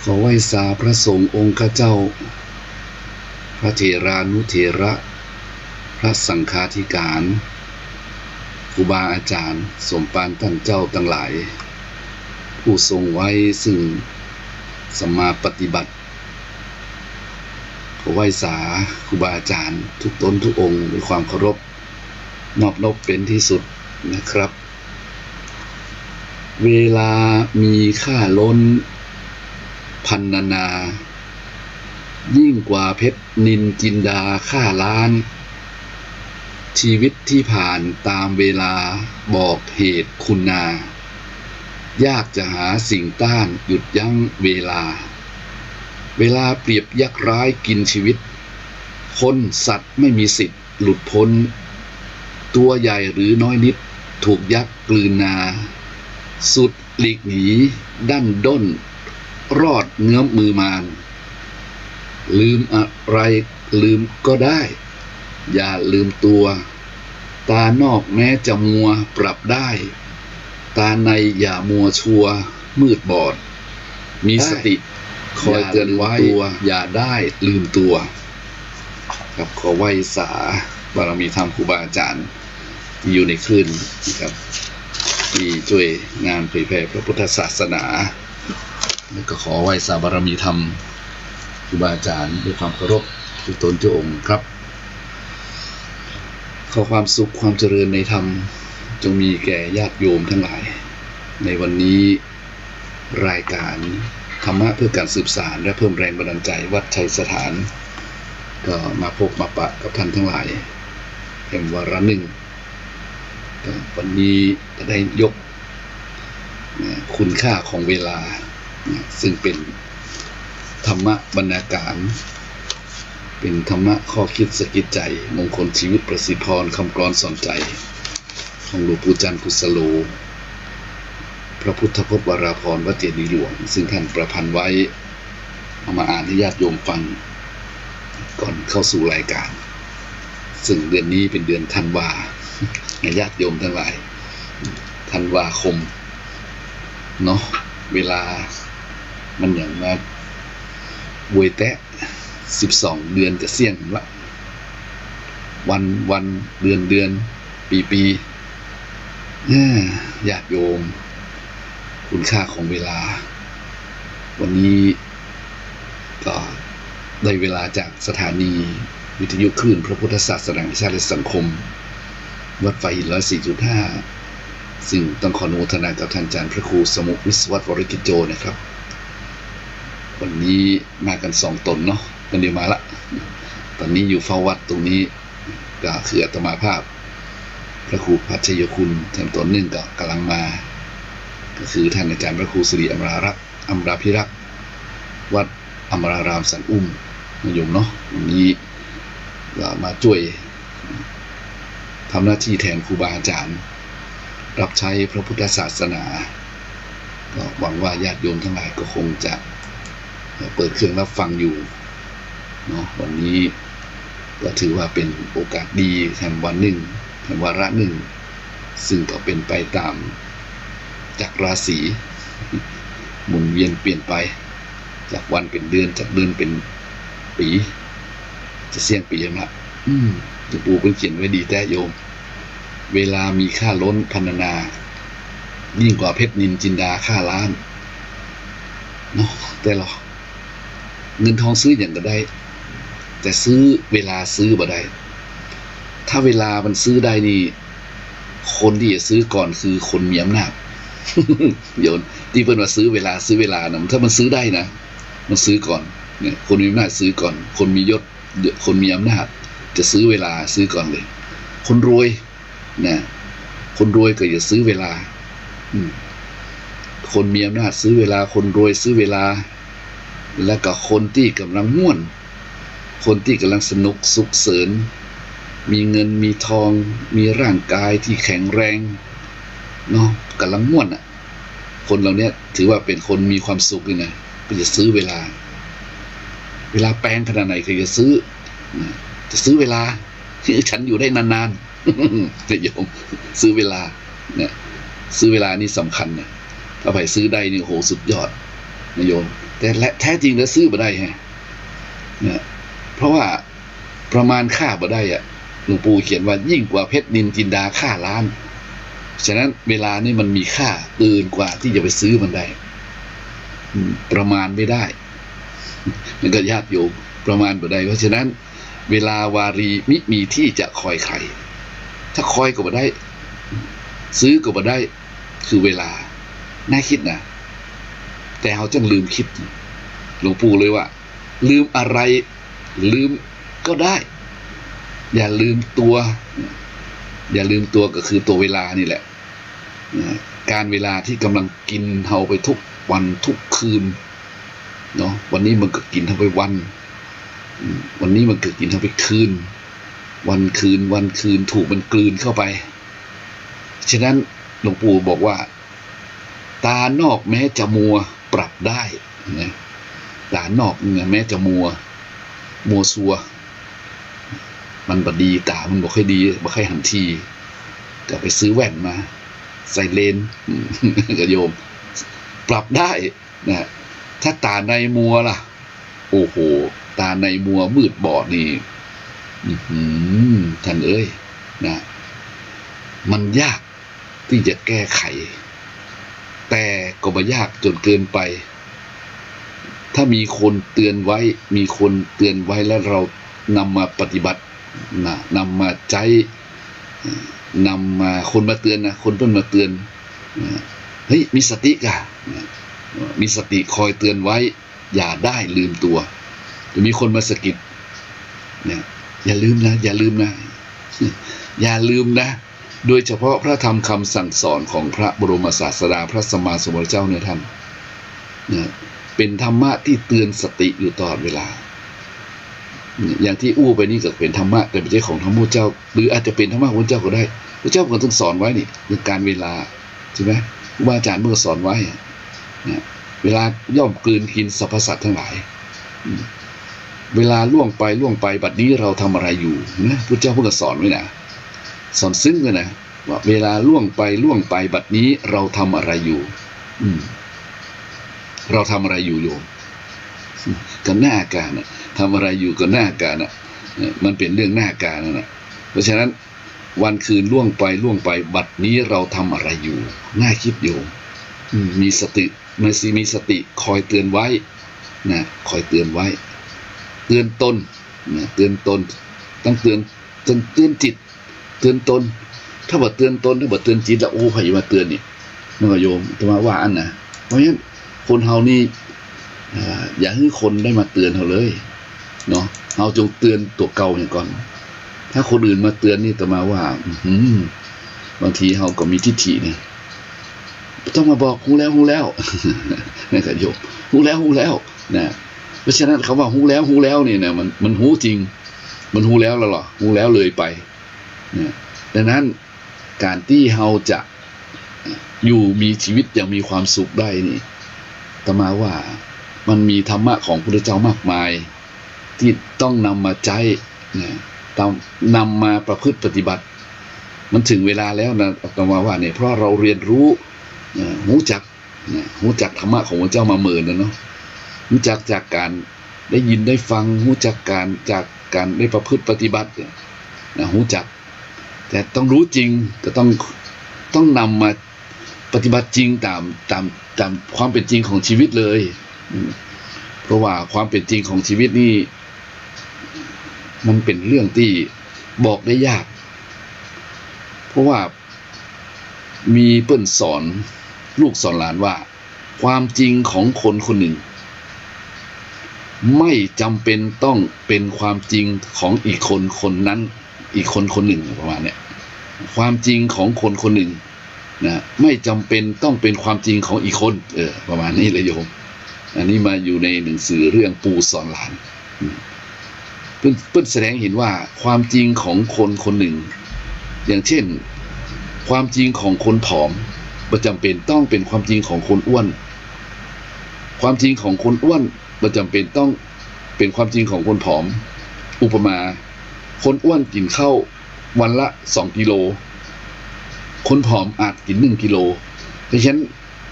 ขอไหว้สาพระสงฆ์องค์ข้าเจ้าพระเถรานุเถระพระสังฆาธิการครูบาอาจารย์สมภารท่านเจ้าทั้งหลายผู้ทรงไว้ซึ่งสัมมาปฏิบัติขอไหว้สาครูบาอาจารย์ทุกตนทุกองค์ด้วยความเคารพนอบน้อมเป็นที่สุดนะครับเวลามีค่าล้นพันนายิ่งกว่าเพชรนินจินดาค่าล้านชีวิตที่ผ่านตามเวลาบอกเหตุคุณนายากจะหาสิ่งต้านหยุดยั้งเวลาเปรียบยักษ์ร้ายกินชีวิตคนสัตว์ไม่มีสิทธิ์หลุดพ้นตัวใหญ่หรือน้อยนิดถูกยักษ์กลืนนาสุดหลีกหนีดั้นด้นรอดเงื้อมมือมานลืมอะไรลืมก็ได้อย่าลืมตัวตานอกแม้จะมัวปรับได้ตาในอย่ามัวชัวมืดบอดมีสติคอยเตือนไว้อย่าได้ลืมตัวครับขอไหว้สาบารมีธรรมครูบาอาจารย์ที่อยู่ในคลื่นนะครับที่ช่วยงานเผยแผ่พระพุทธศาสนาแล้วก็ขอไหว้สาบารมีธรรมครูบาอาจารย์ด้วยความเคารพทุกตนทุกองค์ครับขอความสุขความเจริญในธรรมจงมีแก่ญาติโยมทั้งหลายในวันนี้รายการธรรมะเพื่อการสืบสานและเพิ่มแรงบันดาลใจวัดชัยสถานก็มาพบมาปะกับท่านทั้งหลายแห่งวาระหนึ่งวันนี้จะได้ยกคุณค่าของเวลาซึ่งเป็นธรรมะบรรณาการเป็นธรรมะข้อคิดสกิดใจมงคลชีวิตประสิทธิพรคำกลอนสอนใจของหลวงปู่จันทร์กุศโลพระพุทธพจน์วราภรณ์วัดเจดีย์หลวงซึ่งท่านประพันธ์ไว้เอามาอ่านให้ญาติโยมฟังก่อนเข้าสู่รายการซึ่งเดือนนี้เป็นเดือนธันวาญาติโยมทั้งหลายธันวาคมเนาะเวลามันอย่างมาบวยแตะ12เดือนจะเสี่ยงละวันเดือนปีญาติโยมคุณค่าของเวลาวันนี้ก็ได้เวลาจากสถานีวิทยุคลื่นพระพุทธศาสนาแห่งชาติและสังคมวัดไฟหิน 104.5 ซึ่งต้องขออนุโมทนากับท่านอาจารย์พระครูสมุวิศวัตรวรกิจโจนะครับวันนี้มากัน2 ตนเนาะกันเดียวมาละตอนนี้อยู่เฝ้าวัดตรงนี้ก็คืออาตมาภาพพระครูพัชยคุณท่านตนหนึ่งก็กำลังมาก็คือท่านอาจารย์พระครูสิริอมราภิรักษ์วัดอมรารามสันอุ้มโยมเนาะวันนี้ก็มาช่วยทำหน้าที่แทนครูบาอาจารย์รับใช้พระพุทธศาสนาก็หวังว่าญาติโยมทั้งหลายก็คงจะเปิดเครื่องรับฟังอยู่เนาะวันนี้ก็ถือว่าเป็นโอกาสดีแห่งวันหนึ่งแห่งวาระหนึ่งซึ่งก็เป็นไปตามจักรราศีหมุนเวียนเปลี่ยนไปจากวันเป็นเดือนจากเดือนเป็นปีจะเสี่ยงปียังละหลวงปู่เพิ่งเขียนไว้ดีแต่โยมเวลามีค่าล้นพันนายิ่งกว่าเพชรนินจินดาค่าล้านเนาะแต่หรอเงินทองซื้ออย่างก็ได้แต่ซื้อเวลาซื้อบ่ได้ถ้าเวลามันซื้อได้นี่คนที่จะซื้อก่อนคือคนมีอำนาจโยนที่เพิ่นว่าซื้อเวลานะถ้ามันซื้อได้นะมันซื้อก่อนเนี่ยคนมีอำนาจซื้อก่อนคนมียศคนมีอำนาจจะซื้อเวลาซื้อก่อนเลยคนรวยนะคนรวยก็อย่าซื้อเวลาคนมีอำนาจซื้อเวลาคนรวยซื้อเวลาแล้วก็คนที่กำลังม่วนคนที่กำลังสนุกสุขเสริญมีเงินมีทองมีร่างกายที่แข็งแรงเนาะกำลังม่วนคนเหล่านี้ถือว่าเป็นคนมีความสุขเลยนะก็จะซื้อเวลาแปลงขนาดไหนก็จะซื้อเวลาที่ฉันอยู่ได้นานๆจะโยมซื้อเวลาเนี่ยซื้อเวลานี่สำคัญนะถ้าไปซื้อได้นี่โหสุดยอดนะโยม แต่แท้จริงแล้วซื้อบ่ได้ฮะเนี่ยเพราะว่าประมาณค่าบ่ได้อะหลวงปู่เขียนว่ายิ่งกว่าเพชรนินจินดาค่าล้านฉะนั้นเวลานี่มันมีค่าเกินกว่าที่จะไปซื้อมันได้ประมาณไม่ได้มันก็ญาติโยมประมาณบ่ได้เพราะฉะนั้นเวลาวารีมิมีที่จะคอยใครถ้าคอยก็บ่ได้ซื้อก็บ่ได้คือเวลาน่าคิดนะแต่เขาจังลืมคิดหลวงปู่เลยว่าลืมอะไรลืมก็ได้อย่าลืมตัวอย่าลืมตัวก็คือตัวเวลานี่แหละการเวลาที่กำลังกินเฮาไปทุกวันทุกคืนเนาะวันนี้มันก็กินเฮาไปวันนี้มันก็กินเฮาไปคืนวันคืนถูกมันกลืนเข้าไปฉะนั้นหลวงปู่บอกว่าตานอกแม้จะมัวปรับได้นะตานอกเนี่ยแม้จะมัวซัวมันบดีตามันบอกให้ดีบอกให้หันทีก็ไปซื้อแว่นมาใส่เลนก็โยมปรับได้นะถ้าตาในมัวล่ะโอ้โหตาในมัวมืดบอดนี่ท่านเอ้ยนะมันยากที่จะแก้ไขแต่ก็ไม่ยากจนเกินไปถ้ามีคนเตือนไว้แล้วเรานำมาปฏิบัตินำมาใจนำมาคนมาเตือนนะคนเพิ่นมาเตือนเฮ้ยมีสติกะมีสติคอยเตือนไว้อย่าได้ลืมตัวจะมีคนมาสะกิดเนี่ยอย่าลืมนะอย่าลืมนะโดยเฉพาะพระธรรมคำสั่งสอนของพระบรมศาสดาพระสัมมาสัมพุทธเจ้าเนี่ยท่านเป็นธรรมะที่เตือนสติอยู่ตลอดเวลาอย่างที่อู้ไปนี่ก็เป็นธรรมะแต่ไม่ใช่ของธรรมพุทธเจ้าหรืออาจจะเป็นธรรมะของพระเจ้าก็ได้พระเจ้าก็ต้องสอนไว้นี่เรื่องการเวลาใช่ไหมครูบาอาจารย์เมื่อสอนไว้เนี่ยเวลาย่อมกลืนกินสรรพสัตว์ทั้งหลายเวลาล่วงไปบัดนี้เราทำอะไรอยู่นะพระเจ้าเพิ่งสอนไว้นะสอนซึ้งเลยนะว่าเวลาล่วงไปบัดนี้เราทำอะไรอยู่เราทำอะไรอยู่โยมกันหน้าการนะทำอะไรอยู่กันหน้าการนะมันเป็นเรื่องหน้าการนะเพราะฉะนั้นวันคืนล่วงไปบัดนี้เราทำอะไรอยู่น่าคิดโยมมีสติคอยเตือนไว้นะคอยเตือนไว้เตือนตนนะเตือนตนต้องเตือนจิตเตือนตนถ้าบ่เตือนตนถ้าบ่เตือนจิตแล้วโอ้ใครมาเตือนนี่มันก็โยมจะมาว่าอันนะเพราะฉะนั้นคนเฮานี่อย่าให้คนได้มาเตือนเฮาเลยเนาะเฮาจงเตือนตัวเก่าเนี่ยก่อนถ้าคนอื่นมาเตือนนี่จะมาว่าบางทีเฮาก็มีทิฏฐิเนี่ยต้องมาบอกฮู้แล้วนี่ก็โยมฮู้แล้วนะเพราะฉะนั้นคำว่าฮู้แล้วนี่นะมันฮู้จริงมันฮู้แล้วหรอฮู้แล้วเลยไปนะดังนั้นการที่เฮาจะอยู่มีชีวิตอย่างมีความสุขได้นี่ตมาว่ามันมีธรรมะของพระพุทธเจ้ามากมายที่ต้องนำมาใช้ต้องนำมาประพฤติปฏิบัติมันถึงเวลาแล้วนะตมาว่าเนี่ยเพราะเราเรียนรู้รู้จักธรรมะของพระเจ้ามาเมินนะเนาะรู้จักจากการได้ยินได้ฟังรู้จักจากการได้ประพฤติปฏิบัตินะรู้จักแต่ต้องรู้จริงก็ต้องนำมาปฏิบัติจริงตามความเป็นจริงของชีวิตเลยเพราะว่าความเป็นจริงของชีวิตนี่มันเป็นเรื่องที่บอกได้ยากเพราะว่ามีเปิ้นสอนลูกสอนหลานว่าความจริงของคนคนหนึ่งไม่จำเป็นต้องเป็นความจริงของอีกคนนั้นอีกคนหนึ่งประมาณเนี้ยความจริงของคนคนหนึ่งนะไม่จำเป็นต้องเป็นความจริงของอีกคนประมาณนี้เลยโยมอันนี้มาอยู่ในหนังสือเรื่องปู่สอนหลานเพิ่นแสดงเห็นว่าความจริงของคนคนหนึ่งอย่างเช่นความจริงของคนผอมไม่จำเป็นต้องเป็นความจริงของคนอ้วนความจริงของคนอ้วนไม่จำเป็นต้องเป็นความจริงของคนผอมอุปมาคนอ้วนกินข้าววันละ2 กิโลคนผอมอาจกิน1 กิโลเพราะฉะนั้น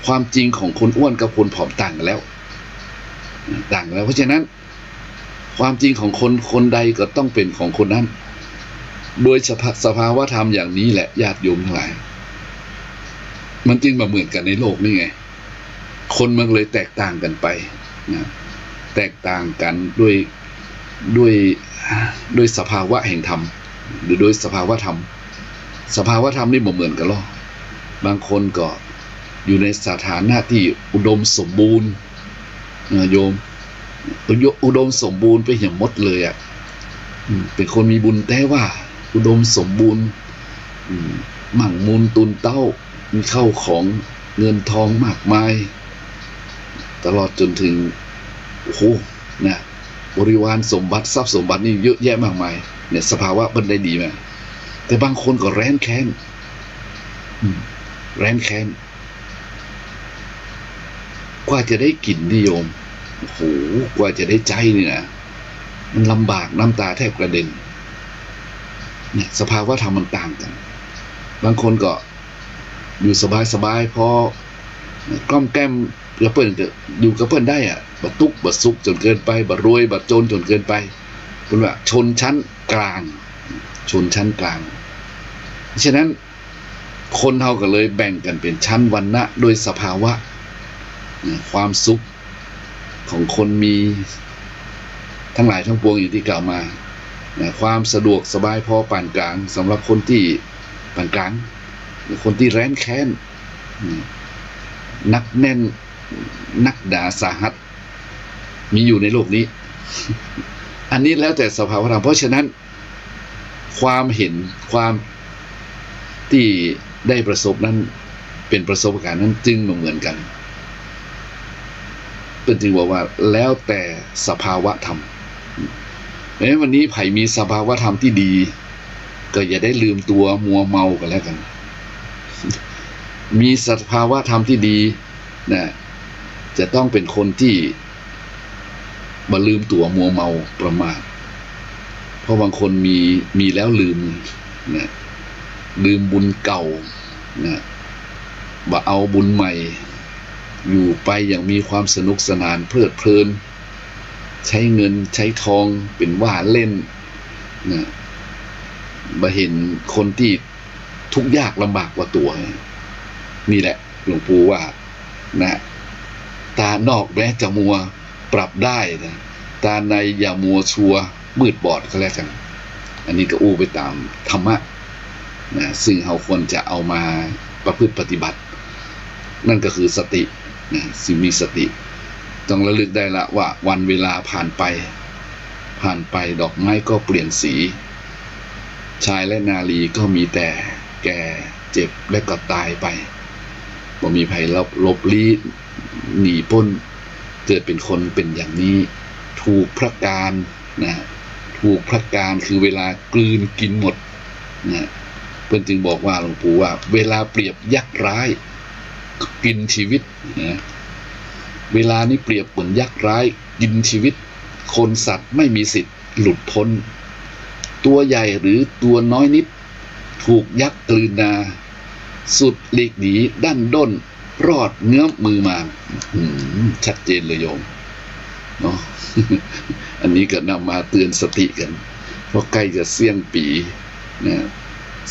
ความจริงของคนอ้วนกับคนผอมต่างกันแล้ว ต่างแล้วเพราะฉะนั้นความจริงของคนใดก็ต้องเป็นของคนนั้นโดยสภาวะธรรมอย่างนี้แหละญาติโยมทั้งหลายมันจึงมาเหมือนกันในโลกนี่ไงคนมันเลยแตกต่างกันไปนะแตกต่างกันด้วยสภาวะแห่งธรรมหรือโดยสภาวะธรรมนี่บ่เหมือนกันหรอกบางคนก็อยู่ในสถานะที่อุดมสมบูรณ์โยมอุดมสมบูรณ์ไปอย่างหมดเลยอ่ะเป็นคนมีบุญแต่ว่าอุดมสมบูรณ์หมั่งมูลตุนเต้ามีเข้าของเงินทองมากมายตลอดจนถึงโอ้โหนะบริวารสมบัติทรัพย์สมบัตินี่เยอะแยะมากมายเนี่ยสภาวะมันได้ดีไหมแต่บางคนก็แร้นแค้นกว่าจะได้กินนิยมโอ้โหกว่าจะได้ใจนี่นะมันลำบากน้ำตาแทบกระเด็นเนี่ยสภาวะธรรมมันต่างกันบางคนก็อยู่สบายพอกล้อมแก้มกับเปิ้นก็อยู่กับเปิ้นได้อ่ะบ่ทุกข์บ่สุขจนเกินไปบ่รวยบ่จนจนเกินไปเป็นว่าชนชั้นกลางฉะนั้นคนเฮาก็เลยแบ่งกันเป็นชั้นวรรณะโดยสภาวะความสุขของคนมีทั้งหลายทั้งปวงอย่างที่กล่าวมาความสะดวกสบายพอปานกลางสำหรับคนที่ปานกลางหรือคนที่แร้นแค้นนักแน่นนักด่าสาหัสมีอยู่ในโลกนี้ อันนี้แล้วแต่สภาวะธรรมเพราะฉะนั้นความเห็นความที่ได้ประสบนั้นเป็นประสบการณ์นั้นจึงเหมือนกันเป็นจึงบอกว่าแล้วแต่สภาวะธรรมเพราะฉะนั้นวันนี้ไผ่มีสภาวะธรรมที่ดีก็อย่าได้ลืมตัวมัวเมากันแล้วกันมีสภาวะธรรมที่ดีนะจะต้องเป็นคนที่บ่ลืมตัวมัวเมาประมาทเพราะบางคนมีแล้วลืมนะลืมบุญเก่านะบ่เอาบุญใหม่อยู่ไปอย่างมีความสนุกสนานเพลิดเพลินใช้เงินใช้ทองเป็นว่าเล่นนะบ่เห็นคนที่ทุกข์ยากลำบากกว่าตัวนี่แหละหลวงปู่ว่านะตานอกแม้จะมัวปรับได้นะตาในอย่ามัวชัวมืดบอดก็แล้วกันอันนี้ก็อู้ไปตามธรรมะนะซึ่งเราควรจะเอามาประพฤติปฏิบัตินั่นก็คือสตินะสิ่งมีสติต้องระลึกได้ละว่าวันเวลาผ่านไปดอกไม้ก็เปลี่ยนสีชายและนารีก็มีแต่แก่เจ็บและก็ตายไปบ่มีภัยลบลี้หนีพ้นเกิดเป็นคนเป็นอย่างนี้ถูกพระการนะถูกพระการคือเวลากลืนกินหมดนะเพิ่นจึงบอกว่าหลวงปู่ว่าเวลาเปรียบยักษ์ร้ายกินชีวิตนะเวลานี้เปรียบเหมือนยักษ์ร้ายกินชีวิตคนสัตว์ไม่มีสิทธิ์หลุดพ้นตัวใหญ่หรือตัวน้อยนิดถูกยักษ์กลืนนาสุดหลีกหนีดั้นด้นรอดเงื้อมมือมาชัดเจนเลยโยมเนาะ อันนี้ก็นำมาเตือนสติกันเพราะใกล้จะเสี่ยงปีนะ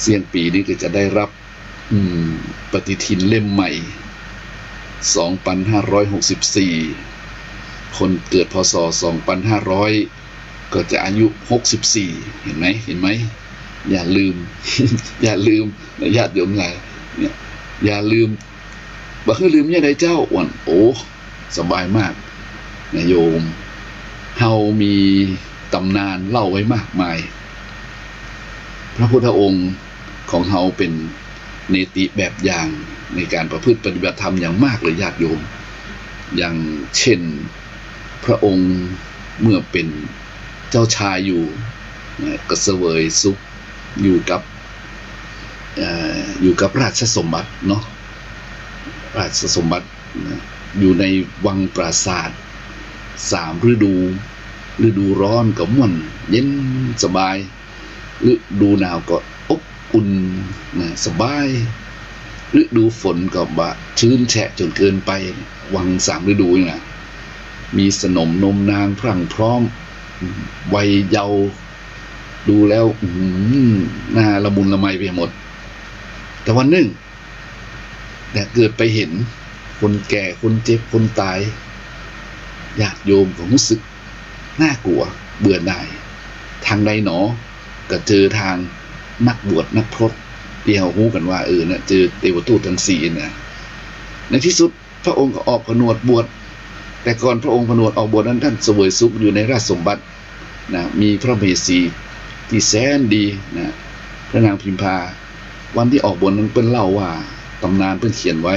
เสี่ยงปีนี้ก็จะได้รับปฏิทินเล่มใหม่2564คนเกิดพศ2500ก็จะอายุ64เห็นไหมอย่าลืม อย่าลืมนะญาติโยมหลายเนี่ยอย่าลืมบ่คือลืมยังไงเจ้าอ้วนโอ้สบายมากนะโยมเฮามีตำนานเล่าไว้มากมายพระพุทธองค์ของเฮาเป็นเนติแบบอย่างในการประพฤติปฏิบัติธรรมอย่างมากเลยญาติโยมอย่างเช่นพระองค์เมื่อเป็นเจ้าชายอยู่ก็เสวยสุขอยู่กับราชสมบัติเนาะราชสมบัติอยู่ในวังปราสาท3ฤดูร้อนก็ม่วนเย็นสบายฤดูหนาวก็อบอุ่นสบายฤดูฝนก็บะชื้นแฉะจนเกินไปวัง3ฤดูนี่นะ มีสนมนมนางพรั่งพร้อมวัยเยาว์ดูแล้วน่าละมุนละไมไปหมดแต่วันหนึ่งเนี่ยเกิดไปเห็นคนแก่คนเจ็บคนตายญาติโยมก็รู้สึกน่ากลัวเบื่อหน่ายทางใดหนอก็เจอทางนักบวชนักพรตที่เขาฮู้กันว่าเนี่ยเจอเทวทูตทั้งสี่เนี่ยในที่สุดพระองค์ก็ออกผนวดบวชแต่ก่อนพระองค์ผนวดออกบวชนั้นท่านเสวยสุขอยู่ในราชสมบัตินะมีพระมเหสีที่แสนดีนะพระนางพิมพาวันที่ออกบวชนั้นเพิ่นเล่าว่าตำนานเพิ่นเขียนไว้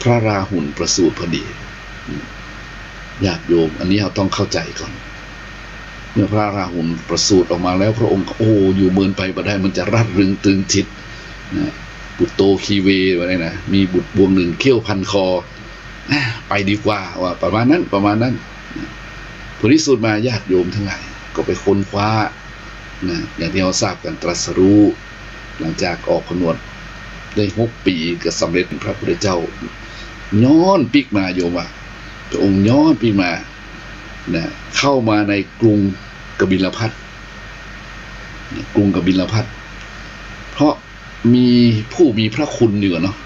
พระราหุลประสูติพอดีญาติโยมอันนี้เราต้องเข้าใจก่อนเมื่อพระราหุลประสูติออกมาแล้วพระองค์อยู่เมินไปบ่ได้มันจะรัดรึงตึงทิศนะบุตรโตคีเวว่าได้นะมีบุตรบวงหนึ่งเขี้ยวพันคอไปดีกว่าว่าประมาณนั้นผลที่สุดมาญาติโยมทั้งหลายก็ไปค้นคว้านะอย่างที่เราทราบกันตรัสรู้หลังจากออกผนวดได้6 ปีก็สำเร็จเป็นพระพุทธเจ้าย้อนปีกมาโยมว่าพระองค์ย้อนปีกมานะเข้ามาในกรุงกบิลพัสเพราะมีผู้มีพระคุณอยู่เนาะ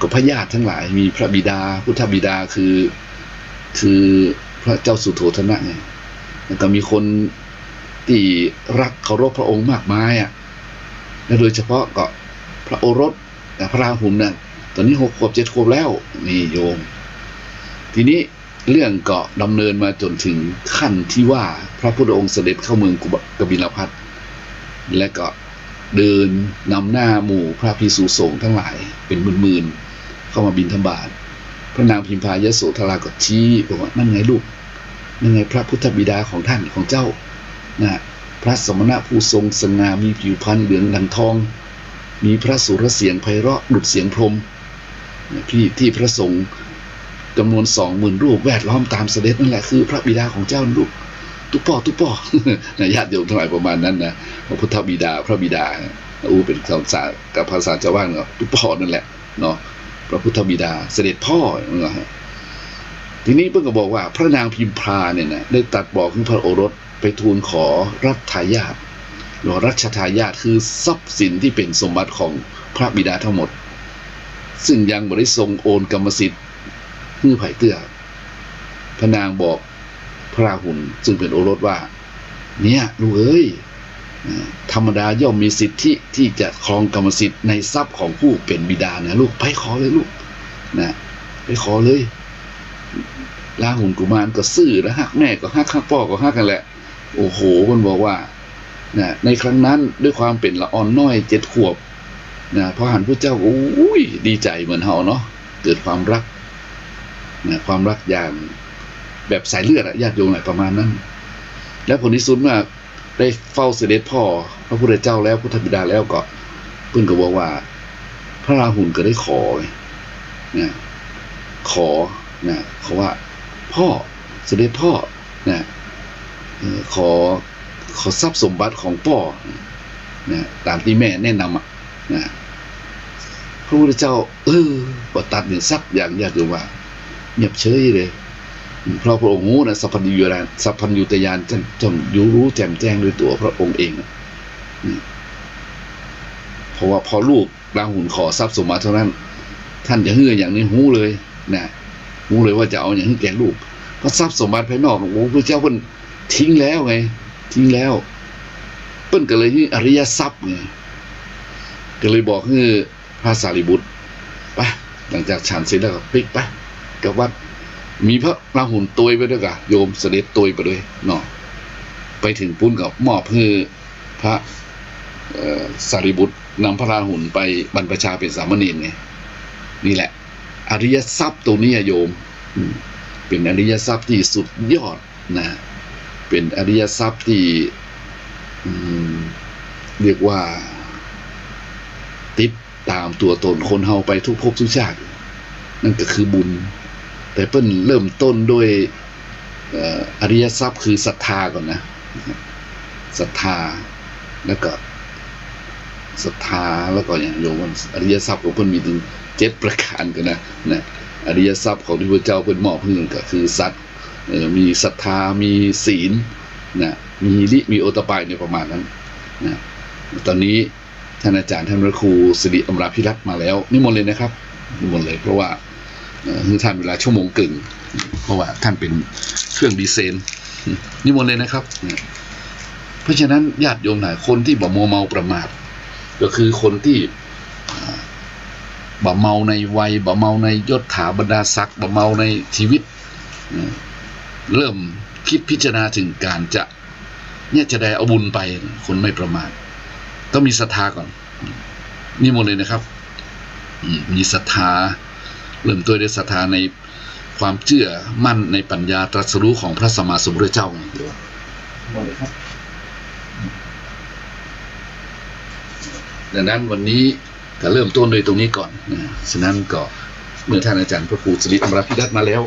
ก็พระญาติทั้งหลายมีพระบิดาพุทธบิดาคือพระเจ้าสุโธทนะไงแล้วก็มีคนที่รักเคารพพระองค์มากมายและโดยเฉพาะก็พระโอรสพระราหุลน่ะตอนนี้6 ขวบ 7 ขวบแล้วนี่โยมทีนี้เรื่องก็ดำเนินมาจนถึงขั้นที่ว่าพระพุทธองค์เสด็จเข้าเมืองกบิลพัสและก็เดินนำหน้าหมู่พระภิกษุสงฆ์ทั้งหลายเป็นหมื่นๆเข้ามาบิณฑบาตพระนางพิมพายโสธราก็ชี้บอกว่านั่นไงลูกนั่นไงพระพุทธบิดาของท่านของเจ้านะพระสมณะผู้ทรงสง่ามีผิวพรรณเหลืองดังทองมีพระสุรเสียงไพเราะดุจเสียงพรหมที่พระสงฆ์จำนวน 20,000 รูปแวดล้อมตามเสด็จนั่นแหละคือพระบิดาของเจ้าลูกตุ๊ปป่อนะญาติโยมทั้งหลายประมาณนั้นนะพระพุทธบิดาพระบิดาเป็นภาษากับภาษาชาวบ้านก็ตุ๊ปป่อนั่นแหละเนาะพระพุทธบิดาเสด็จพ่อนะฮะทีนี้เพิ่งก็บอกว่าพระนางพิมพาเนี่ยนะได้ตรัสบอกถึงพระโอรสไปทูลขอรัชทายาทหรือรัชทายาทคือทรัพย์สินที่เป็นสมบัติของพระบิดาทั้งหมดซึ่งยังไม่ได้ทรงโอนกรรมสิทธิ์ให้ไผ่เตื้อพระนางบอกพระราหุลซึ่งเป็นโอรสว่าเนี่ยลูกเอ้ยธรรมดาย่อมมีสิทธิที่จะครองกรรมสิทธิ์ในทรัพย์ของผู้เป็นบิดานะลูกไปขอเลยลูกนะไปขอเลยราหุลกุมารก็ซื่อและฮักแม่ก็ฮักพ่อก็ฮักกันแหละโอ้โหมันบอกว่านะในครั้งนั้นด้วยความเป็นละอ่อนน้อย7 ขวบนะพระหันพระเจ้าดีใจเหมือนเฮาเนาะเกิดความรักนะความรักอย่างแบบสายเลือดญาติโยมอะไรประมาณนั้นแล้วผลที่สุดเมื่อได้เฝ้าเสด็จพ่อพระพุทธเจ้าแล้วพุทธบิดาแล้วก็เพิ่นก็บอกว่าพระราหุลก็ได้ขอนะขอว่าพ่อเสด็จพ่อนะขอทรัพย์สมบัติของพ่อนะตามที่แม่แนะนำนะพระพุทธเจ้าบ่ตัดอย่างซักอย่างญาติโยมว่าเงียบเฉยเลยเพราะพระองค์รู้นะสัพพัญญูตญาณจนรู้แจ่มแจ้งด้วยตัวพระองค์เองเพราะว่าพอลูกราหุลขอทรัพย์สมบัติเท่านั้นท่านจะเฮืออย่างนี้รู้เลยนะรู้เลยว่าจะเอาอย่างนี้แก่ลูกเพราะทรัพย์สมบัติภายนอกพระเจ้าเพิ่นทิ้งแล้วไงทิ้งแล้วเพิ่นก็เลยนี่อริยทรัพย์ไงก็เลยบอกให้พระสารีบุตรไปหลังจากฉันเสร็จแล้วก็ปิกไปกับวัดมีพระราหุลตวยไปด้วยกันโยมเสด็จตวยไปด้วยเนาะไปถึงปุ้นกับมอบให้พระสารีบุตรนำพระราหุลไปบรรพชาเป็นสามเณรไงนี่แหละอริยทรัพย์ตัวนี้โยมเป็นอริยทรัพย์ที่สุดยอดนะเป็นอริยทรัพย์ที่เรียกว่าติดตามตัวตนคนเฮาไปทุกภพทุกชาตินั่นก็คือบุญแต่เพิ่นเริ่มต้นด้วยอริยทรัพย์คือศรัทธาก่อนนะศรัทธาแล้วก็อย่างโยมอริยทรัพย์ของเพิ่นมีถึง7 ประการกันนะอริยทรัพย์ของที่พระเจ้าเพิ่นมอบให้ก็คือสัตย์ มีศรัทธามีศีลนะมีโอตปายในประมาณนั้นนะตอนนี้ท่านอาจารย์ท่านพระครูสิริอมราภิรัตน์มาแล้วนิมนต์เลยนะครับนิมนต์เลยเพราะว่าท่านเวลาชั่วโมงกึ่งเพราะว่าท่านเป็นเครื่องดีเซนนิมนต์เลยนะครับเพราะฉะนั้นญาติโยมหลายคนที่บ่มัวเมาประมาทก็คือคนที่บ่เมาในวัยบ่เมาในยศถาบรรดาศักดิ์บ่เมาในชีวิตเริ่มคิดพิจารณาถึงการจะได้เอาบุญไปคนไม่ประมาทต้องมีศรัทธาก่อนนิมนต์เลยนะครับมีศรัทธาเริ่มต้นด้วยศรัทธาในความเชื่อมั่นในปัญญาตรัสรู้ของพระสัมมาสัมพุทธเจ้านิมนต์เลยครับดังนั้นวันนี้ก็เริ่มต้นโดยตรงนี้ก่อนฉะนั้นก็เมื่อท่านอาจารย์พระครูสิริอมราภิรัตน์มาแล้ว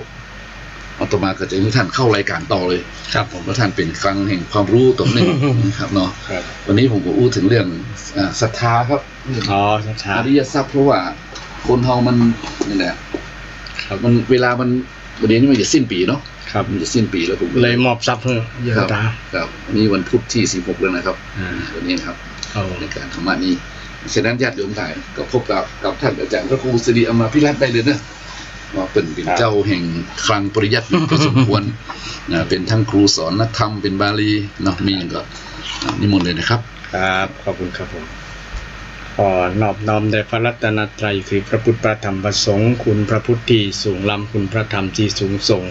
อาตมาก็จะให้ท่านเข้ารายการต่อเลยครับผมว่าท่านเป็นคลังแห่งความรู้ตรงนี้นะครับเนาะวันนี้ผมก็อู้ถึงเรื่องศรัทธาครับศรัทธาอริยทรัพย์เพราะว่าคนเฮามันนี่แหละมันเวลามันวันนี้มันจะสิ้นปีเนาะมันจะสิ้นปีแล้วผมเลยมอบทรัพย์เพื่อครับวันนี้วันพุธที่16แล้วนะครับวันนี้ครับในการธรรมะนี้ฉะนั้นญาติโยมถ่ายก็พบกับท่านอาจารย์พระครูสิริอมราภิรัตน์ได้เลยนะว่าเป็นเจ้าแห่งคลังปริยัติอยู่พอสมควรเป็นทั้งครูสอนนักธรรมเป็นบาลีเนาะมีอย่างก็นิมนต์เลยนะครับครับขอบคุณครับผมขอนอบน้อมแด่พระรัตนตรัยคือพระพุทธพระธรรมพระสงฆ์คุณพระพุทธที่สูงล้ำคุณพระธรรมที่สูงส่ง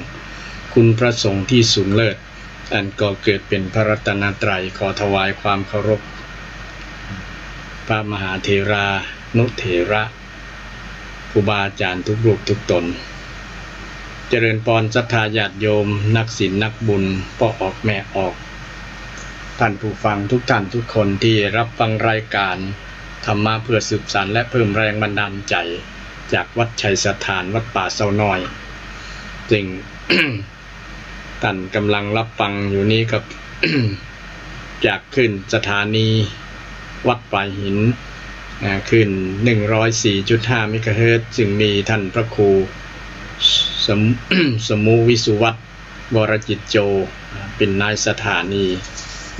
คุณพระสงฆ์ที่สูงเลิศอันก่อเกิดเป็นพระรัตนตรัยขอถวายความเคารพพระมหาเถรานุเถระครูบาอาจารย์ทุกรูปทุกตนเจริญพรศรัทธาญาติโยมนักศีลนักบุญพ่อออกแม่ออกท่านผู้ฟังทุกท่านทุกคนที่รับฟังรายการธรรมะเพื่อสืบสานและเพิ่มแรงบันดาลใจจากวัดชัยสถานวัดป่าเสาน้อยจึง ท่านกำลังรับฟังอยู่นี้กับ จากขึ้นสถานีวัดปลายหินขึ้น 104.5 เมกะเฮิรตซ์ซึ่งมีท่านพระครูสมุวิสุวัตรวรจิตโจเป็นนายสถานี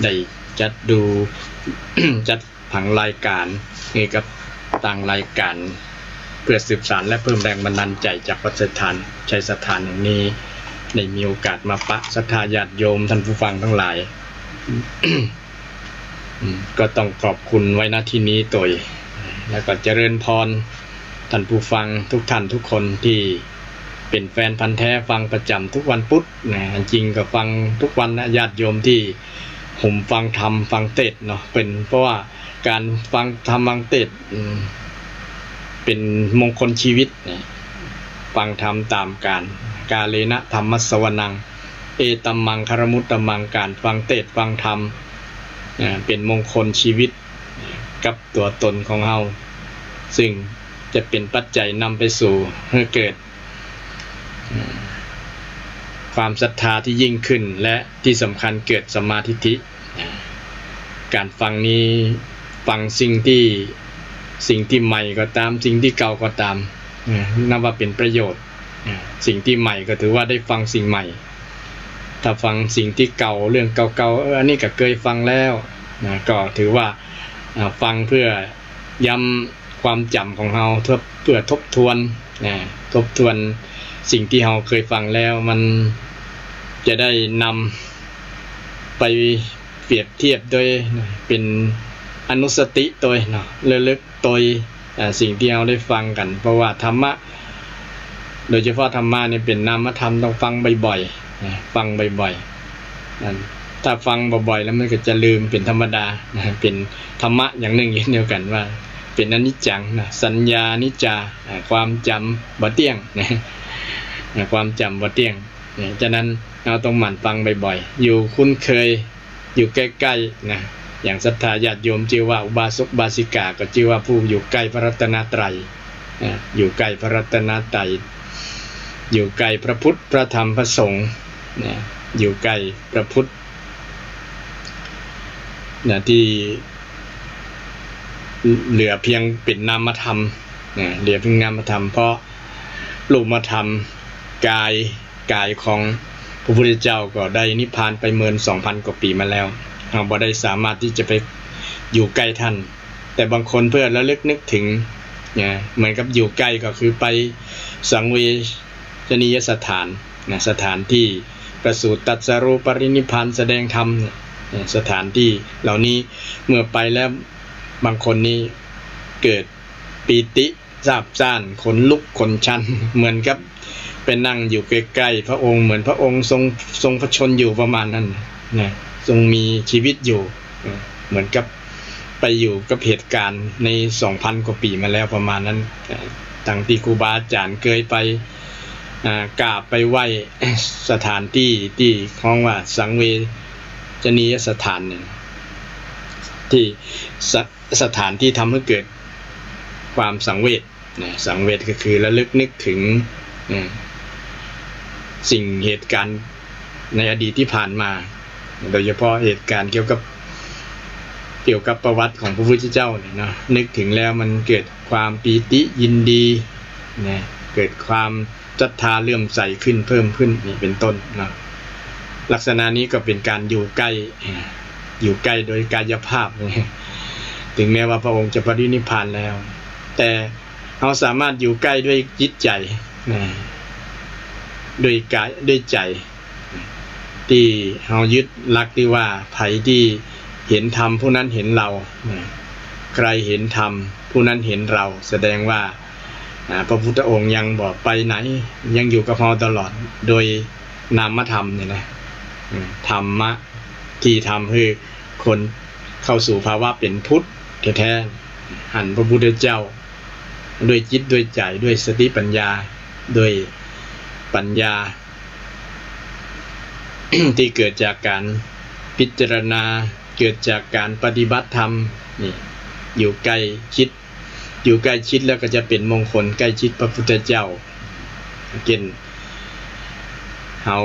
ได้จัดดู จัดผังรายการเกี่ยวกับต่างรายการเพื่อสืบสานและเพิ่มแรงบันดาลใจจากวัดชัยสถานแห่งนี้ได้มีโอกาสมาปะศรัทธาญาติโยมท่านผู้ฟังทั้งหลาย ก็ต้องขอบคุณไว้ณที่นี้ตัวแล้วก็เจริญพรท่านผู้ฟังทุกท่านทุกคนที่เป็นแฟนพันธุ์แท้ฟังประจำทุกวันพุธนะจริงก็ฟังทุกวันนะญาติโยมที่ผมฟังธรรมฟังเทศน์เนาะเป็นเพราะว่าการฟังธรรมฟังเทศน์เป็นมงคลชีวิตนะฟังธรรมตามกาเลนะธรรมสวนังเอตัมมังคารมุตตมังการฟังเทศน์ฟังธรรมเป็นมงคลชีวิตกับตัวตนของเราซึ่งจะเป็นปัจจัยนำไปสู่ให้เกิดความศรัทธาที่ยิ่งขึ้นและที่สำคัญเกิดสมาธิการฟังนี้ฟังสิ่งที่ใหม่ก็ตามสิ่งที่เก่าก็ตามนับว่าเป็นประโยชน์สิ่งที่ใหม่ก็ถือว่าได้ฟังสิ่งใหม่ถ้าฟังสิ่งที่เก่าเรื่องเก่าๆอันนี้ก็เคยฟังแล้วก็ถือว่าฟังเพื่อย้ำความจำของเราเพื่อทบทวนสิ่งที่เราเคยฟังแล้วมันจะได้นำไปเปรียบเทียบโดยเป็นอนุสติโดยระลึกโดยสิ่งที่เราได้ฟังกันเพราะว่าธรรมะโดยเฉพาะธรรมะนี่เป็นนามธรรมต้องฟังบ่อยๆฟังบ่อยๆถ้าฟังบ่อยๆแล้วมันก็จะลืมเป็นธรรมดาเป็นธรรมะอย่างหนึ่งเดียวกันว่าเป็นอนิจจังสัญญานิจจาความจำบ่เที่ยงความจำบ่เที่ยงฉะนั้นเราต้องหมั่นฟังบ่อยๆอยู่คุ้นเคยอยู่ใกล้ๆนะอย่างศรัทธาญาติโยมชื่อว่าอุบาสกบาสิกาก็ชื่อว่าผู้อยู่ใกล้พระรัตนตรัยอยู่ใกล้พระรัตนตรัยอยู่ใกล้พระพุทธพระธรรมพระสงฆ์อยู่ใกล้พระพุทธที่เหลือเพียงเป็นนามธรรมเหลือเพียงนามธรรมเพราะรูปธรรมกายของ พระพุทธเจ้าก็ได้นิพพานไป12,000 กว่าปีมาแล้วเราบ่ได้สามารถที่จะไปอยู่ใกล้ท่านแต่บางคนเพื่อระลึกนึกถึงเนี่ยเหมือนกับอยู่ใกล้ก็คือไปสังเวชนียสถานนะสถานที่ประสูติตรัสรู้ปรินิพพานแสดงธรรมสถานที่เหล่านี้เมื่อไปแล้วบางคนนี้เกิดปีติซาบซ่านขนลุกขนชันเหมือนกับเป็นนั่งอยู่ใกล้ๆพระองค์เหมือนพระองค์ทรงพระชนอยู่ประมาณนั้นนะทรงมีชีวิตอยู่เหมือนกับไปอยู่กับเหตุการณ์ใน 2,000 กว่าปีมาแล้วประมาณนั้นตั้งที่ครูบาอาจารย์เคยไปกราบไปไหว้สถานที่ที่เรียกว่าสังเวชนียสถานเนี่ยที่สถานที่ทำให้เกิดความสังเวชสังเวชก็คือระลึกนึกถึงสิ่งเหตุการณ์ในอดีตที่ผ่านมาโดยเฉพาะเหตุการณ์เกี่ยวกับประวัติของพระพุทธเจ้าเนี่ยนะนึกถึงแล้วมันเกิดความปีติยินดีนะเกิดความศรัทธาเลื่อมใสขึ้นเพิ่มขึ้นนี่เป็นต้นนะลักษณะนี้ก็เป็นการอยู่ใกล้โดยกายภาพถึงแม้ว่าพระองค์จะปรินิพพานแล้วแต่เราสามารถอยู่ใกล้ด้วยจิตใจด้วยกายด้วยใจที่เรายึดหลักที่ว่าไผที่เห็นธรรมผู้นั้นเห็นเราใครเห็นธรรมผู้นั้นเห็นเราแสดงว่าพระพุทธองค์ยังบอกไปไหนยังอยู่กับเราตลอดโดยนามธรรมเนี่ยนะธรรมะที่ทำให้คนเข้าสู่ภาวะเป็นพุทธแท้ๆหันพระพุทธเจ้าด้วยจิตด้วยใจด้วยสติปัญญาด้วยปัญญา ที่เกิดจากการพิจารณาเกิดจากการปฏิบัติธรรมนี่อยู่ใกล้ชิดแล้วก็จะเป็นมงคลใกล้ชิดพระพุทธเจ้าเช่นเฮา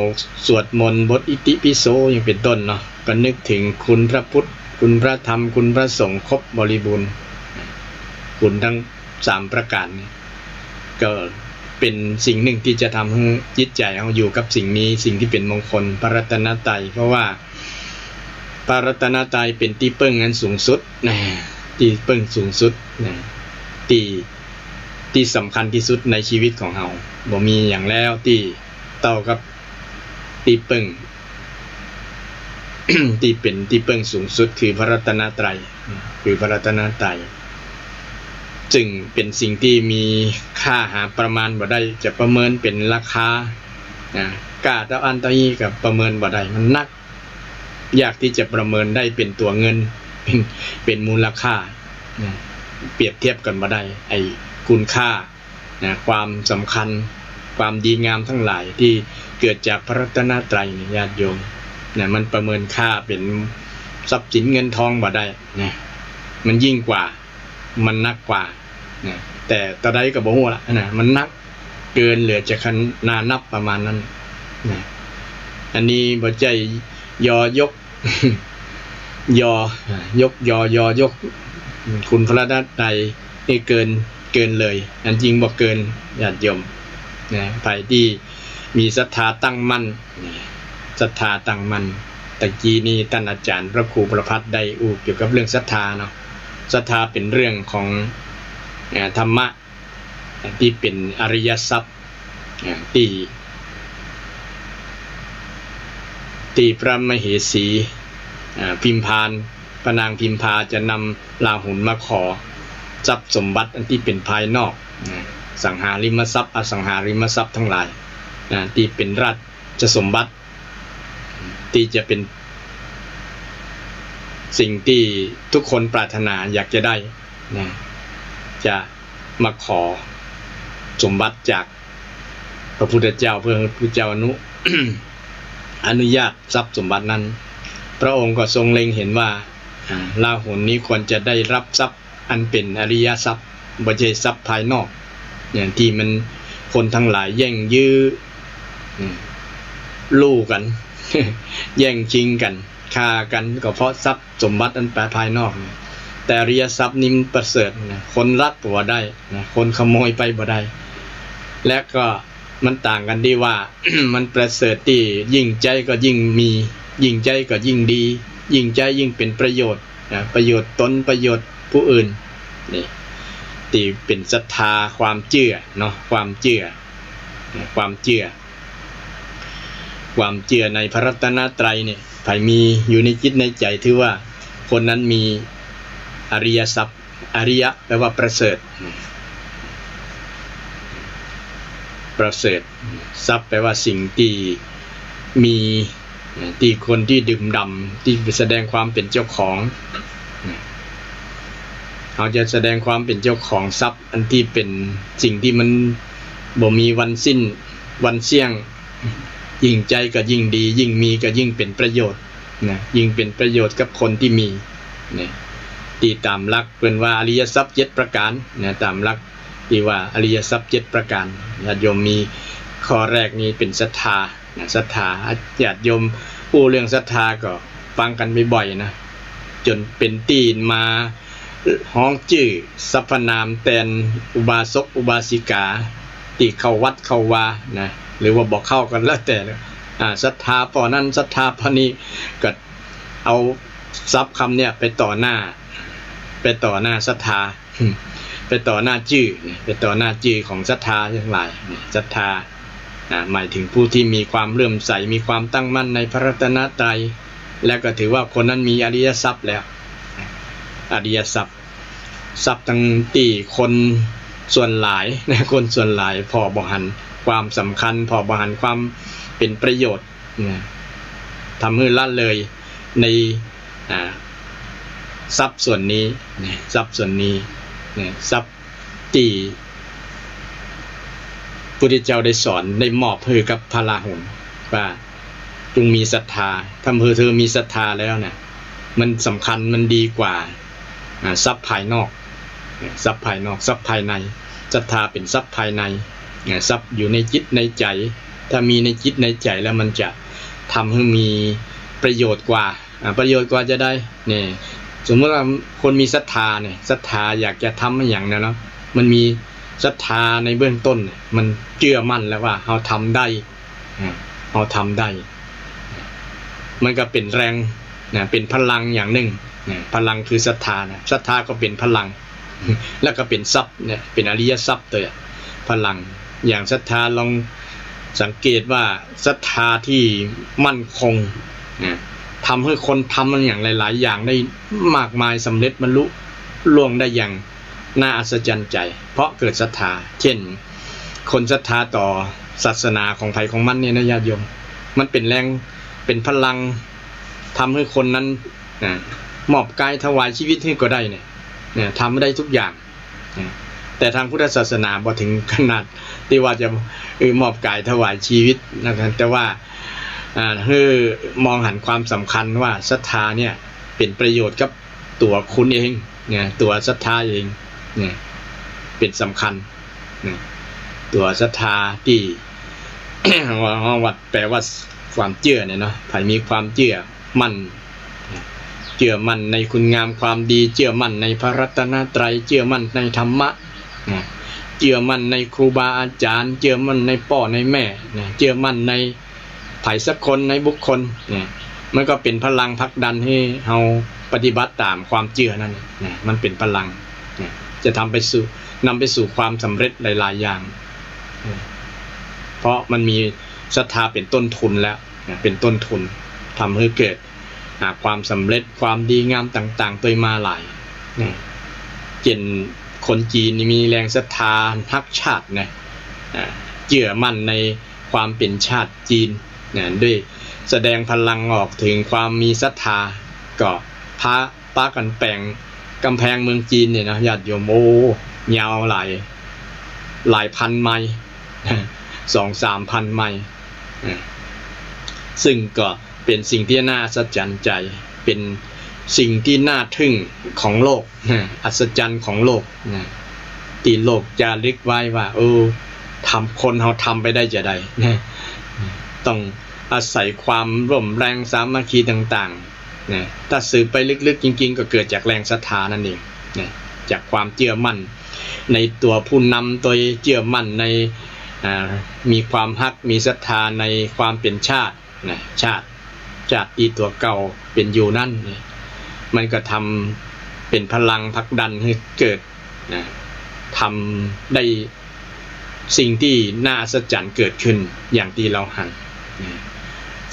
สวดมนต์บทอิติปิโสอย่างเป็นต้นเนาะก็นึกถึงคุณพระพุทธคุณพระธรรมคุณพระสงฆ์ครบบริบูรณ์คุณทั้ง3ประการก็เป็นสิ่งหนึ่งที่จะทำให้จิตใจเราอยู่กับสิ่งนี้สิ่งที่เป็นมงคลพระรัตนตรัยเพราะว่าพระรัตนตรัยเป็นที่พึ่งอันสูงสุดที่พึ่งสูงสุดที่สำคัญที่สุดในชีวิตของเราบ่มีอย่างแล้วที่เท่ากับที่พึ่ง ที่เป็นที่พึ่งสูงสุดคือพระรัตนตรัยคือพระรัตนตรัยจึงเป็นสิ่งที่มีค่าหาประมาณบ่ได้จะประเมินเป็นราคากาตะอันตะอีกับประเมินบ่ได้มันนักยากที่จะประเมินได้เป็นตัวเงินเป็นมูลค่าเปรียบเทียบกันบ่ได้ไอ้คุณค่าความสำคัญความดีงามทั้งหลายที่เกิดจากพระรัตนตรัยญาติโยมมันประเมินค่าเป็นทรัพย์สินเงินทองบ่ได้มันยิ่งกว่ามันนักกว่าแต่ตะไดก็บ่ฮู้ล่ะมันนักเกินเหลือจะขนานับประมาณนั้นอันนี้บ่ใจยอยก ยกคุณพระรัตนตรัยนี่เกินเลยอันจริงบ่เกินญาติโยมไปที่มีศรัทธาตั้งมั่นศรัทธาตั้งมั่นตะกี้นี้ท่านอาจารย์พระครูประภัสเได้เกี่ยวกับเรื่องศรัทธาเนาะศรัทธาเป็นเรื่องของธรรมะที่เป็นอริยทรัพย์ที่พระมเหสีพิมพานพระนางพิมพาจะนำราหุลมาขอทรัพย์สมบัติอันที่เป็นภายนอกสังหาริมทรัพย์อสังหาริมทรัพย์ทั้งหลายที่เป็นราชสมบัติที่จะเป็นสิ่งที่ทุกคนปรารถนาอยากจะได้จะมาขอสมบัติจากพระพุทธเจ้าเพื่อพระพุทธเจ้าอนุญาตทรัพย์สมบัตินั้นพระองค์ก็ทรงเล็งเห็นว่าราหุลนี้ควรจะได้รับทรัพย์อันเป็นอริยทรัพย์บ่ใช่ทรัพย์ภายนอกอย่างที่มันคนทั้งหลายแย่งยื้อลู่กัน แย่งชิงกันฆ่ากันก็เพราะทรัพย์สมบัติอันภายนอกแต่อริยทรัพย์นี้มันประเสริฐคนรักบ่ได้คนขโมยไปบ่ได้และก็ มันต่างกันที่ว่า มันประเสริฐที่ยิ่งใจก็ยิ่งมียิ่งใจก็ยิ่งดียิ่งใจยิ่งเป็นประโยชน์ประโยชน์ตนประโยชน์ผู้อื่นนี่ที่เป็นศรัทธาความเชื่อเนาะความเชื่อในพระรัตนตรัยเนี่ยใครมีอยู่ในจิตในใจถือว่าคนนั้นมีอริยทรัพย์อริยะแปลว่าประเสริฐทรัพย์แปลว่าสิ่งที่มีที่คนที่ดื่มด่ำที่แสดงความเป็นเจ้าของเขาจะแสดงความเป็นเจ้าของทรัพย์อันที่เป็นสิ่งที่มันบ่มีวันสิ้นวันเสี่ยงยิ่งใจก็ยิ่งดียิ่งมีก็ยิ่งเป็นประโยชน์นะยิ่งเป็นประโยชน์กับคนที่มีนะที่ตามหลักเป็นว่าอริยทรัพย์7ประการนะตามหลักที่ว่าอริยทรัพย์7ประการญาติโยมมีข้อแรกนี้เป็นศรัทธาศรัทธาญาติโยมผู้เรื่องศรัทธาก็ฟังกันบ่อยๆนะจนเป็นตีนมาห้องชื่อสรรพนามแทนอุบาสกอุบาสิกาที่เข้าวัดเข้าวานะหรือว่าบอกเข้ากันแล้วแต่ศรัทธาพอนั้นศรัทธาพอนี้ก็เอาซับคำเนี่ยไปต่อหน้าศรัทธาไปต่อหน้าชื่อไปต่อหน้าชื่อของศรัทธาทั้งหลายศรัทธาหมายถึงผู้ที่มีความเลื่อมใสมีความตั้งมั่นในพระรัตนตรัยและก็ถือว่าคนนั้นมีอริยทรัพย์แล้วอริยทรัพย์ทั้งที่คนส่วนหลายนะคนส่วนหลายพอบ่หันความสำคัญพอบ่หันความเป็นประโยชน์ทำให้ละเลยในทรัพย์ส่วนนี้ทรัพย์ส่วนนี้ทรัพย์ที่พุทธเจ้าได้สอนได้มอบให้กับพระราหุลว่าจงมีศรัทธาถ้าเธอมีศรัทธาแล้วเนี่ยมันสำคัญมันดีกว่าทรัพย์ภายนอกทรัพย์ภายนอกทรัพย์ภายในศรัทธาเป็นทรัพย์ภายในทรัพย์อยู่ในจิตในใจถ้ามีในจิตในใจแล้วมันจะทำให้มีประโยชน์กว่าจะได้เนี่ยสมมติว่าคนมีศรัทธาเนี่ยศรัทธาอยากจะทำอย่างนั้นเนาะมันมีศรัทธาในเบื้องต้นมันเชื่อมั่นแล้วว่าเราทำได้มันก็เป็นแรงเป็นพลังอย่างหนึ่งพลังคือศรัทธาศรัทธาก็เป็นพลังแล้วก็เป็นทรัพย์เนี่ยเป็นอริยทรัพย์ตัวพลังอย่างศรัทธาลองสังเกตว่าศรัทธาที่มั่นคงทำให้คนทำมันอย่างหลายๆอย่างได้มากมายสำเร็จบรรลุล่วงได้อย่างน่าอัศจรรย์ใจเพราะเกิดศรัทธาเช่นคนศรัทธาต่อศาสนาของใครของมันเนี่ยนะญาติโยมมันเป็นแรงเป็นพลังทำให้คนนั้นมอบกายถวายชีวิตให้ก็ได้เนี่ยทำได้ทุกอย่างแต่ทางพุทธศาสนาบ่ถึงขนาดที่ว่าจะมอบกายถวายชีวิตนะครับแต่ว่ามองหันความสำคัญว่าศรัทธาเนี่ยเป็นประโยชน์กับตัวคุณเองเนี่ยตัวศรัทธาเองเนี่ยเป็นสำคัญตัวศรัทธาที่ วัดแปลว่าความเชื่อเนี่ยเนาะใครมีความเชื่อมั่นในคุณงามความดีเชื่อมั่นในพระรัตนตรัยเชื่อมั่นในธรรมะเชื่อมั่นในครูบาอาจารย์เชื่อมั่นในพ่อในแม่เชื่อมั่นในไผ่สักคนในบุคคลมันก็เป็นพลังผลักดันให้เราปฏิบัติตามความเชื่อนั่นมันเป็นพลังจะนำไปสู่ความสำเร็จหลายๆอย่างเพราะมันมีศรัทธาเป็นต้นทุนแล้วเป็นต้นทุนทำให้เกิดความสำเร็จความดีงามต่างๆตัวมาหลายเช่นคนจีนมีแรงศรัทธาฮักชาติเชื่อมั่นในความเป็นชาติจีนด้วยแสดงพลังออกถึงความมีศรัทธาก็ป้ากันแปลงกำแพงเมืองจีนเนี่ยนะญาติโยมยาวหลายพันไมล์ 2-3 พันไมล์ซึ่งก็เป็นสิ่งที่น่าอัศจรรย์ใจเป็นสิ่งที่น่าทึ่งของโลกอัศจรรย์ของโลกที่โลกจะลึกไว้ว่าคนเราทำไปได้จะได้ต้องอาศัยความร่วมแรงสามัคคีต่างๆถ้าสืบไปลึกๆจริงๆก็เกิดจากแรงศรัทธานั่นเองจากความเชื่อมั่นในตัวผู้นำตัวเชื่อมั่นใน มีความฮักมีศรัทธาในความเป็นชาตินะชาติที่ตัวเก่าเป็นอยู่นั่นมันก็ทำเป็นพลังผลักดันให้เกิดนะทำได้สิ่งที่น่าอัศจรรย์เกิดขึ้นอย่างที่เราหัน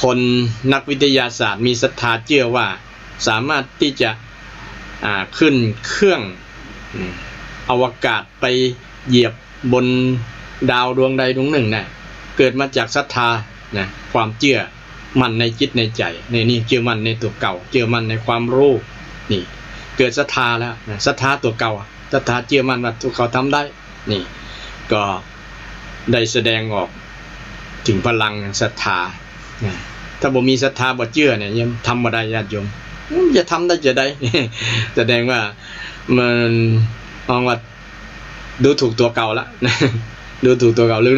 คนนักวิทยาศาสตร์มีศรัทธาเชื่อว่าสามารถที่จะขึ้นเครื่องอวกาศไปเหยียบบนดาวดวงใดดวงหนึ่งนะเกิดมาจากศรัทธานะความเชื่อมั่นในจิตในใจนี่เชื่อมั่นในตัวเก่าเชื่อมั่นในความรู้นี่เกิดศรัทธาแล้วนะศรัทธาตัวเก่าศรัทธาเชื่อมั่นว่าตัวเขาทำได้นี่ก็ได้แสดงออกถึงพลังศรัทธาถ้าบ่มีศรัทธาบ่เชื่อเนี่ยยังทำบ่ได้ญาติโยมจะทำได้จะได้ แสดงว่ามันมองว่าดูถูกตัวเก่าละ ดูถูกตัวเก่าหรือ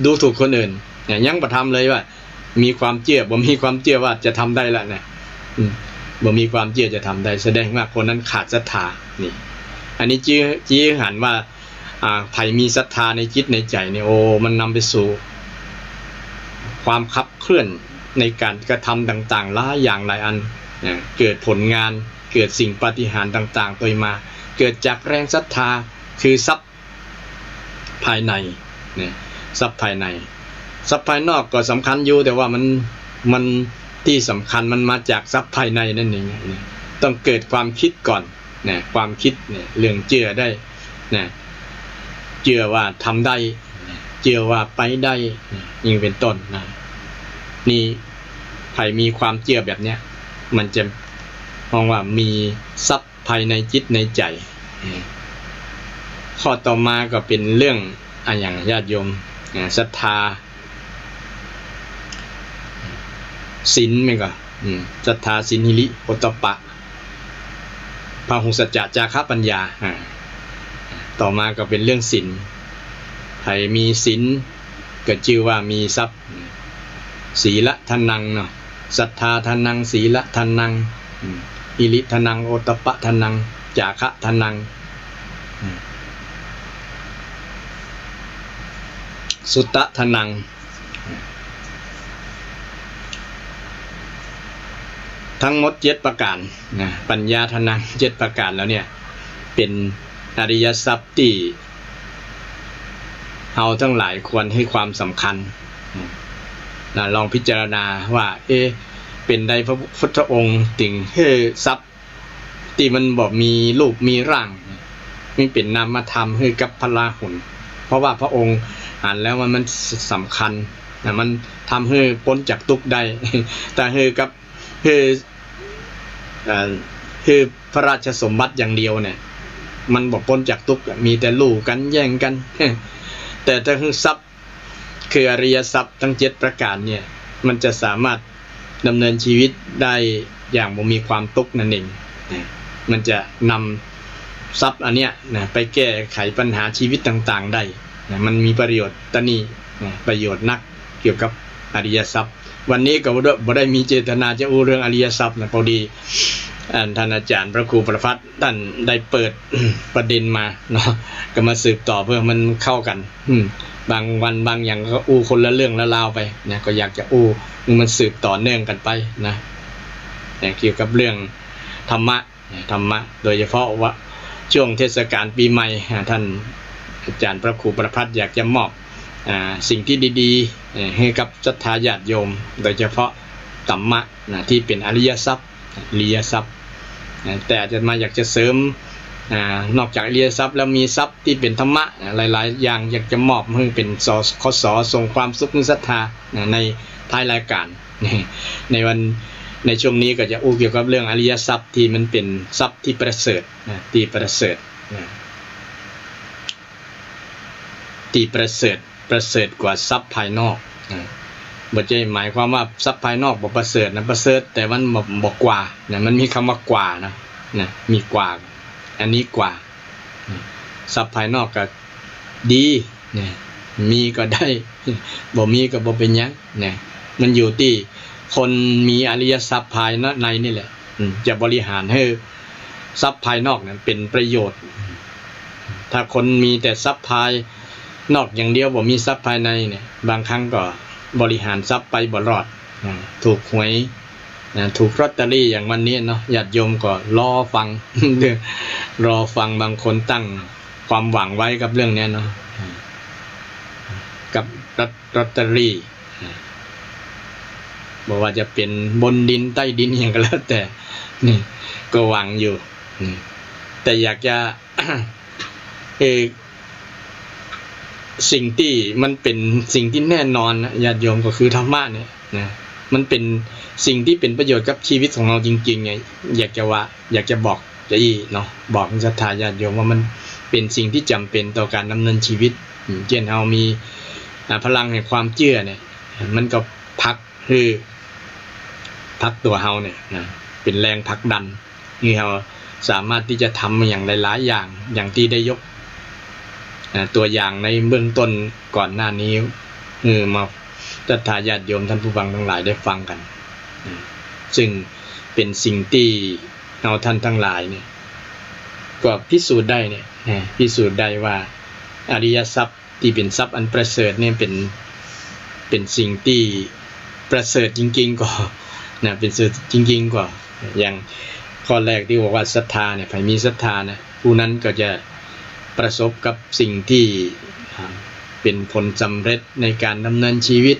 ดูถูกคนอื่นเนี่ยยังบ่ทำเลยว่ามีความเชื่อบ่มีความเชื่อว่าจะทำได้ละเนี่ยบ่มีความเชื่อจะทำได้แสดงว่าคนนั้นขาดศรัทธานี่อันนี้ชี้หันว่าใครมีศรัทธาในจิตในใจเนี่ยโอ้มันนำไปสู่ความขับเคลื่อนในการกระทำต่างๆหลายอย่างหลายอันเกิดผลงานเกิดสิ่งปาฏิหาริย์ต่างๆตัวมาเกิดจากแรงศรัทธาคือทรัพย์ภายในเนี่ยทรัพย์ภายในทรัพย์ภายนอกก็สำคัญอยู่แต่ว่ามันที่สำคัญมันมาจากทรัพย์ภายในนั่นเองต้องเกิดความคิดก่อนเนี่ยความคิดเนี่ยเรื่องเชื่อได้เนี่ยเชื่อว่าทำได้เชื่อว่าไปได้ยิ่งเป็นต้นนะนี่ใครมีความเชื่อแบบเนี้ยมันจะมองว่ามีทรัพย์ภายในจิตในใจข้อต่อมาก็เป็นเรื่องอย่างญาติโยมศรัทธาศีลมั้ยก็ศรัทธาศีลหิริโอตตัปปะพหุสัจจะจาคะปัญญาต่อมาก็เป็นเรื่องศีลใครมีศีลก็ชื่อว่ามีทรัพย์ศีลทานังเนาะศรัทธาทานังศีลทานังหิริทานังโอตตัปปะทานังจาคะทานังสุตตะทานังทั้งหมด7ประการนะปัญญาทานัง7ประการแล้วเนี่ยเป็นอริยทรัพย์ที่เฮาทั้งหลายควรให้ความสำคัญลองพิจารณาว่าเป็นใดพระพุทธองค์ถึงให้ทรัพย์ที่มันบอกมีรูปมีร่างไม่เป็นนามธรรมให้กับพลาหุนเพราะว่าพระองค์อ่านแล้วมันสำคัญนะมันทำให้พ้นจากทุกข์ได้แต่ให้กับให้พระราชสมบัติอย่างเดียวเนี่ยมันบอกพ้นจากทุกข์มีแต่ลู่กันแย่งกันแต่ถ้าคือทรัพย์คืออริยทรัพย์ทั้ง7ประการเนี่ยมันจะสามารถดำเนินชีวิตได้อย่างบ่มีความทุกข์นั่นเองมันจะนำทรัพย์อันเนี้ยนะไปแก้ไขปัญหาชีวิตต่างๆได้นะมันมีประโยชน์ตะนี่ประโยชน์นักเกี่ยวกับอริยทรัพย์วันนี้ก็บ่ได้มีเจตนาจะอู้เรื่องอริยทรัพย์นะพอดีท่านอาจารย์พระครูประภัตท่านได้เปิดประเด็นมาเนาะก็มาสืบต่อเพื่อมันเข้ากันบางวันบางอย่างก็อู้คนละเรื่องละราวไปนะก็อยากจะอู้มันสืบต่อเนื่องกันไปนะเกี่ยวกับเรื่องธรรมะโดยเฉพาะว่าช่วงเทศกาลปีใหม่ท่านอาจารย์พระครูประภัตอยากจะมอบสิ่งที่ดีๆให้กับศรัทธาญาติโยมโดยเฉพาะธรรมะที่เป็นอริยทรัพย์แต่อาจจะมาอยากจะเสริมนอกจากอริยทรัพย์แล้วมีทรัพย์ที่เป็นธรรมะหลายๆอย่างอยากจะมอบให้เป็นข้อสอส่งความสุขศรัทธาในท้ายรายการในช่วงนี้ก็จะอู้เกี่ยวกับเรื่องอริยทรัพย์ที่มันเป็นทรัพย์ที่ประเสริฐที่ประเสริฐกว่าทรัพย์ภายนอกบ่ใช่หมายความว่าทรัพย์ภายนอกบ่ประเสริฐนะประเสริฐแต่มันบ่กว่านะมันมีคำว่ากว่านะมีกว่าอันนี้กว่าทรัพย์ภายนอกก็ดีมีก็ได้บ่มีก็บ่เป็นหยังมันอยู่ที่คนมีอริยทรัพย์ภายในนี่แหละจะบริหารให้ทรัพย์ภายนอกนั้นเป็นประโยชน์ถ้าคนมีแต่ทรัพย์ภาย นอกอย่างเดียวบ่มีทรัพย์ภายในเนี่ยบางครั้งก็บริหารทรัพย์ไปบ่รอดถูกหวยถูกลอตเตอรี่อย่างวันนี้เนาะญาติโยมก็รอฟัง รอฟังบางคนตั้งความหวังไว้กับเรื่องนี้เนาะกับลอตเตอรี่บอกว่าจะเป็นบนดินใต้ดินอย่างก็แล้วแต่นี่ก็หวังอยู่แต่อยากจะ สิ่งที่มันเป็นสิ่งที่แน่นอนนะญาติโยมก็คือธรรมะเนี่ยนะมันเป็นสิ่งที่เป็นประโยชน์กับชีวิตของเราจริงๆไงอยากจะบอกจะเนาะบอกศรัทธาญาติโยมว่ามันเป็นสิ่งที่จำเป็นต่อการดำเนินชีวิตเช่นเรามีพลังแห่งความเชื่อเนี่ยมันก็พักตัวเราเนี่ยนะเป็นแรงผลักดันที่เราสามารถที่จะทำอย่างหลายๆอย่างที่ได้ยกตัวอย่างในเบื้องต้นก่อนหน้านี้มาศรัทธาญาติโยมท่านผู้ฟังทั้งหลายได้ฟังกันซึ่งเป็นสิ่งที่เราท่านทั้งหลายเนี่ยก็พิสูจน์ได้เนี่ยพิสูจน์ได้ว่าอริยทรัพย์ที่เป็นทรัพย์อันประเสริฐเนี่ยเป็นสิ่งที่ประเสริฐจริงๆก็นะเป็นสิ่งจริงๆกว่าอย่างข้อแรกที่บอกว่าศรัทธาเนี่ยใครมีศรัทธานะผู้นั้นก็จะประสบกับสิ่งที่เป็นผลสำเร็จในการดำเนินชีวิต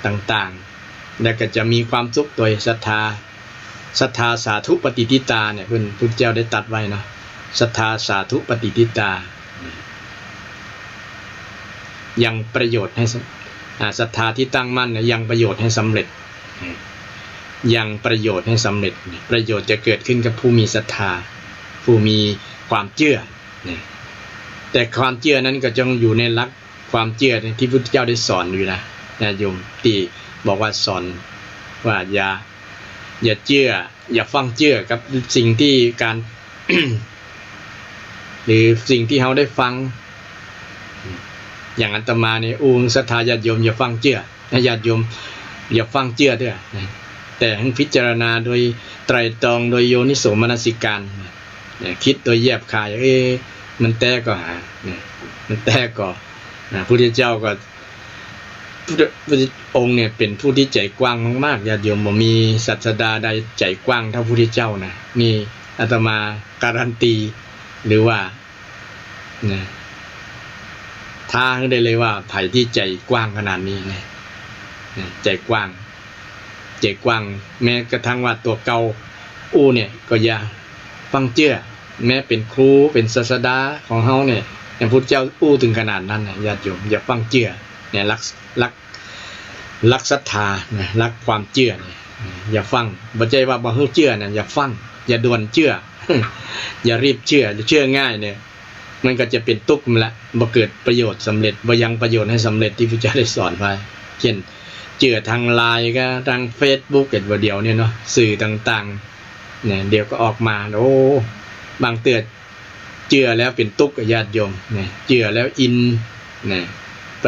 ต่างๆและก็จะมีความสุขโดยศรัทธาสาธุปฏิทิตาเนี่ยคุณพุทธเจ้าได้ตรัสไว้เนาะศรัทธาสาธุปฏิทิตายังประโยชน์ให้ศรัทธาที่ตั้งมั่นยังประโยชน์ให้สำเร็จยังประโยชน์ให้สำเร็จประโยชน์จะเกิดขึ้นกับผู้มีศรัทธาผู้มีความเชื่อแต่ความเชื่อนั้นก็จงอยู่ในหลักความเชื่อที่พุทธเจ้าได้สอนอยู่นะโยมที่บอกว่าสอนว่าอย่าเชื่ออย่าฟังเชื่อกับสิ่งที่การ หรือสิ่งที่เราได้ฟังอย่างอาตมาเนี่ยศรัทธาญาติโยมอย่าฟังเชื่อญาติโยมอย่าฟังเชื่อด้วยแต่ให้พิจารณาโดยไตรตรองโดยโยนิโสมนสิการคิดโดยแยบคายมันแตกก็มันแตกก็พระพุทธเจ้าก็พระองค์เนี่ยเป็นผู้ที่ใจกว้างมากๆญาติโยมบ่มีศาสดาใดใจกว้างเท่าพระพุทธเจ้านะนี่อาตมาการันตีหรือว่าท้าให้ได้เลยว่าไผที่ใจกว้างขนาดนี้นะใจกว้างแม้กระทั่งว่าตัวเก่าเนี่ยก็อย่าฟังเชื่อแม้เป็นครูเป็นศาสดาของเฮาเนี่ยอย่างพุทธเจ้าถึงขนาดนั้นนะญาติโยมอย่าฟังเชื่อเนี่ยรักศรัทธานะรักความเชื่อเนี่ยอย่าฟังบ่ใจว่าบ่ฮู้เชื่อนะอย่าฟังอย่าด่วนเชื่อ อย่ารีบเชื่อง่ายเนี่ยมันก็จะเป็นทุกข์มันละบ่เกิดประโยชน์สำเร็จบ่ยังประโยชน์ให้สำเร็จที่พระเจ้าได้สอนไว้เช่นเชื่อทาง LINE ก็ทาง Facebook กันว่าเดียวเนี่ยเนาะสื่อต่างๆเนี่ยเดี๋ยวก็ออกมาบางเตือนเชื่อแล้วเป็นทุกข์กับญาติโยมเนี่ยเชื่อแล้วอินเนี่ยไป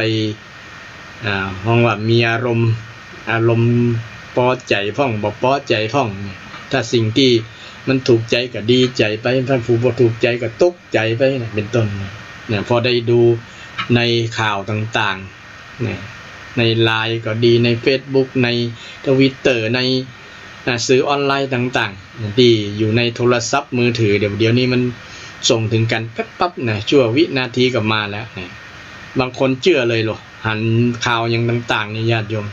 ห้องว่ามีอารมณ์พอใจพ่องบ่พอใจพ่องถ้าสิ่งที่มันถูกใจก็ดีใจไปถ้าผู้บ่ถูกใจก็ตกใจไปนะเป็นต้นเนี่ยพอได้ดูในข่าวต่างๆเนี่ยใน LINE ก็ดีใน Facebook ใน Twitter ในสื่อออนไลน์ต่างๆที่อยู่ในโทรศัพท์มือถือเดี๋ยวนี้มันส่งถึงกันปั๊บนะชั่ววินาทีก็มาแล้วนะบางคนเชื่อเลยหรอหันข่าวอย่างต่างๆนี่ญาติโยม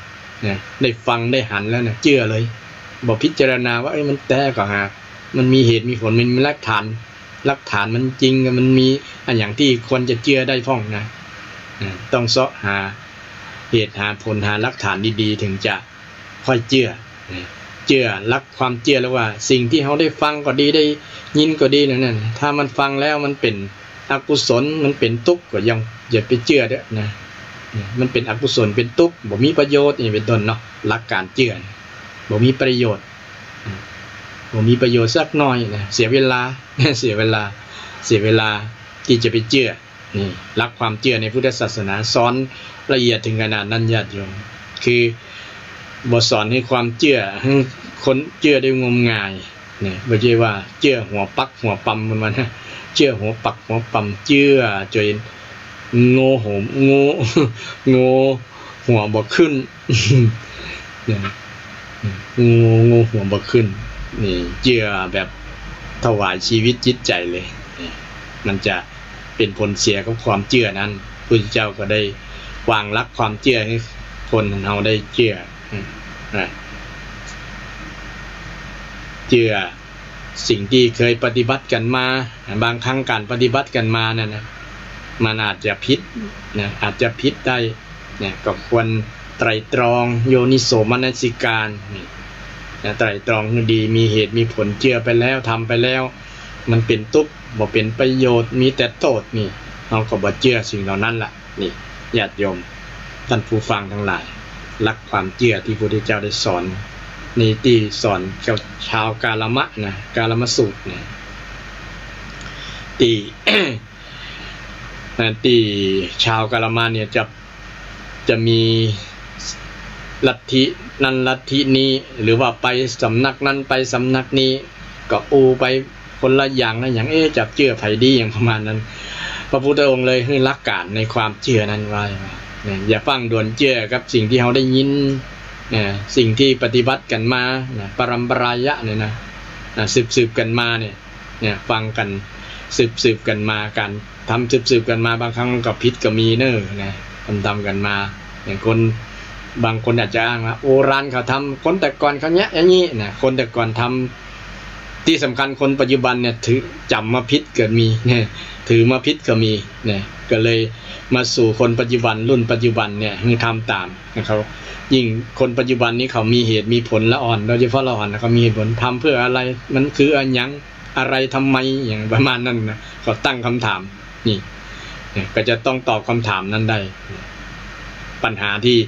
นะได้ฟังได้หันแล้วนะเชื่อเลยบอกพิจารณาว่ามันแท้ก็หามันมีเหตุมีผลมันมีหลักฐานมันจริงมันมีอย่างที่ควรจะเชื่อได้พ่องนะต้องเสาะหาเหตุหาผลหาหลักฐานดีๆถึงจะค่อยเชื่อรักความเชื่อแล้วว่าสิ่งที่เขาได้ฟังก็ดีได้ยินก็ดีนั่นถ้ามันฟังแล้วมันเป็นอกุศลมันเป็นทุกข์ก็ยังอย่าไปเชื่อเด้อนะมันเป็นอกุศลเป็นทุกข์บ่มีประโยชน์นี่เป็นต้นเนาะหลักการเชื่อบ่มีประโยชน์สักน้อยนะเสียเวลาที่จะไปเชื่อนี่หลักความเชื่อในพุทธศาสนาสอนละเอียดถึงขนาดนั้นญาติโยมคือบ่สอนให้ความเชื่อให้คนเชื่อได้งมงายเนี่ยบ่ใช่ว่าเชื่อหัวปักหัวปั๊มมันนะเชื่อหัวปักหัวปั๊มเชื่อจน โง่โหมโง่โง่หัวบ่ขึ้นเนี่ยโง่หัวบ่ขึ้นนี่เจือแบบถวายชีวิตจิตใจเลยมันจะเป็นผลเสียกับความเชื่อนั้นพระเจ้าก็ได้วางหลักความเชื่อให้คนเราได้เชื่อเชื่อสิ่งที่เคยปฏิบัติกันมาบางครั้งการปฏิบัติกันมานั่นนะมันอาจจะผิดนะอาจจะผิดได้เนี่ยก็ควรไตร่ตรองโยนิโสมนสิการนี่ไตร่ตรองดีมีเหตุมีผลเชื่อไปแล้วทำไปแล้วมันเป็นทุกข์บ่เป็นประโยชน์มีแต่โทษนี่เราก็บ่เชื่อสิ่งเหล่านั้นล่ะนี่ญาติโยมท่านผู้ฟังทั้งหลายรักความเชื่อที่พระพุทธเจ้าได้สอนนี่ที่สอนกับชาวกาลมะนะกาลมะสูตรนะที่ ที่ชาวกาลมะเนี่ยจะมีลัทธินั้นลัทธินี้หรือว่าไปสำนักนั้นไปสำนักนี้ก็ไปคนละอย่างนะอย่างจับเชื่อไผดีอย่างประมาณนั้นพระพุทธองค์เลยให้หลักการในความเชื่อนั้นไว้อย่าฟังด่วนเชื่อกับสิ่งที่เราได้ยินสิ่งที่ปฏิบัติกันมาปรัมปรายะเนี่ยนะสืบกันมาเนี่ยฟังกันสืบกันมาการทำสืบกันมาบางครั้งก็ผิดก็มีนะทำกันมาอย่างคนบางคนอาจจะอ้างว่าโอราณเขาทำคนแต่ก่อนเขาเนี้ยอย่างนี้นะคนแต่ก่อนทำที่สำคัญคนปัจจุบันเนี่ยถือจำมาผิดเกิดมีเนี่ยถือมาผิดก็มีเนี่ยก็เลยมาสู่คนปัจจุบันรุ่นปัจจุบันเนี่ยให้ทำตามนะครับยิ่งคนปัจจุบันนี้เขามีเหตุมีผลละอ่อนโดยเฉพาะละอ่อนนะเขามีเหตุผลทำเพื่ออะไรมันคืออะไรทำไมอย่างประมาณนั้นนะก็ตั้งคำถามนี่ก็จะต้องตอบคำถามนั้นได้ปัญหาที่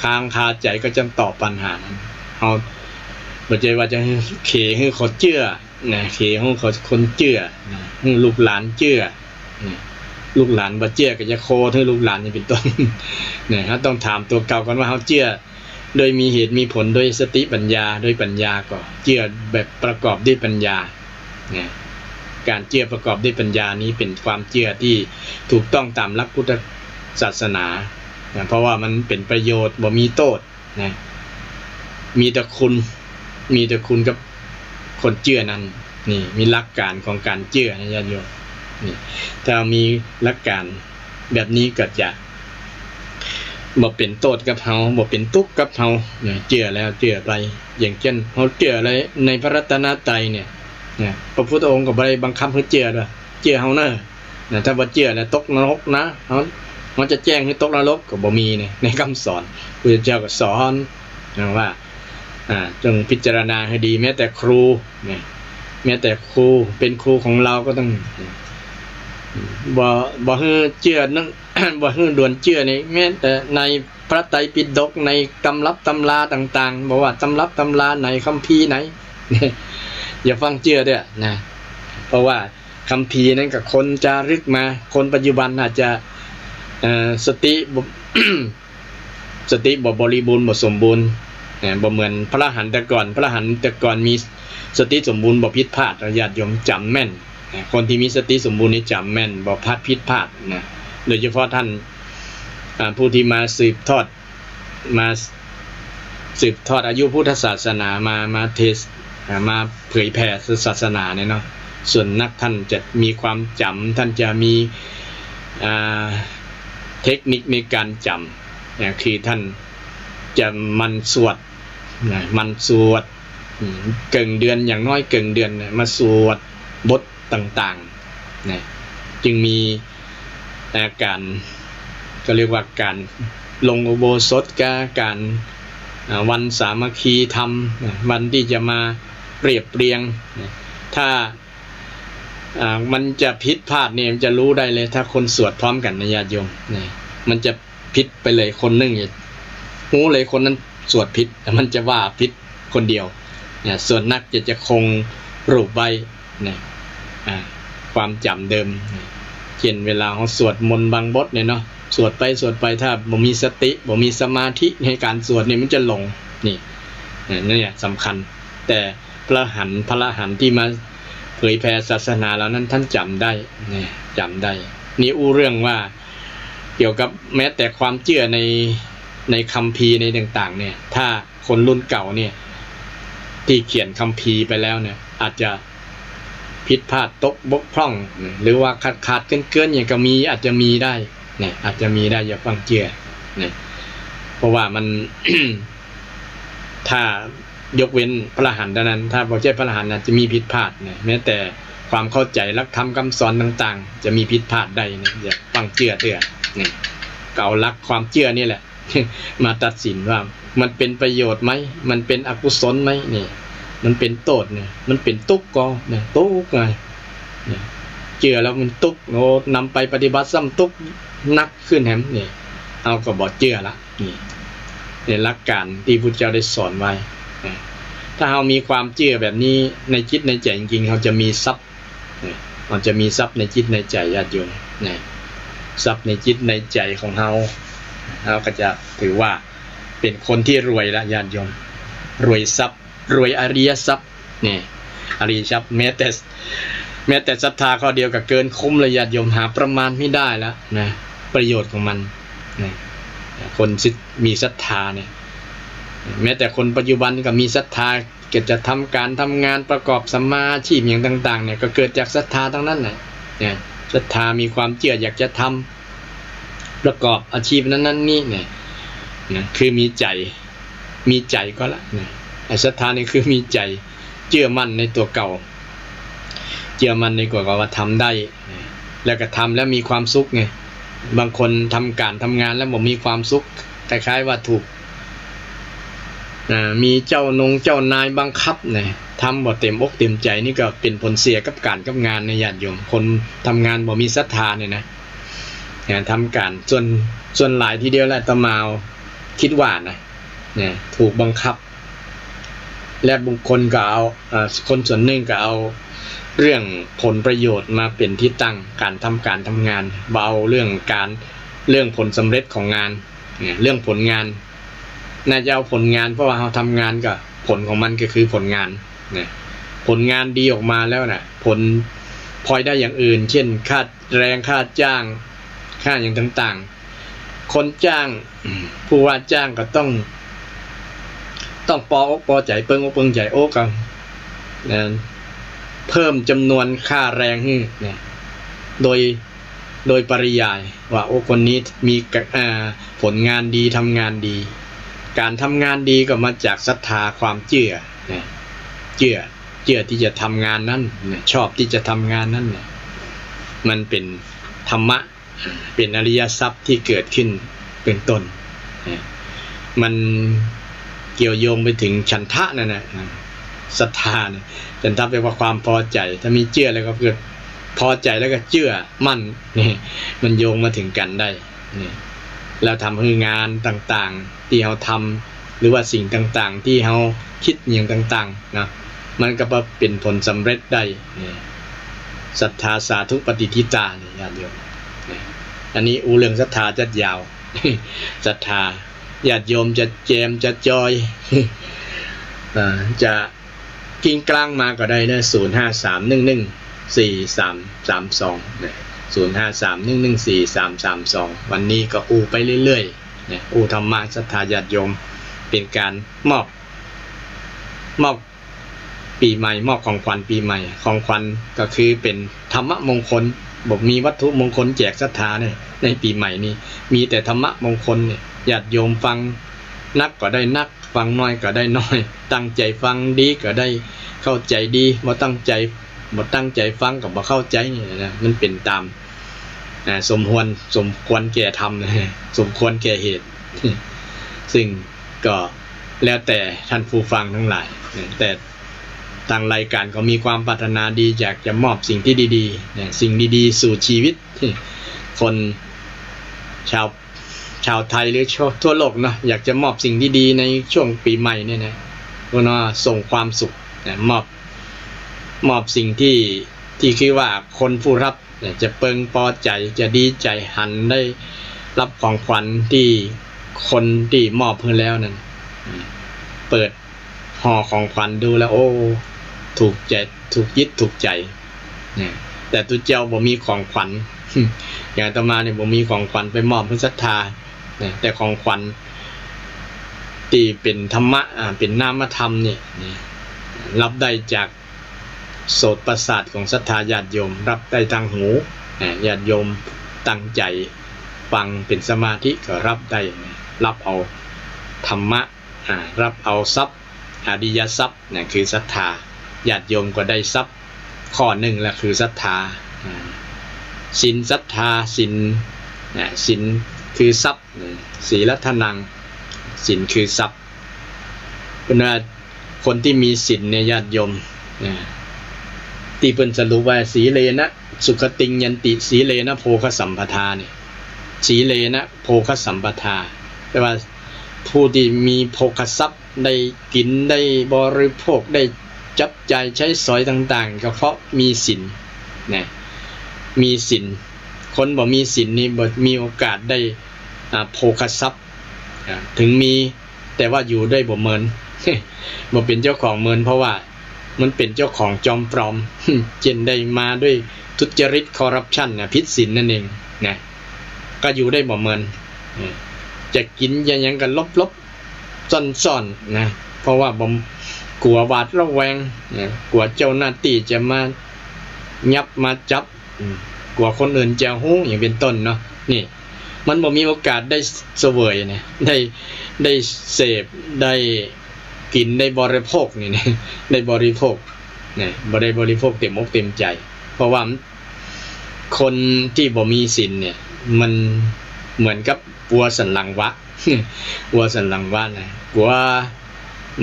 ค้างคาใจก็จะตอบปัญหานั้นเอาบ่ใจว่าจะเขให้เขาเชื่อนะเขให้เขาคนเชื่อให้ลูกหลานเชื่อลูกหลานบ่เชื่อก็จะโคให้ลูกหลานนี่เป็นต้นเนี่ยฮะต้องถามตัวเก่าก่อนว่าเฮาเชื่อโดยมีเหตุมีผลโดยสติปัญญาโดยปัญญาก็เชื่อแบบประกอบด้วยปัญญาเนี่ยการเชื่อประกอบด้วยปัญญานี้เป็นความเชื่อที่ถูกต้องตามหลักพุทธศาสนาเพราะว่ามันเป็นประโยชน์บ่มีโทษนะมีแต่คุณกับคนเชื่อนั้นนี่มีหลักการของการเชื่อนะญาติโยมนี่ถ้ามีหลักการแบบนี้ก็จะบ่เป็นโทษกับเฮาบ่เป็นทุกข์กับเฮาเนี่ยเชื่อแล้วเชื่อไปอย่างเช่นเฮาเชื่ออะไรในพระรัตนตรัยเนี่ยพระพุทธองค์ก็บ่ได้บังคับให้เชื่อด้วยเชื่อเฮานะถ้าบ่เชื่อแล้วตกนรกนะมันจะแจ้งให้ตกนรกก็บ่มีในคำสอนพระเจ้าก็สอนว่าจงพิจารณาให้ดีแม้แต่ครูเนี่ยแม้แต่ครูเป็นครูของเราก็ต้องบ่ให้เชื่อนั่น บ่ให้ด่วนเชื่อในแม้แต่ในพระไตรปิฎกในตำรับตำราต่างๆบอกว่าตำรับตำราไหนคัมภีร์ไหนอย่าฟังเชื่อด้วยนะเพราะว่าคัมภีร์นั้นกับคนจารึกมาคนปัจจุบันอาจจะสติ บ่บริบูรณ์บ่สมบูรณ์บ่เหมือนพระอรหันต์แต่ก่อนมีสติสมบูรณ์บ่ผิดพลาดญาติโยมจำแม่นคนที่มีสติสมบูรณ์นี่จำแม่นบ่พลาดผิดพลาดนะโดยเฉพาะท่านผู้ที่มาสืบทอดอายุพุทธศาสนามาเทศมาเผยแผ่ศาสนาเนี่ยเนาะส่วนนักท่านจะมีความจำท่านจะมีเทคนิคในการจำคือท่านจะมันสวดเกินเดือนอย่างน้อยเกินเดือนมาสวดบทต่างๆจึงมีการก็เรียกว่าการลงอุโบสถการวันสามัคคีธรรมวันที่จะมาเปรียบเรียงถ้ามันจะผิดพลาดเนี่ยมันจะรู้ได้เลยถ้าคนสวดพร้อมกันนะญาติโยมมันจะผิดไปเลยคนนึงรู้เลยคนนั้นสวดผิดแต่มันจะว่าผิดคนเดียวส่วนนักจะคงรูปไว้ความจำเดิมเช่นเวลาเขาสวดมนต์บางบทเนี่ยเนาะสวดไปถ้าบ่มีสติบ่มีสมาธิในการสวดเนี่ยมันจะหลงนี่สำคัญแต่พระอรหันต์ที่มาเผยแผ่ศาสนาเหล่านั้นท่านจำได้นี่อู้เรื่องว่า เกี่ยวกับแม้แต่ความเชื่อในคัมภีร์ในต่างๆเนี่ยถ้าคนรุ่นเก่าเนี่ยที่เขียนคัมภีร์ไปแล้วเนี่ยอาจจะผิดพลาดตกบกพร่องหรือว่าขาดเกินอย่างก็มีอาจจะมีได้เนี่ยอาจจะมีได้อย่าฟังเชื่อเนี่ยเพราะว่ามัน ถ้ายกเว้นพระอรหันต์เท่านั้นถ้าบ่ใช่พระอรหันต์จะมีผิดพลาดเนี่ยแม้แต่ความเข้าใจหลักธรรมคำสอนต่างๆจะมีผิดพลาดได้เนี่ยอย่าฟังเชื่อเถอะนี่ก็เอาหลักความเชื่อนี่แหละ มาตัดสินว่ามันเป็นประโยชน์ไหมมันเป็นอกุศลไหมนี่มันเป็นโทษเนี่ยมันเป็นทุกข์ก็เนี่ยทุกข์ไงเนี่ยเชื่อแล้วมันทุกข์โอ้นำไปปฏิบัติซ้ำทุกข์นักขึ้นแหมนี่เอาก็บ่เชื่อละนี่ในหลักการที่พุทธเจ้าได้สอนไว้ถ้าเรามีความเชื่อแบบนี้ในจิตในใจจริงๆเราจะมีทรัพย์มันจะมีทรัพย์ในจิตในใจญาติโยมนี่ทรัพย์ในจิตในใจของเราก็จะถือว่าเป็นคนที่รวยละญาติโยมรวยทรัพย์รวยอริยทรัพย์นี่อริยทรัพย์แม้แต่ศรัทธาข้อเดียวก็เกินคุ้มเลยญาติโยมหาประมาณไม่ได้แล้วนะประโยชน์ของมันนะคนมีศรัทธาเนี่ยแม้แต่คนปัจจุบันก็มีศรัทธาเกิดจะทำการทำงานประกอบสัมมาอาชีพอย่างต่างๆเนี่ยก็เกิดจากศรัทธาทั้งนั้นนะศรัทธามีความเชื่ออยากจะทำประกอบอาชีพนั้นๆนี่เนี่ยนะคือมีใจก็ละนะไอ้ศรัทธานี่คือมีใจเชื่อมั่นในตัวเก่าเชื่อมั่นในตัวเก่าว่าทำได้แล้วก็ทำแล้วมีความสุขไงบางคนทำการทำงานแล้วบ่มีความสุขคล้ายๆว่าถูกมีเจ้านายบังคับเนี่ยทำบ่เต็มอกเต็มใจนี่ก็เป็นผลเสียกับการกับงานในญาติโยมคนทำงานบ่มีศรัทธาเนี่ยนะทำการส่วนหลายทีเดียวแหละตมาคิดว่านะเนี่ยถูกบังคับและบุคคลก็เอาคนส่วนหนึ่งก็เอาเรื่องผลประโยชน์มาเป็นที่ตั้งการทำงานเบาเรื่องผลสำเร็จของงานเนี่ยเรื่องผลงานน่าจะเอาผลงานเพราะว่าเราทำงานก็ผลของมันก็คือผลงานเนี่ยผลงานดีออกมาแล้วน่ะผลพลอยได้อย่างอื่นเช่นค่าแรงค่าจ้างค่าอย่างต่างๆคนจ้างผู้ว่าจ้างก็ต้องปออกปอใจเปิ้งอกเปิ้งใจโอ้กันนะเพิ่มจำนวนค่าแรงให้เนี่ยโดยปริยายว่าโอ้คนนี้มีผลงานดีทำงานดีการทำงานดีก็มาจากศรัทธาความเชื่อเนี่ยเชื่อที่จะทำงานนั้นเนี่ยชอบที่จะทำงานนั้นเนี่ยมันเป็นธรรมะเป็นอริยทรัพย์ที่เกิดขึ้นเป็นต้นมันเกี่ยวโยงไปถึงฉันทะนั่นนะศรัทธาเนี่ยฉันทะแปลว่าความพอใจถ้ามีเชื่อแล้วก็เกิดพอใจแล้วก็เชื่อมั่นนี่มันโยงมาถึงกันได้นี่แล้วทำให้งานต่างๆที่เราทำหรือว่าสิ่งต่างๆที่เราคิดอย่างต่างๆนะมันก็เป็นผลสำเร็จได้นี่ศรัทธาสาธุปฏิทิตาเนี่ยญาติโยมอันนี้เรื่องศรัทธาจะยาวศรัทธาญาติโยมจะแจมจะจอยจะกิ้งกลางมาก็ได้นะ0531143332เนี่ย0531143332วันนี้ก็ไปเรื่อยๆเนี่ยธรรมะศรัทธาญาติโยมเป็นการมอบปีใหม่มอบของขวัญปีใหม่ของขวัญก็คือเป็นธรรมะมงคลบอกมีวัตถุมงคลแจกศรัทธาเนี่ยในปีใหม่นี้มีแต่ธรรมะมงคลเนี่ยญาติโยมฟังนักก็ได้นักฟังน้อยก็ได้น้อยตั้งใจฟังดีก็ได้เข้าใจดีบ่ตั้งใจฟังก็บ่เข้าใจนี่นะมันเป็นตามสมควรแก่ธรรมสมควรแก่เหตุซึ่งก็แล้วแต่ท่านผู้ฟังทั้งหลายแต่ทางรายการก็มีความปรารถนาดีอยากจะมอบสิ่งที่ดีๆสิ่งดีๆสู่ชีวิตคนชาวไทยหรือทั่วโลกเนาะอยากจะมอบสิ่งที่ดีในช่วงปีใหม่เนี่ยนะก็น่าส่งความสุขมอบสิ่งที่คิดว่าคนผู้รับจะเปิงพอใจจะดีใจหันได้รับของขวัญที่คนที่มอบเพิ่นแล้วนั่นเปิดห่อของขวัญดูแล้วโอ้ถูกใจถูกยึดถูกใจแต่ตัวเจ้าบ่มีของขวัญ อย่างอาตมาเนี่ยผมมีของขวัญไปมอบเพื่อศรัทธาแต่ของขวัญที่เป็นธรรมะเป็นนามธรรมเนี่ยรับได้จากโสตประสาทของศรัทธาญาติโยมรับได้ทางหูญาติโยมตั้งใจฟังเป็นสมาธิก็รับได้รับเอาธรรมะรับเอาทรัพย์อริยทรัพย์นี่คือศรัทธาญาติโยมก็ได้ทรัพย์ข้อหนึ่งละคือศรัทธาศีลศรัทธาศีลคือทรัพย์ศีลทนังศีลคือทรัพย์เพราะนั้นคนที่มีศีลเนี่ยญาติโยมที่เพิ่นสรุปว่าสีเลนะสุขติงยันติสีเลนะโภคสัมปทาเนี่ยสีเลนะโภคสัมปทาแปลว่าผู้ที่มีโภคทรัพย์ได้กินได้บริโภคได้จับจ่ายใช้สอยต่างๆก็เพราะมีศีลนะมีศีลคนบ่มีศีลนี่บ่มีโอกาสได้โภคทรัพย์ถึงมีแต่ว่าอยู่ได้บ่เมิน บ่เป็นเจ้าของเมินเพราะว่ามันเป็นเจ้าของจอมปลอม เจนได้มาด้วยทุจริตคอร์รัปชันผิดศีลนั่นเองนะก็อยู่ได้บ่เมินจะกินยังกันลบๆซ่อนๆนะเพราะว่าบ่กลัวหวาดระแวงกลัวเจ้าหน้าที่จะมายับมาจับกลัวคนอื่นจะฮู้อย่างเป็นต้นเนาะนี่มันบ่มีโอกาสได้เสวยนะได้เสพได้กินได้บริโภคนี่ได้บริโภคเนี่ยบ่ได้บริโภคเต็มอกเต็มใจเพราะว่าคนที่บ่มีศีลเนี่ยมันเหมือนกับวัวสันหลังวะ วัวสันหลังวะนะกลัว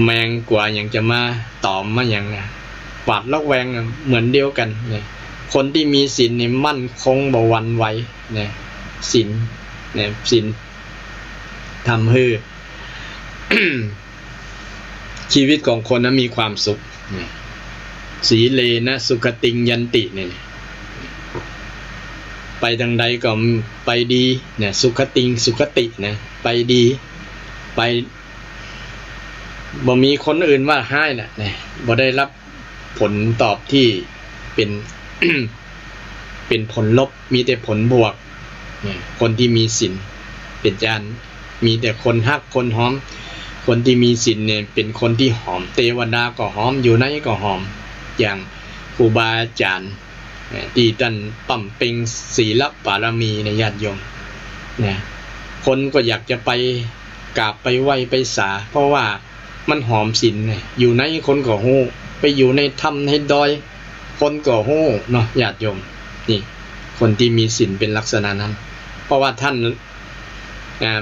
แมงกลัวอย่างจะมาตอมมาอย่างนะหวาดระแวงเหมือนเดียวกันเนี่ยคนที่มีศีลนี่มั่นคงบ่หวั่นไหวเนี่ยศีลเนี่ยศีลทำให้ ชีวิตของคนนั้นมีความสุขสีเลนะสุขติงยันติเนี่ยไปทางใดก็ไปดีเนี่ยสุขติงสุขตินะไปดีไปบ่มีคนอื่นว่าให้น่ะเนี่ยบ่ได้รับผลตอบที่เป็น เป็นผลลบมีแต่ผลบวกเนี่ยคนที่มีศีลเป็นจานมีแต่คนฮักคนหอมคนที่มีศีลเนี่ยเป็นคนที่หอมเทวดาก็หอมอยู่ไหนก็หอมอย่างครูบาอาจารย์ที่ท่านปั้มเป็งศีลบารมีในญาติโยมเนี่ยคนก็อยากจะไปกราบไปไหว้ไปสาเพราะว่ามันหอมศีลเนี่ยอยู่ไหนคนก็ฮู้ไปอยู่ในถ้ำในดอยคนก็ฮู้เนาะญาติโยมนี่คนที่มีศีลเป็นลักษณะนั้นเพราะว่าท่าน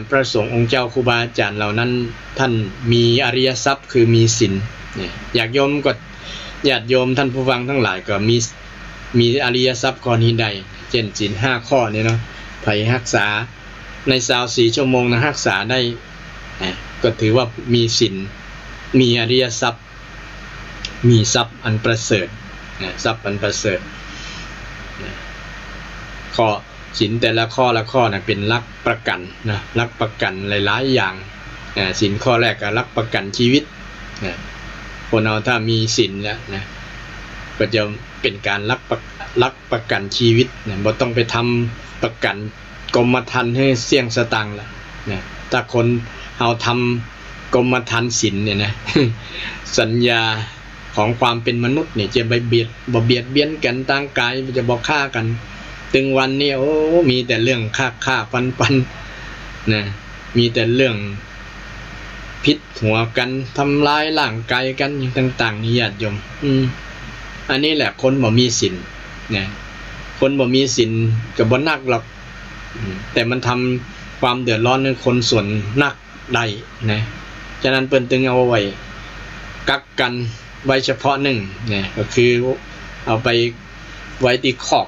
พระสงฆ์องค์เจ้าครูบาอาจารย์เหล่านั้นท่านมีอริยทรัพย์คือมีศีลเนี่ยญาติโยมก็ญาติโยมท่านผู้ฟังทั้งหลายก็มีอริยทรัพย์ข้อนี้ใดเช่นศีล5ข้อนี่เนาะไผรักษาใน24ชั่วโมงนะรักษาได้ก็ถือว่ามีศีลมีอริยทรัพย์มีทรัพย์อันประเสริฐทรัพย์อันประเสริฐข้อศีลแต่ละข้อละข้อนะเป็นหลักประกันนะหลักประกันหลายๆอย่างศีลข้อแรกก็หลักประกันชีวิตคนเราถ้ามีศีลแล้วนะก็จะเป็นการหลักประกันชีวิตนะบ่ต้องไปทำประกันกรมธรรม์ให้เสี่ยงสตังค์ละนะถ้าคนเอาทำกรมธรรม์ศีลเนี่ยนะ สัญญาของความเป็นมนุษย์เนี่ยจะไปเบียดเบียนกันทางกายจะบ่ฆ่ากันถึงวันนี้โอ้มีแต่เรื่องฆ่าฟันนะมีแต่เรื่องพิษหัวกันทำร้ายร่างกายกันอย่างต่างๆนี่ญาติโยมอันนี้แหละคนบ่มีศีลนะคนบ่มีศีลก็บ่นักหรอกแต่มันทำความเดือดร้อนในคนส่วนนักได้นะฉะนั้นเพิ่นจึงเอาไว้กักกันไว้เฉพาะหนึ่งนะก็คือเอาไปไว้ที่คอก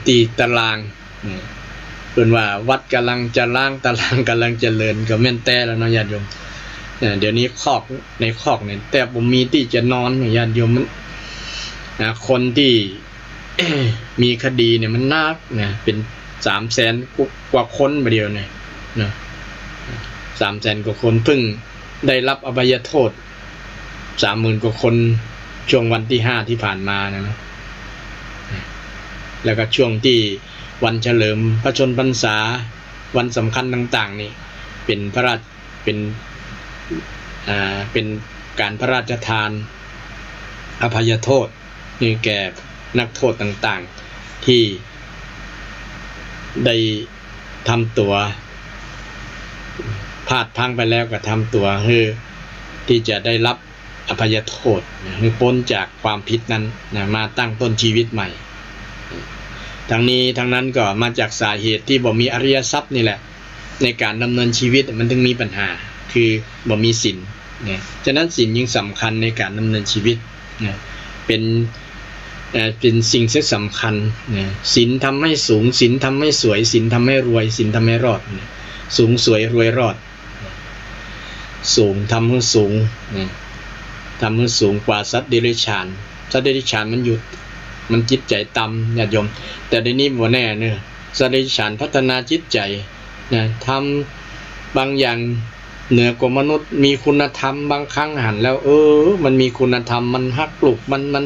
ตีตารางเพิ่นว่าวัดกำลังจะล้างตารางกำลังเจริญก็แม่นแต่แล้วเนาะญาติโยมเดี๋ยวนี้คอกในคอกเนี่ยแต่บ่มีที่จะนอนญาติโยมมันคนที่ มีคดีเนี่ยมันนักนะเป็น 300,000 กว่าคนมาเดียวเนี่ยนะ 300,000 กว่าคนเพิ่งได้รับอภัยโทษ 30,000 กว่าคนช่วงวันที่5ที่ผ่านมานะแล้วก็ช่วงที่ วันเฉลิมพระชนพรรษาวันสำคัญต่างๆนี่เป็นการพระราชทานอภัยโทษนี่แก่นักโทษต่างๆที่ได้ทำตัวพลาดพลั้งไปแล้วก็ทำตัวที่จะได้รับอภัยโทษคือพ้นจากความผิดนั้นมาตั้งต้นชีวิตใหม่ทั้งนี้ทั้งนั้นก็มาจากสาเหตุที่บ่มีอริยทรัพย์นี่แหละในการดำเนินชีวิตมันถึงมีปัญหาคือบ่มีศีลฉะนั้นศีลยิ่งสำคัญในการดำเนินชีวิตเป็นสิ่งที่สำคัญศีลทำให้สูงศีลทำให้สวยศีลทำให้รวยศีลทำให้รอดสูงสวยรวยรอดสูงทำให้สูงทำให้สูงกว่าสัตว์เดรัจฉานสัตว์เดรัจฉานมันจิตใจต่ำญาติโยมแต่ในนี้บ่แน่เนอะสัตว์เดรัจฉานพัฒนาจิตใจทำบางอย่างเหนือกว่ามนุษย์มีคุณธรรมบางครั้งหันแล้วมันมีคุณธรรมมันฮักปลุกมัน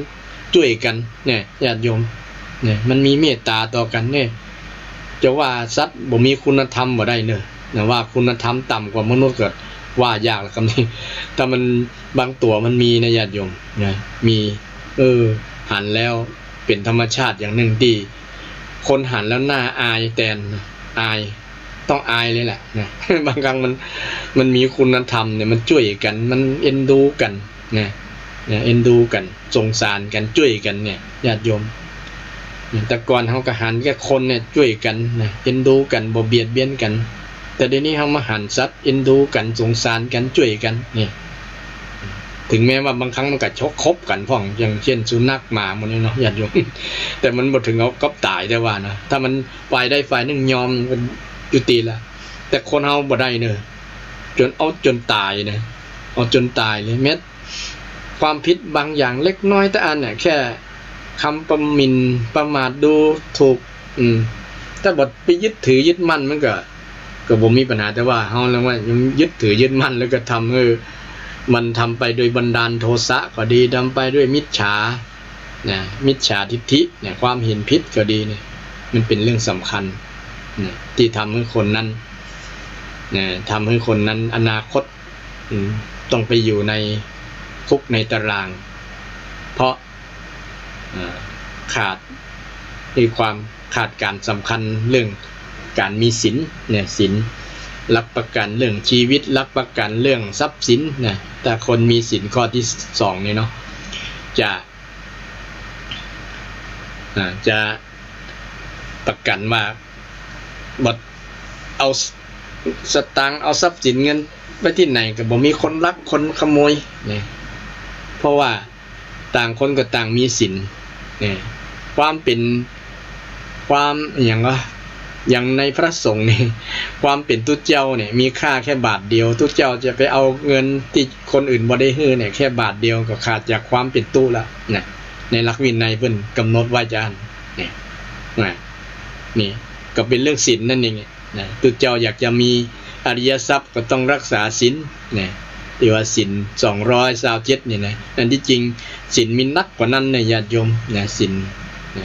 ช่วยกันเนี่ยญาติโยมเนี่ยมันมีเมตตาต่อกันเนี่ยจะว่าสัตว์บ่มีคุณธรรมบ่ได้เนอะว่าคุณธรรมต่ำกว่ามนุษย์ก็ว่ายากแล้วคำนี้แต่มันบางตัวมันมีนะญาติโยมนะมีหันแล้วเป็นธรรมชาติอย่างหนึ่งที่คนหันแล้วน่าอายแทนอายต้องอายเลยแหละนะบางครั้งมันมีคุณธรรมเนี่ยมันช่วยกันมันเอ็นดูกันนะเอ็นดูกันสงสารกันช่วยกันเนี่ยญาติโยมแต่ก่อนเฮาก็หันแค่คนเนี่ยช่วยกันนะเอ็นดูกันบ่เบียดเบียนกันแต่เดี๋ยวนี้เฮามาหันสัตว์เอ็นดูกันสงสารกันช่วยกันนี่ถึงแม้ว่าบางครั้งมันก็ชกคบกันพ่องอย่างเช่นสุนัขหมาหมดเลยเนาะญาติโยมแต่มันบ่ถึงเอาก็ตายได้ว่านะถ้ามันฝ่ายใดฝ่ายหนึ่งยอมมันยุติละแต่คนเฮาบ่ได้เนอะจนตายนะเอาจนตายเลยแม้ความผิดบางอย่างเล็กน้อยแต่อันเนี่ยแค่คำประมินประมาทดูถูกถ้าบ่ไปยึดถือยึดมั่นมันก็บ่มีปัญหาแต่ว่าเฮาแล้วว่ายังยึดถือยึดมั่นแล้วก็ทำมันทำไปโดยบันดาลโทสะก็ดีทำไปด้วยมิจฉามิจฉาทิฏฐิเนี่ยความเห็นผิดก็ดีเนี่ยมันเป็นเรื่องสำคัญที่ทำให้คนนั้นทำให้คนนั้นอนาคตต้องไปอยู่ในคุกในตารางเพราะขาดการสำคัญเรื่องการมีศีลเนี่ยศีลรับประกันเรื่องชีวิตรับประกันเรื่องทรัพย์สินนะแต่คนมีศีลข้อที่2เนี่ยเนาะจะประกันว่าบ่เอาสตางค์เอาทรัพย์สินเงินไปที่ไหนก็บ่มีคนลักคนขโมยเนี่ยเพราะว่าต่างคนก็ต่างมีศีลเนี่ยความอย่างในพระสงฆ์นี่ความเป็นตุเจ้าเนี่ยมีค่าแค่บาทเดียวตุเจ้าจะไปเอาเงินที่คนอื่นบ่ได้ให้เนี่ยแค่บาทเดียวก็ขาดจากความเป็นตุละเนี่ยในหลักวินัยเพิ่นกำหนดไว้จังเนี่ยนี่ก็เป็นเรื่องศีลนั่นเองนะตุเจ้าอยากจะมีอริยทรัพย์ก็ต้องรักษาศีลเนี่ยที่ว่าศีล227นี่นะอันที่จริงศีลมีนักกว่านั้นนะญาติโยมนะศีล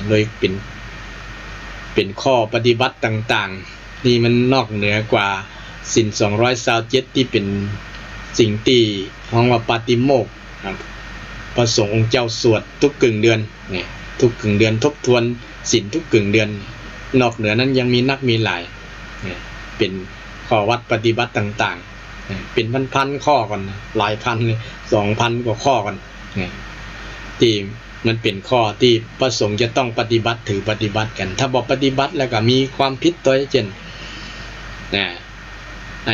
เลยเป็นข้อปฏิบัติต่างๆนี่มันนอกเหนือกว่าศีล227ที่เป็นสิ่งที่เรียกว่าปาติโมกข์ครับพระสงฆ์องค์เจ้าสวดทุกกึ่งเดือนเนี่ยทุกกึ่งเดือนทบทวนศีลทุกกึ่งเดือนนอกเหนือนั้นยังมีนักมีหลายเป็นข้อวัดปฏิบัติต่างๆเป็นพันๆข้อก่อนหลายพันเลย 2,000 กว่าข้อก่อนที่มันเป็นข้อที่พระสงฆ์จะต้องปฏิบัติถือปฏิบัติกันถ้าบอกปฏิบัติแล้วก็มีความผิดตัวเช่น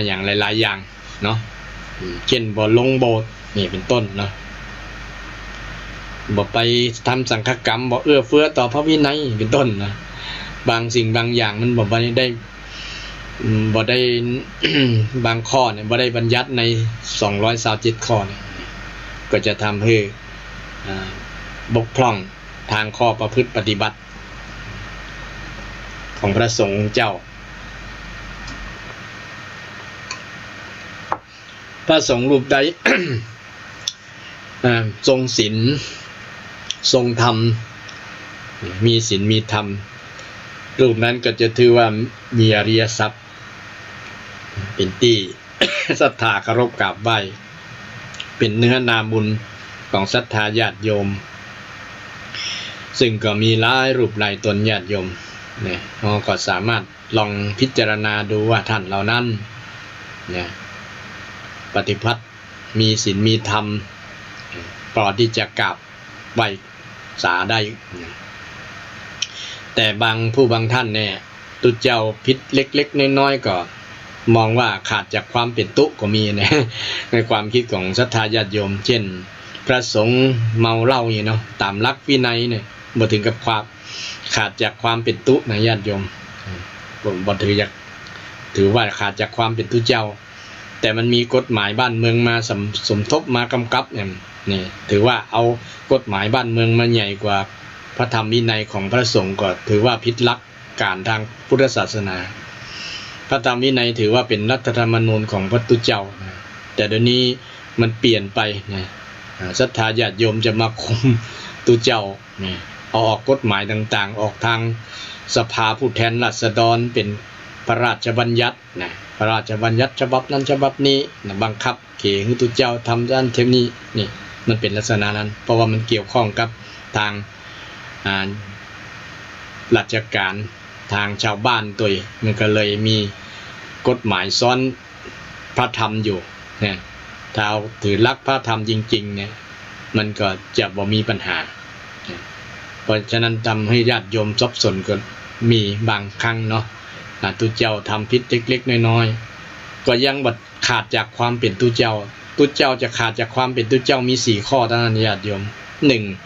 อย่างหลายๆอย่างเนาะเช่นบ่ลงโบสถ์นี่เป็นต้นเนาะบ่ไปทำสังฆกรรมบ่เอื้อเฟื้อต่อพระวินัยเป็นต้นนะบางสิ่งบางอย่างมันบ่ได้ บางข้อเนี่ยบ่ได้บัญญัติใน227ข้อเนี่ยก็จะทำให้บกพร่องทางข้อประพฤติปฏิบัติของพระสงฆ์เจ้าพระสงฆ์รูปใด ทรงศีลทรงธรรมมีศีลมีธรรม รูปนั้นก็จะถือว่ามีอริยทรัพย์เป็นที่ ศรัทธาเคารพกราบไหว้เป็นเนื้อนาบุญของศรัทธาญาติโยมซึ่งก็มีหลายรูปหลายตนญาติโยมเนี่ยเราก็สามารถลองพิจารณาดูว่าท่านเหล่านั้นเนี่ยปฏิพัติมีศีลมีธรรมพอที่จะกราบไหว้สาได้แต่บางผู้บางท่านเนี่ยตุเจ้าพิษเล็กๆน้อยๆก็มองว่าขาดจากความเป็นตุก็มีนะในความคิดของศรัทธาญาติโยมเช่นพระสงฆ์เมาเหล้าอย่างเนาะตามหลักวินัยเนี่ยบ่ถึงกับความขาดจากความเป็นตุนะญาติโยมบ่ถือว่าขาดจากความเป็นตุเจ้าแต่มันมีกฎหมายบ้านเมืองมาสมทบมากำกับเนี่ยนี่ถือว่าเอากฎหมายบ้านเมืองมาใหญ่กว่าพระธรรมวินัยของพระสงฆ์ก็ถือว่าผิดหลักการทางพุทธศาสนาพระธรรมวินัยถือว่าเป็นรัฐธรรมนูญของพระตุเจ้าแต่เดี๋ยวนี้มันเปลี่ยนไปนะศรัทธาญาติโยมจะมาคุมตุเจ้าเอาออกกฎหมายต่างๆออกทางสภาผู้แทนราษฎรเป็นพระราชบัญญัตินะพระราชบัญญัติฉบับนั้นฉบับนี้นะบังคับเขให้ตุเจ้าทำด้านเทมนี้นี่มันเป็นลักษณะนั้นเพราะว่ามันเกี่ยวข้องกับทางราชการทางชาวบ้านตัวมันก็เลยมีกฎหมายซ้อนพระธรรมอยู่เนี่ยถ้าเอาถือหลักพระธรรมจริงๆเนี่ยมันก็จะบ่มีปัญหาเพราะฉะนั้นทำให้ญาติโยมสับสนก็มีบางครั้งเนาะตุเจ้าทำผิดเล็กๆน้อยๆก็ยังบัดขาดจากความเป็นตุเจ้าจะขาดจากความเป็นตุเจ้ามี4ข้อเท่านั้นญาติโยม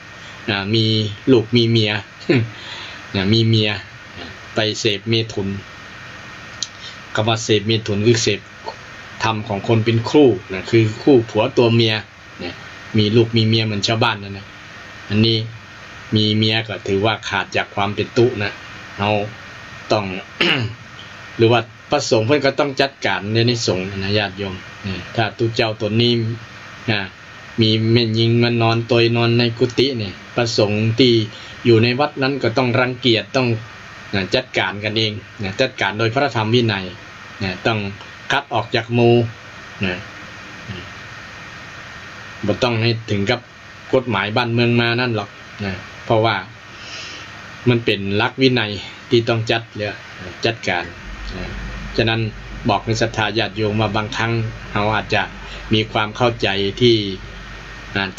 1มีลูกมีเมีย มีเมียไปเสพเมถุนคำว่าเสพเมถุนคือเสพธรรมของคนเป็นคู่นะคือคู่ผัวตัวเมียเนี่ยมีลูกมีเมียเหมือนชาวบ้านนั่นนะอันนี้มีเมียก็ถือว่าขาดจากความเป็นตุนะเราต้อง หรือว่าพระสงฆ์เพิ่นก็ต้องจัดการในสงฆ์นะญาติโยมถ้าตุเจ้าตัวนี้มีแม่หญิงมานอนตัวนอนในกุฏิเนี่ยพระสงฆ์ที่อยู่ในวัดนั้นก็ต้องรังเกียจต้องจัดการกันเองจัดการโดยพระธรรมวินัยต้องคัดออกจากหมู่บ่ต้องให้ถึงกับกฎหมายบ้านเมืองมานั่นหรอกเพราะว่ามันเป็นหลักวินัยที่ต้องจัดการฉะนั้นบอกในศรัทธาญาติโยมมาบางครั้งเราอาจจะมีความเข้าใจที่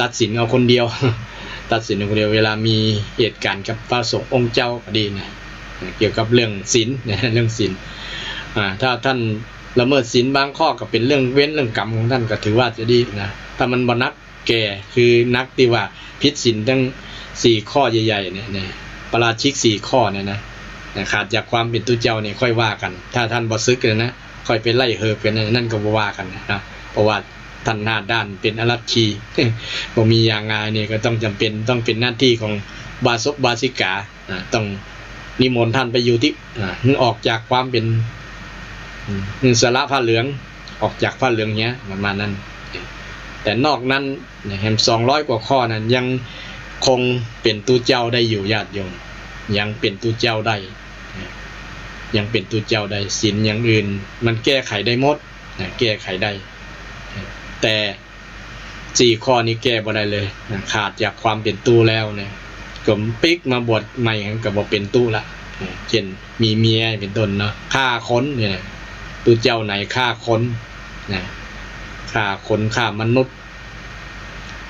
ตัดสินเอาคนเดียวตัดสินคนเดียวเวลามีเหตุการณ์กับพระสงฆ์องค์เจ้าก็ดีนะเกี่ยวกับเรื่องศีลเรื่องศีลถ้าท่านละเมิดศีลบางข้อก็เป็นเรื่องเว้นเรื่องกรรมของท่านก็ถือว่าจะดีนะถ้ามันบ่นักแก่คือนักที่ว่าผิดศีลทั้ง4ข้อใหญ่ๆเนี่ยปาราชิก4ข้อเนี่ยนะขาดจากความเป็นตุเจ้าเนี่ยค่อยว่ากันถ้าท่านบ่ซึกเลยนะค่อยไปไล่เฮอเป็นนั่นก็บ่ว่ากันนะเพราะว่าท่านหน้าด้านเป็นอรัชชี บ่มีอย่างงานเนี่ยก็ต้องจำเป็นต้องเป็นหน้าที่ของบาศกบาสิกาต้องนิมนต์ท่านไปอยู่ที่ออกจากความเป็นสละผ้าเหลืองออกจากผ้าเหลืองเนี้ยประมาณนั้นแต่นอกนั้นแฮม200กว่าข้อนั้นยังคงเป็นตุเจ้าได้อยู่ญาติโยมยังเป็นตุเจ้าได้ยังเป็นตุเจ้าได้ศีลอย่างอื่นมันแก้ไขได้หมดแก้ไขได้แต่4ข้อนี้แก้บ่ได้เลยขาดจากความเป็นตุแล้วเนี่ยก็ปิ๊กมาบวชใหม่ก็บ่เป็นตุละเช่นมีเมียเป็นต้นเนาะฆ่าคนเนี่ยตุเจ้าไหนฆ่าคนนะฆ่าคนฆ่ามนุษย์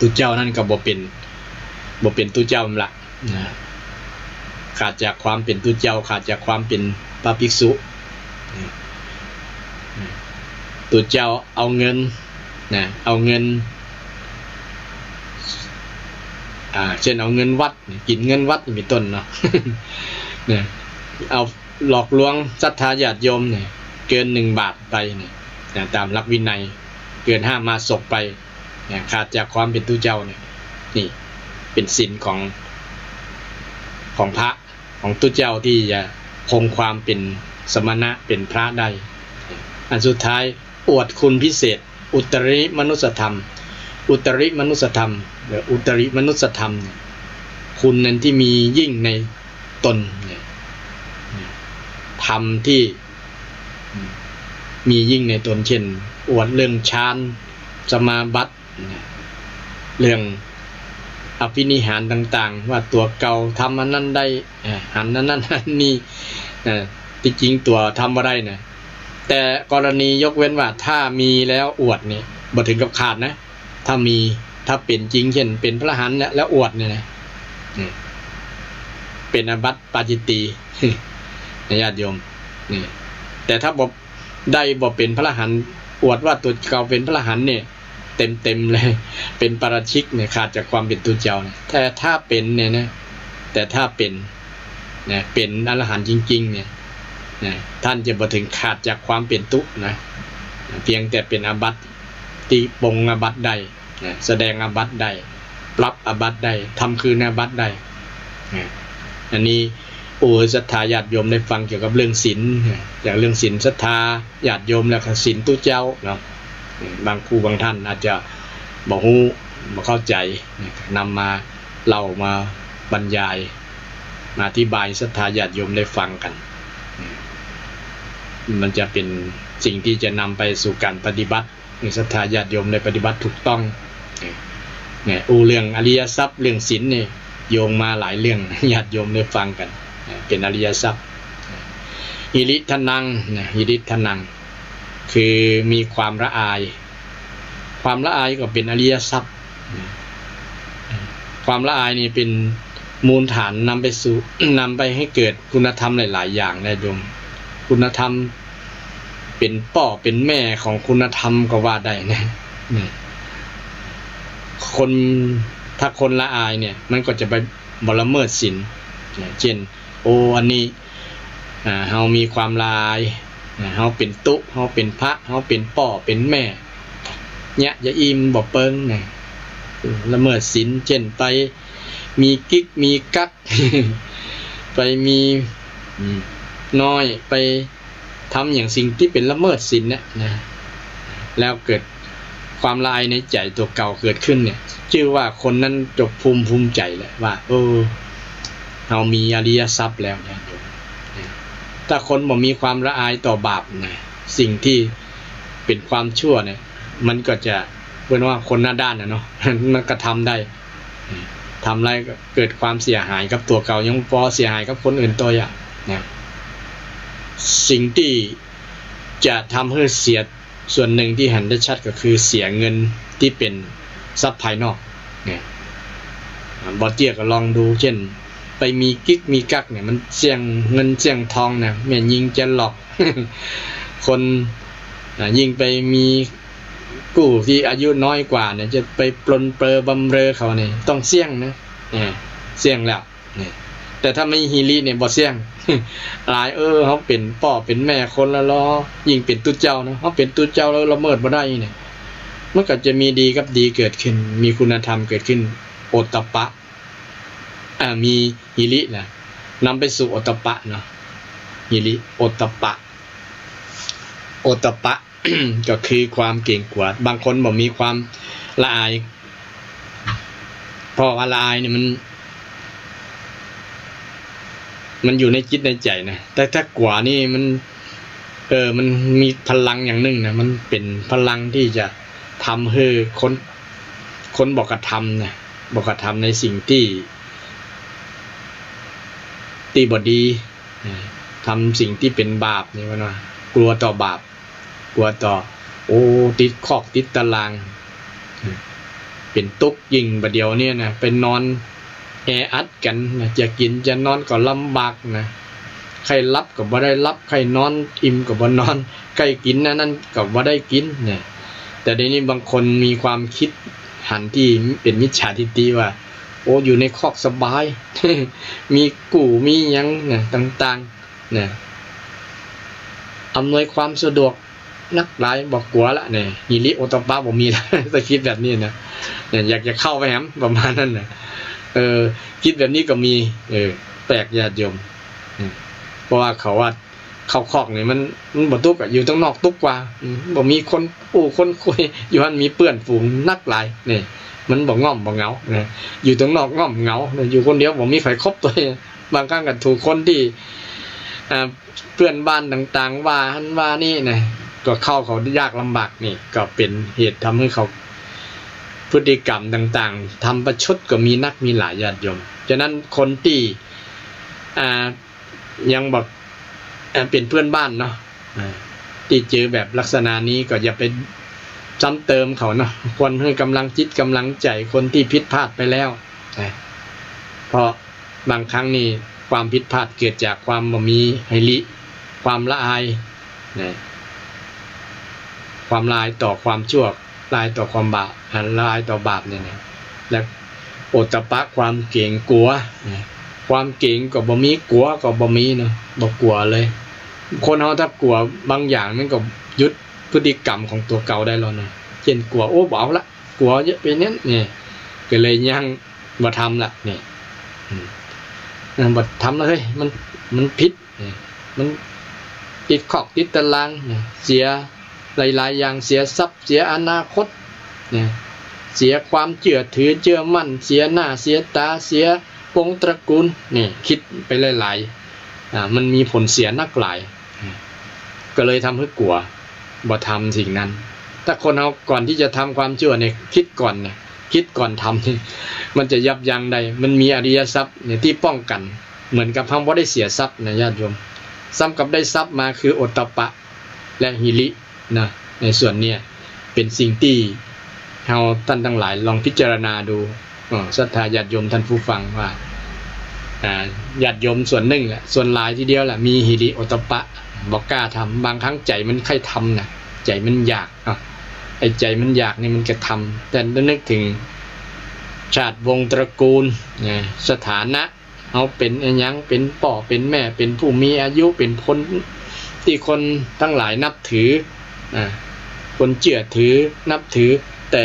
ตุเจ้านั่นก็บ่เป็นตุเจ้าละนะขาดจากความเป็นตุเจ้าขาดจากความเป็นพระภิกษุตุเจ้าเอาเงินเอาเงินเช่นเอาเงินวัดกินเงินวัดเป็นต้นเนาะ เนี่ยเอาหลอกลวงศรัทธาญาติโยมเนี่ยเกิน1 บาทไปเนี่ยตามหลักวินัยเกิน5 มาศกไปเนี่ยขาดจากความเป็นตุเจ้าเนี่ยนี่เป็นศีลของพระของตุเจ้าที่จะคงความเป็นสมณะเป็นพระได้อันสุดท้ายอวดคุณพิเศษอุตริมนุสธรรมอุตริมนุสธรรมหรืออุตริมนุสธรรมคุณนั้นที่มียิ่งในตนเนี่ย ธรรมที่มียิ่งในตนเช่นอวดเรื่องฌานสมาบัติเรื่องอภินิหารต่างๆว่าตัวเก่าทำอันนั้นได้หันนั้นนี่ที่จริงตัวทำมาได้นะแต่กรณียกเว้นว่าถ้ามีแล้วอวดเนี่ยบ่ถึงกับขาดนะถ้าเป็นจริงเช่นเป็นพระอรหันต์แล้วอวดเนี่ยนะเป็นอาบัติปาจิตตีญาติโยมนี่แต่ถ้าบ่เป็นพระอรหันต์อวดว่าตัวเก่าเป็นพระอรหันต์เนี่ยเต็มเลยเป็นปาราชิกเนี่ยขาดจากความเป็นตัวเจ้าเนี่ยแต่ถ้าเป็นเนี่ยนะแต่ถ้าเป็นเนี่ยเป็นอรหันต์จริงๆเนี่ยท่านจะบ่ถึงขาดจากความเป็นตุนะเพียงแต่เป็นอาบัติที่ปงอาบัติได้แสดงอาบัติได้ปรับอาบัติได้ทำคืนอาบัติได้อันนี้ศรัทธาญาติโยมได้ฟังเกี่ยวกับเรื่องศีลอย่างเรื่องศีลศรัทธาญาติโยมแล้วก็ศีลตุเจ้าเนาะบางครูบางท่านอาจจะบ่ฮู้บ่เข้าใจนำมาเล่ามาบรรยายมาอธิบายศรัทธาญาติโยมได้ฟังกันมันจะเป็นสิ่งที่จะนำไปสู่การปฏิบัติศรัทธาญาติโยมได้ปฏิบัติถูกต้องเนี่ยเรื่องอริยทรัพย์เรื่องศีลเนี่ยโยงมาหลายเรื่องญาติโยมได้ฟังกันเป็นอริยทรัพย์หิริทนังหิริทนังคือมีความละอายก็เป็นอริยทรัพย์ความละอายนี่เป็นมูลฐานนำไปให้เกิดคุณธรรมหลายๆอย่างนะโยมคุณธรรมเป็นพ่อเป็นแม่ของคุณธรรมก็ว่าได้นะคนถ้าคนละอายเนี่ยมันก็จะไปละเมิดศีลเช่นอันนี้เฮามีความละอายเฮาเป็นตุเฮาเป็นพระเฮาเป็นพ่อเป็นแม่เนี่ยอย่าอิ่มบ่เปิงนะละเมิดศีลเช่นไปมีกิ๊กมีกัก ไปมีน้อยไปทำอย่างสิ่งที่เป็นละเมิดศีลเนี่ยนะแล้วเกิดความละอายในใจตัวเก่าเกิดขึ้นเนี่ยชื่อว่าคนนั้นจบภูมิใจแหละว่าเรามีอริยทรัพย์แล้วนะถ้าคนบ่มีความละอายต่อบาปนะสิ่งที่เป็นความชั่วเนี่ยมันก็จะเป็นว่าคนหน้าด้านนะเนาะ มันก็ทำได้ทำอะไรก็เกิดความเสียหายกับตัวเก่ายังพอเสียหายกับคนอื่นตัวอย่างนะสิ่งที่จะทำให้เสียส่วนหนึ่งที่เห็นได้ชัดก็คือเสียเงินที่เป็นทรัพย์ภายนอกเนี่ยบอเตี้ยก็ลองดูเช่นไปมีกิ๊กมีกักเนี่ยมันเสี่ยงเงินเสี่ยงทองเนี่ยแม่ยิงจะหลอก คนยิงไปมีกู้ที่อายุน้อยกว่าเนี่ยจะไปปลนเปลือบำเรอเขาเนี่ยต้องเสี่ยงนะเสี่ยงแล้วเนี่ยแต่ถ้าไม่ฮีรีเนี่ยบ่เสี่ยง หลายเขาเป็นพ่อเป็นแม่คนละล้อยิ่งเป็นตุเจ้านะเขาเป็นตุเจ้าแล้วละเมิดบ่ได้เนี่ยมันก็จะมีดีกับดีเกิดขึ้นมีคุณธรรมเกิดขึ้นโอตตัปปะมีหิรินะนำไปสู่โอตตัปปะเนาะหิริโอตตัปปะ ก็คือความเก่งกาจบางคนบอกมีความละอายเพราะว่าละอายเนี่ยมันอยู่ในจิตในใจนะแต่ถ้ากว่านี่มันมีพลังอย่างนึงนะมันเป็นพลังที่จะทำให้คนบอกกระทำนะบอกกระทำในสิ่งที่บดีทำสิ่งที่เป็นบาปนี่ว่ากลัวต่อบาปกลัวต่อติดคอกติดตารางเป็นตุกยิ่งประเดี๋ยวเนี่ยนะเป็นนอนแออัดกันนะจะกินจะนอนก็ลำบากนะใครรับก็บ่ได้รับใครนอนอิ่มก็บ่นอนใครกินนั่นก็บ่ได้กินเนี่ยแต่ในนี้บางคนมีความคิดหันที่เป็นมิจฉาทิฏฐิว่าอยู่ในคอกสบาย มีกู่มีหยังเนี่ยต่างๆเนี่ยอำนวยความสะดวกนักหลายบอกกลัวละเนี่ยหิริโอตตัปปะบ่มีนะแต่คิดแบบนี้นะเนี่ยอยากจะเข้าไปแหมประมาณนั้นน่ะคิดแบบนี้ก็มีแปลกญาติโยมเพราะว่าเขาว่าเข้าคอกเนี่ยมันบ่ตุกอ่ะอยู่ตรงนอกตุกกว่าบ่มีคนคนคุยอยู่หั่นมีเปื้อนฝูงนักหลายนี่มันบ่ง่อมบ่เหงานะอยู่ตรงนอกง่อมเหงาอยู่คนเดียวบ่มีไฟครบตัวบางครั้งก็ถูกคนที่ เพื่อนบ้านต่างๆว่าหันว่านี่นะก็เข้าเขายากลำบากนี่ก็เป็นเหตุทำให้เขาพฤติกรรมต่างๆทำประชดก็มีนักมีหลายญาติโยมฉะนั้นคนที่ยังบอกเป็นเพื่อนบ้านเนาะที่เจอแบบลักษณะนี้ก็อย่าไปซ้ำเติมเขาเนาะควรให้กำลังจิตกำลังใจคนที่ผิดพลาดไปแล้วเพราะบางครั้งนี่ความผิดพลาดเกิดจากความบ่มีหิริความละอายความละอายต่อความชั่วละอายต่อความบาปละอายต่อบาปเนี่ยและโอตตัปปะความเก่งกลัวความเก่งก็บ่มีกลัวก็บ่มีเนาะบ่กลัวเลยคนเฮาถ้ากลัวบางอย่างมันก็หยุดพฤติกรรมของตัวเก่าได้แล้วนะเช่นกลัวโอ้บ่เอาละกลัวเยอะไปเนี่ยก็เลยยังบ่ทำละนี่บ่ทำแล้วเฮ้ยมันผิดมันติดขอกติดตารางเสียหลายๆอย่างเสียทรัพย์เสียอนาคตเสียความเชื่อถือเชื่อมั่นเสียหน้าเสียตาเสียวงตระกูลนี่คิดไปหลายๆมันมีผลเสียนักหลายก็เลยทำให้กลัวบ่ทำสิ่งนั้นถ้าคนเอาก่อนที่จะทำความชั่วเนี่ยคิดก่อนเนี่ยคิดก่อนทำมันจะยับยั้งได้มันมีอริยทรัพย์เนี่ยที่ป้องกันเหมือนกับเราบ่ได้เสียทรัพย์นะญาติโยมซ้ำกับได้ทรัพย์มาคือโอตตัปปะและหิรินะในส่วนเนี้ยเป็นสิ่งที่เราท่านทั้งหลายลองพิจารณาดูศรัทธาญาติโยมท่านผู้ฟังว่าญาติโยมส่วนหนึ่งแหละส่วนหลายทีเดียวแหละมีหิริโอตตัปปะบอกกล้าทำบางครั้งใจมันใคร่ทำนะใจมันอยากไอ้ใจมันอยากนี่มันก็ทำแต่นึกถึงชาติวงตระกูลสถานะเอาเป็นยังเป็นพ่อเป็นแม่เป็นผู้มีอายุเป็นคนที่คนทั้งหลายนับถือคนเชื่อถือนับถือแต่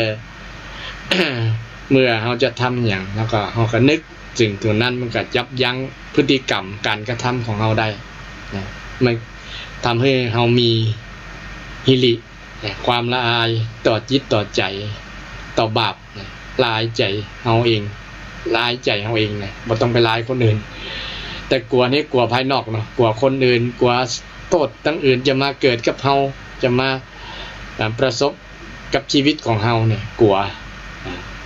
เมื่อเราจะทำอย่างแล้วก็เราก็นึกสิ่งตัวนั้นมันก็ยับยั้งพฤติกรรมการกระทำของเราได้มันทำให้เรามีหิริความละอายต่อจิตต่อใจต่อบาปละอายใจเราเองละอายใจเราเองนะบ่ต้องไปละอายคนอื่นแต่กลัวนี่กลัวภายนอกเนาะกลัวคนอื่นกลัวโทษทั้งอื่นจะมาเกิดกับเราจะมาประสบกับชีวิตของเราเนี่ยกลั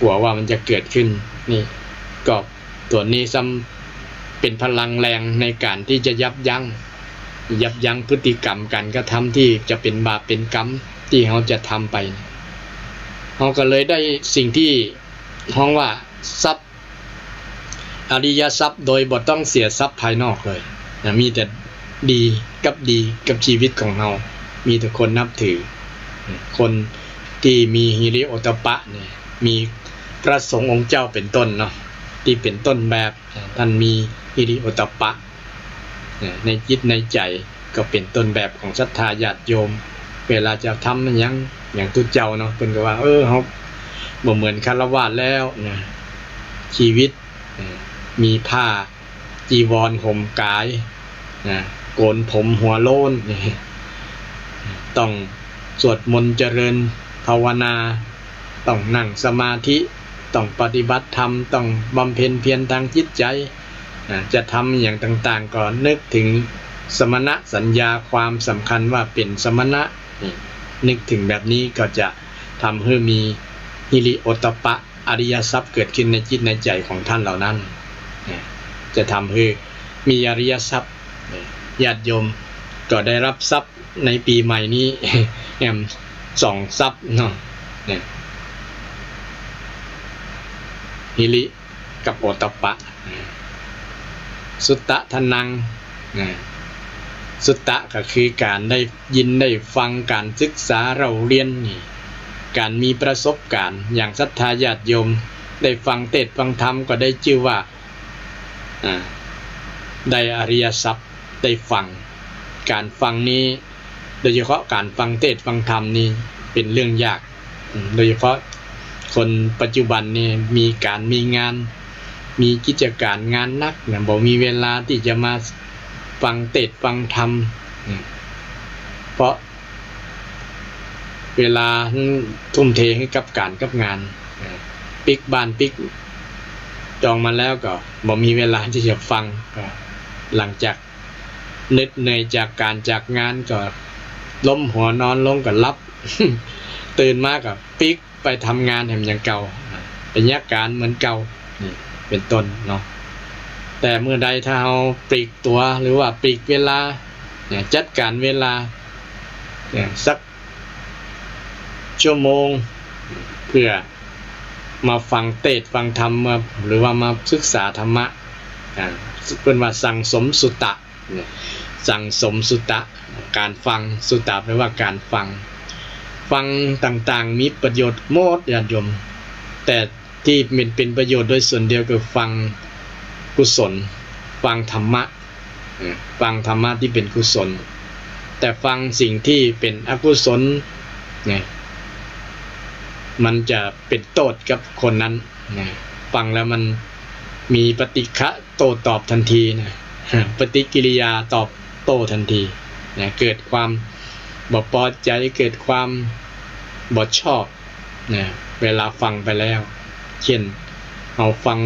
วว่ามันจะเกิดขึ้นนี่ก็ตัวนี้ซ้ำเป็นพลังแรงในการที่จะยับยั้งพฤติกรรมการกระทำที่จะเป็นบาปเป็นกรรมที่เราจะทำไปเราก็เลยได้สิ่งที่ห้องว่าทรัพย์อริยทรัพย์โดยบ่ต้องเสียทรัพย์ภายนอกเลยมีแต่ดีกับชีวิตของเรามีแต่คนนับถือคนที่มีหิริโอตตัปปะเนี่ยมีพระสงฆ์องค์เจ้าเป็นต้นเนาะที่เป็นต้นแบบท่านมีหิริโอตตัปปะในจิตในใจก็เป็นต้นแบบของศรัทธาญาติโยมเวลาจะทำอย่างตุเจ้าเนาะเพิ่นก็ว่าเฮาบ่เหมือนฆราวาสแล้วนะชีวิตมีผ้าจีวรห่มกายโกนผมหัวโล้นต้องสวดมนต์เจริญภาวนาต้องนั่งสมาธิต้องปฏิบัติธรรมต้องบำเพ็ญเพียรทางจิตใจจะทำอย่างต่างๆก็นึกถึงสมณะสัญญาความสำคัญว่าเป็นสมณะนึกถึงแบบนี้ก็จะทำให้มีหิริโอตตัปปะอริยทรัพย์เกิดขึ้นในจิตในใจของท่านเหล่านั้นจะทำให้มีอริยทรัพย์ญาติโยมก็ได้รับทรัพย์ในปีใหม่นี้2ทรัพย์เนาะหิริกับโอตตัปปะสุตตะทนังสุตตะก็คือการได้ยินได้ฟังการศึกษาเราเรียนนี่การมีประสบการณ์อย่างศรัทธาญาติโยมได้ฟังเทศน์ฟังธรรมก็ได้ชื่อว่าได้อริยทรัพย์ได้ฟังการฟังนี้โดยเฉพาะการฟังเทศน์ฟังธรรมนี่เป็นเรื่องยากโดยเฉพาะคนปัจจุบันนี่มีการมีงานมีกิจการงานนักบ่มีเวลาที่จะมาฟังเทศน์ฟังธรรมเพราะเวลาทุ่มเทให้กับการกับงานปิกบ้านปิกจองมาแล้วก็บ่มีเวลาที่จะฟังหลังจาก เหน็ดเหนื่อยจากการจากงานก็ล้มหัวนอนลงก็หลับ ตื่นมาก็ปิ๊กไปทำงานแห่งอย่างเก่าเป็นยาการเหมือนเก่านี่เป็นต้นเนาะแต่เมื่อใดถ้าเราปลีกตัวหรือว่าปลีกเวลาเนี่ยจัดการเวลาเนี่ยสักชั่วโมงเพื่อมาฟังเทศน์ฟังธรรมหรือว่ามาศึกษาธรรมะเป็นว่าสั่งสมสุตตะสั่งสมสุตตะการฟังสุตตะแปลว่าการฟังต่างๆมีประโยชน์หมดญาติโยมแต่ที่เป็นประโยชน์โดยส่วนเดียวคือฟังกุศลฟังธรรมะที่เป็นกุศลแต่ฟังสิ่งที่เป็นอกุศลเนี่ยมันจะเป็นโทษกับคนนั้นนะฟังแล้วมันมีปฏิฆะโต้ตอบทันทีนะปฏิกิริยาตอบโต้ทันทีนะเกิดความบ่พอใจเกิดความบ่ชอบนะเวลาฟังไปแล้วเช่นเราฟัง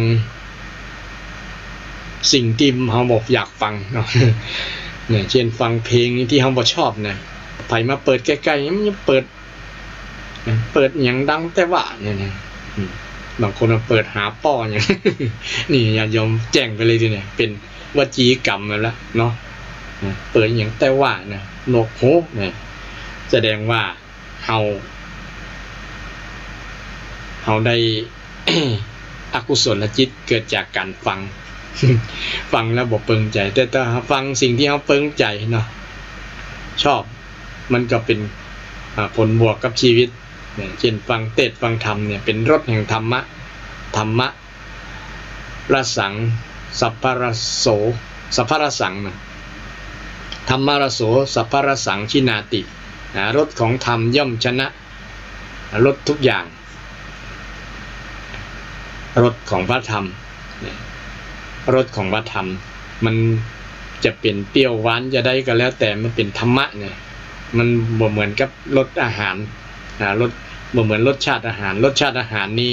สิ่งที่เราบอกอยากฟังเนาะเนี่ยเช่นฟังเพลงที่เราบ่ชอบนะไผมาเปิดใกล้ๆมันเปิดอย่างดังแต่ว่าเนี่ยนะบางคนมาเปิดหาป้ออย่าง นี่ญาติโยมแจ้งไปเลยทีเนี่ยเป็นวจีกรรมแล้วเนาะเปิดอย่างแต่ว่านะโนกโหเนี่ยแสดงว่าเฮาได้ อกุศลจิตเกิดจากการฟัง ฟังแล้วบ่เปิงใจแต่ถ้าฟังสิ่งที่เฮาเปิงใจเนาะชอบมันก็เป็นผลบวกกับชีวิตเช่นฟังเทศน์ฟังธรรมเนี่ยเป็นรสแห่งธรรมะรสังสัพพรโสสัพพรสังนะธรรมรโสสัพพรสังชินาติรสของธรรมย่อมชนะรสทุกอย่างรสของพระธรรมรสของพระธรรมมันจะเป็นเปรี้ยวหวานจะได้ก็แล้วแต่มันเป็นธรรมะเนี่ยมันบ่เหมือนกับรสอาหารรสบ่เหมือนรสชาติอาหารรสชาติอาหารนี้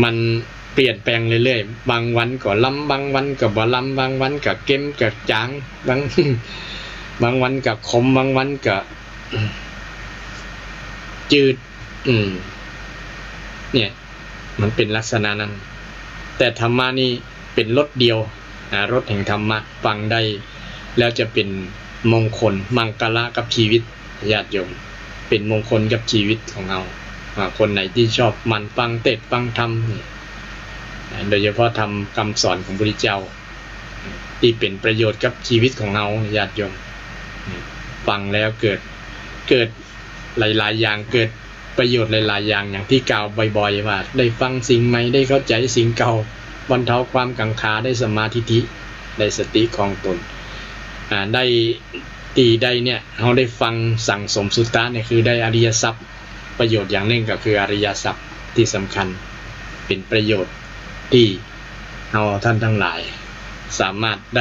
มันเปลี่ยนแปลงเรื่อยๆบางวันก็ล้ำบางวันก็บ่ล้ำบางวันก็เค็มก็จางบางวันก็ขมบางวันก็จืดเนี่ยมันเป็นลักษณะนั้นแต่ธรรมะนี่เป็นรสเดียวรสแห่งธรรมะฟังได้แล้วจะเป็นมงคลมังกละกับชีวิตญาติโยมเป็นมงคลกับชีวิตของเราคนไหนที่ชอบมันฟังเทศน์ฟังธรรมโดยเฉพาะธรรมคำสอนของพระพุทธเจ้าที่เป็นประโยชน์กับชีวิตของเราญาติโยมฟังแล้วเกิดหลายๆอย่างเกิดประโยชน์หลายๆอย่างอย่างที่กล่าวบ่อยๆว่าได้ฟังสิ่งใหม่ได้เข้าใจสิ่งเก่าบรรเทาความกังขาได้สมาธิได้สติของตนได้ตีได้เนี่ยเราได้ฟังสั่งสมสุตตะเนี่ยคือได้อริยทรัพย์ประโยชน์อย่างหนึ่งก็คืออริยทรัพย์ที่สำคัญเป็นประโยชน์ที่เราท่านทั้งหลายสามารถไ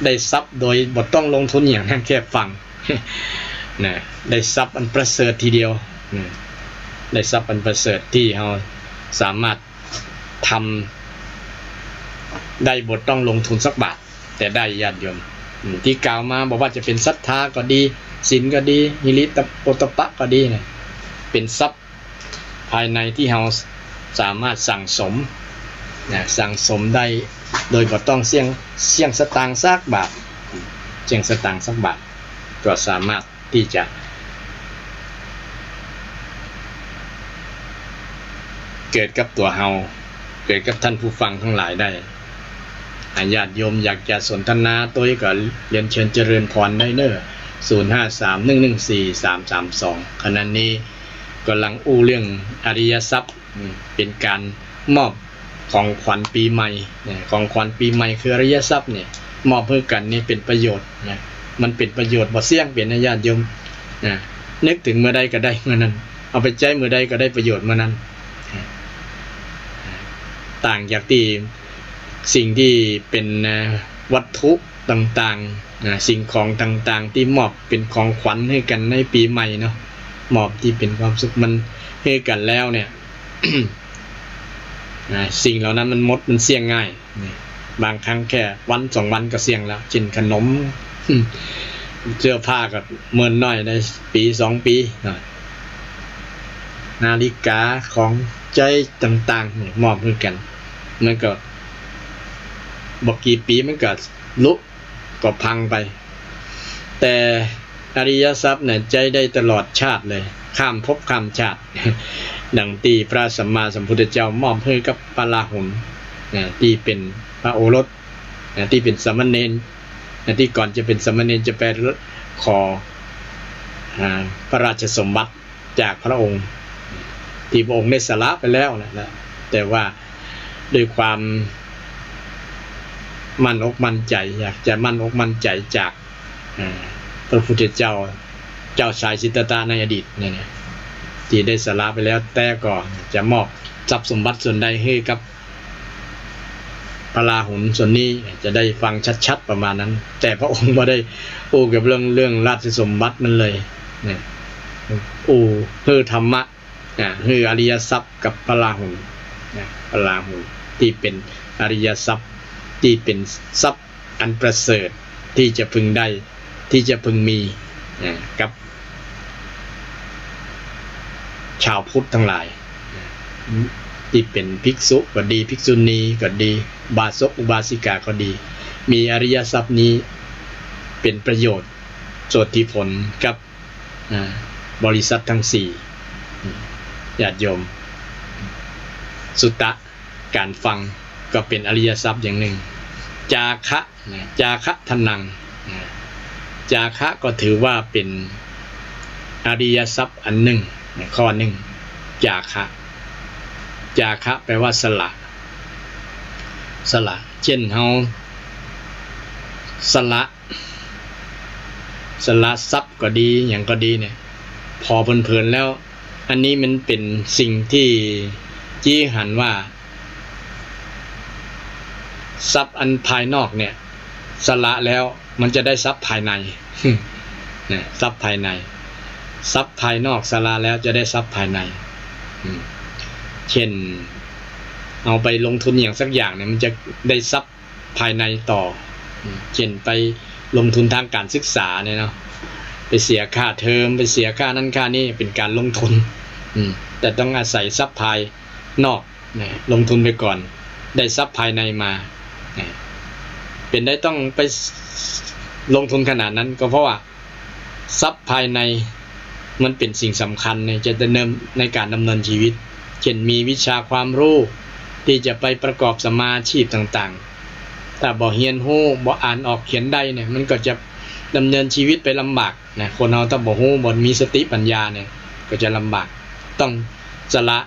ด้ทรัพย์โดยบ่ต้องลงทุนอย่างนั้นแค่ฟัง นะได้ทรัพย์อันประเสริฐทีเดียวได้ทรัพย์อันประเสริฐที่เราสามารถทำได้บ่ต้องลงทุนสักบาทแต่ได้ญาติโยมที่กล่าวมาบอกว่าจะเป็นศรัทธาก็ดีศีลก็ดีหิริโอตตัปปะก็ดีเนี่ยเป็นทรัพย์ภายในที่เราสามารถสั่งสมได้โดยบ่ต้องเสี่ยงสตางค์สักบาทก็สามารถที่จะเกิดกับตัวเราเกิดกับท่านผู้ฟังทั้งหลายได้ญาติโยมอยากจะสนทนาตัวก็เรียนเชิญเจริญพรได้เน้อ0531143332ขณะนี้กำลังอู้เรื่องอริยทรัพย์เป็นการมอบของขวัญปีใหม่ของขวัญปีใหม่คืออริยทรัพย์เนี่ยมอบเพื่อกันนี่เป็นประโยชน์นะมันเป็นประโยชน์บ่เสี่ยงเป็นญาติโยมนึกถึงเมื่อใดก็ได้เมื่อนั้นเอาไปใช้เมื่อใดก็ได้ประโยชน์เมื่อนั้นต่างจากที่สิ่งที่เป็นวัตถุต่างๆสิ่งของต่างๆที่มอบเป็นของขวัญให้กันในปีใหม่เนาะมอบที่เป็นความสุขมันให้กันแล้วเนี่ย สิ่งเหล่านั้นมันเสี่ยงง่าย บางครั้งแค่วัน2 วันก็เสี่ยงแล้วกินขนม เสื้อผ้าก็เมินน้อยในปี2 ปีนาฬิกาของใจต่างๆมอบให้กันมันก็บอกกี่ปีมันก็ลุกก็พังไปแต่อริยทรัพย์เนี่ยใจได้ตลอดชาติเลยข้ามภพข้ามชาติ ดังที่พระสัมมาสัมพุทธเจ้ามอบให้กับพระราหุลที่เป็นพระโอรสที่เป็นสามเณรที่ก่อนจะเป็นสามเณรจะไปขอพระราชสมบัติจากพระองค์ที่พระองค์ได้สละไปแล้วนะแต่ว่าด้วยความมั่นอกมั่นใจอยากจะมั่นอกมั่นใจจากพระพุทธเจ้าชายสิทธัตถะในอดีตเนี่ยที่ได้สละไปแล้วแต่ก็จะมอบทรัพย์สมบัติส่วนใดให้กับพระราหุลส่วนนี้จะได้ฟังชัดๆประมาณนั้นแต่พระองค์ไม่ได้อู้กับเรื่องราชสมบัตินั่นเลยเนี่ยอู้เพื่อธรรมะคืออริยทรัพย์กับพระราหุลพระราหุลที่เป็นอริยทรัพย์ที่เป็นทรัพย์อันประเสริฐที่จะพึงได้ที่จะพึงมีกับชาวพุทธทั้งหลายที่เป็นภิกษุก็ดีภิกษุณีก็ดีบาศกอุบาสิกาก็ดีมีอริยทรัพย์นี้เป็นประโยชน์โสติผลกับบริษัททั้ง4ญาติโยมสุตตะการฟังก็เป็นอริยทรัพย์อย่างหนึ่งจาคะทนังจาคะก็ถือว่าเป็นอริยทรัพย์อันหนึ่งข้อหนึ่งจาคะแปลว่าสละเช่นเฮาสละทรัพย์ก็ดีอย่างก็ดีเนี่ยพอเพลินๆแล้วอันนี้มันเป็นสิ่งที่จี้หันว่าทรัพย์อันภายนอกเนี่ยสละแล้วมันจะได้ทรัพย์ภายใน เนี่ยทรัพย์ภายในทรัพย์ภายนอกสละแล้วจะได้ทรัพย์ภายในเช่นเอาไปลงทุนอย่างสักอย่างเนี่ยมันจะได้ทรัพย์ภายในต่อเช่นไปลงทุนทางการศึกษาเนี่ยเนาะไปเสียค่าเทอมไปเสียค่านั้นค่านี้เป็นการลงทุนแต่ต้องอาศัยทรัพย์ภายนอกลงทุนไปก่อนได้ทรัพย์ภายในมาเป็นได้ต้องไปลงทุนขนาดนั้นก็เพราะว่าทรัพย์ภายในมันเป็นสิ่งสำคัญจะดำเนินในการดำเนินชีวิตเช่นมีวิชาความรู้ที่จะไปประกอบสมาชีพต่างๆแต่บ่เฮียนฮู้บ่อ่านออกเขียนได้เนี่ยมันก็จะดำเนินชีวิตไปลำบากนะคนเราถ้าบ่ฮู้บ่มีสติปัญญาเนี่ยก็จะลำบากต้องสละ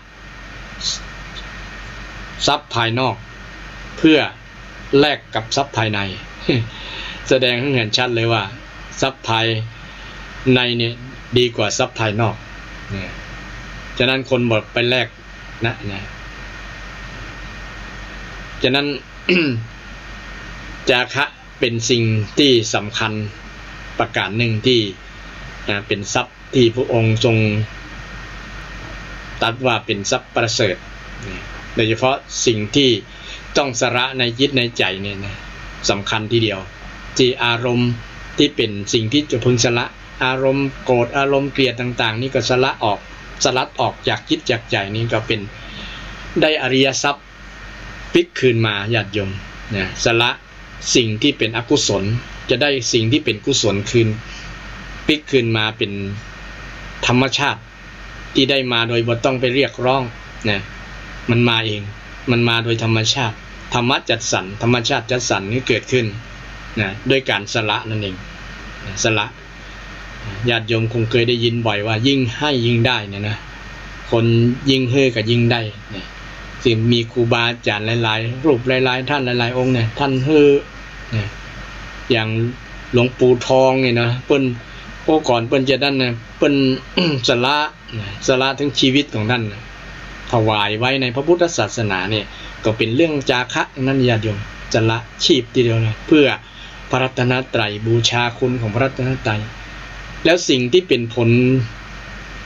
ทรัพย์ภายนอกเพื่อแลกกับทรัพย์ภายใน แสดงให้เห็นชัดเลยว่าทรัพย์ภายในเนี่ยดีกว่าทรัพย์ภายนอกเนี่ยฉะนั้นคนบอกไปแลกนะฉะนั้น จาคะเป็นสิ่งที่สำคัญประการหนึ่งที่เป็นทรัพย์ที่พระองค์ทรงตรัสว่าเป็นทรัพย์ประเสริฐโดยเฉพาะสิ่งที่ต้องสละในจิตในใจเนี่ยนะสำคัญทีเดียวที่อารมณ์ที่เป็นสิ่งที่จะพึงสละอารมณ์โกรธอารมณ์เกลียดต่างๆนี่ก็สลัดออกจากจิตจากใจนี่ก็เป็นได้อริยทรัพย์พลิกคืนมาญาติโยมนะสละสิ่งที่เป็นอกุศลจะได้สิ่งที่เป็นกุศลคืนพลิกคืนมาเป็นธรรมชาติที่ได้มาโดยบ่ต้องไปเรียกร้องนะมันมาเองมันมาโดยธรรมชาติธรรมะจัดสรรธรรมชาติจัดสรรนี่เกิดขึ้นนะด้วยการสละนั่นเองสละญาติโยมคงเคยได้ยินบ่อยว่ายิ่งให้ยิ่งได้เนี่ยนะคนยิ่งให้ก็ยิ่งได้เนี่ยซึ่งมีครูบาอาจารย์หลายๆรูปหลายๆท่านหลายๆองค์เนี่ยท่านให้เนี่ยอย่างหลวงปู่ทองเนี่ยนะเปิ้นก่อนเปิ้นจะนั่นเนี่ยเปิ้น สละทั้งชีวิตของท่านถวายไว้ในพระพุทธศาสนาเนี่ยก็เป็นเรื่องจาคะนั่นญาติโยมสละชีพทีเดียวนะเพื่อพระรัตนตรัยบูชาคุณของพระรัตนตรัยแล้วสิ่งที่เป็นผล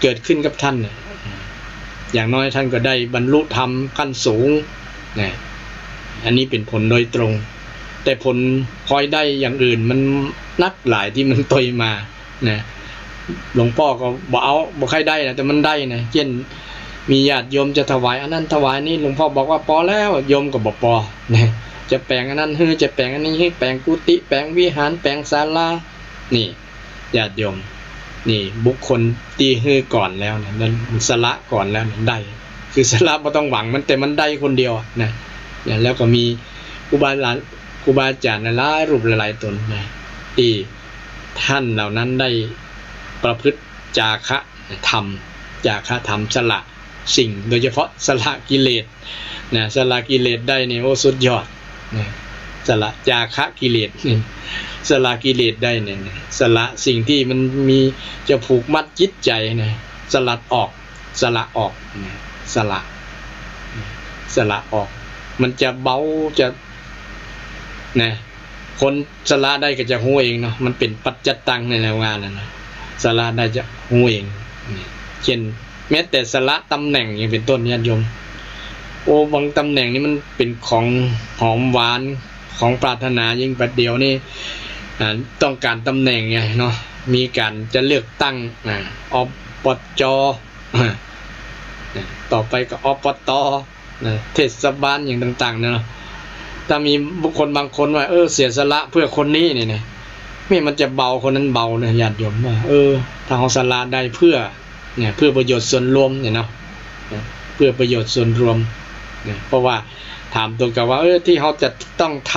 เกิดขึ้นกับท่านเนี่ยอย่างน้อยท่านก็ได้บรรลุธรรมขั้นสูงนะ อันนี้เป็นผลโดยตรงแต่ผลพลอยได้อย่างอื่นมันนักหลายที่มันตยมานะหลวงพ่อก็บ่ค่อยได้นะแต่มันได้นะเช่นมีญาติโยมจะถวายอันนั้นถวายนี่หลวงพ่อบอกว่าพอแล้วโยมก็บ่พอนะจะแปลงอันนั้นจะแปลงอันนี้ให้แปลงกุฏิแปลงวิหารแปลงศาลานี่ญาติโยมนี่บุคคลตีฮือก่อนแล้วนะนั้นสละก่อนแล้วได้คือสละบ่ต้องหวังมันแต่มันได้คนเดียวนะแล้วก็มีครูบาอาจารย์หลายรูปหลายตนนะที่ท่านเหล่านั้นได้ประพฤติจาคะธรรมสละสิ่งโดยเฉพาะสละกิเลสนะสละกิเลสได้นี่โอ้สุดยอดนะสละจาคะกิเลสนี่สละกิเลสได้เนี่ยสละสิ่งที่มันมีจะผูกมัดจิตใจนะสละออกนะสละออกมันจะเบาจะนะคนสละได้ก็จะรู้เองเนาะมันเป็นปัจจัตตังในแนวงานนะสละได้จะรู้เองเช่นแม้แต่สละตำแหน่งอย่างเป็นต้นญาติโยมโอ้บางตำแหน่งนี่มันเป็นของหอมหวานของปรารถนายิ่งประเดี๋ยวนี่ต้องการตำแหน่งไงเนาะมีการจะเลือกตั้งอบจต่อไปก็อบตเทศบาลอย่างต่างๆเนาะถ้ามีบุคคลบางคนว่าเสียสละเพื่อคนนี้เนี่ยไม่มันจะเบาคนนั้นเบานะญาติโยมว่าถ้าเขาสละได้เพื่อประโยชน์ส่วนรวมเนี่ยเนาะเพื่อประโยชน์ส่วนรวมเพราะว่าถามตัวกับว่าที่เขาจะต้องท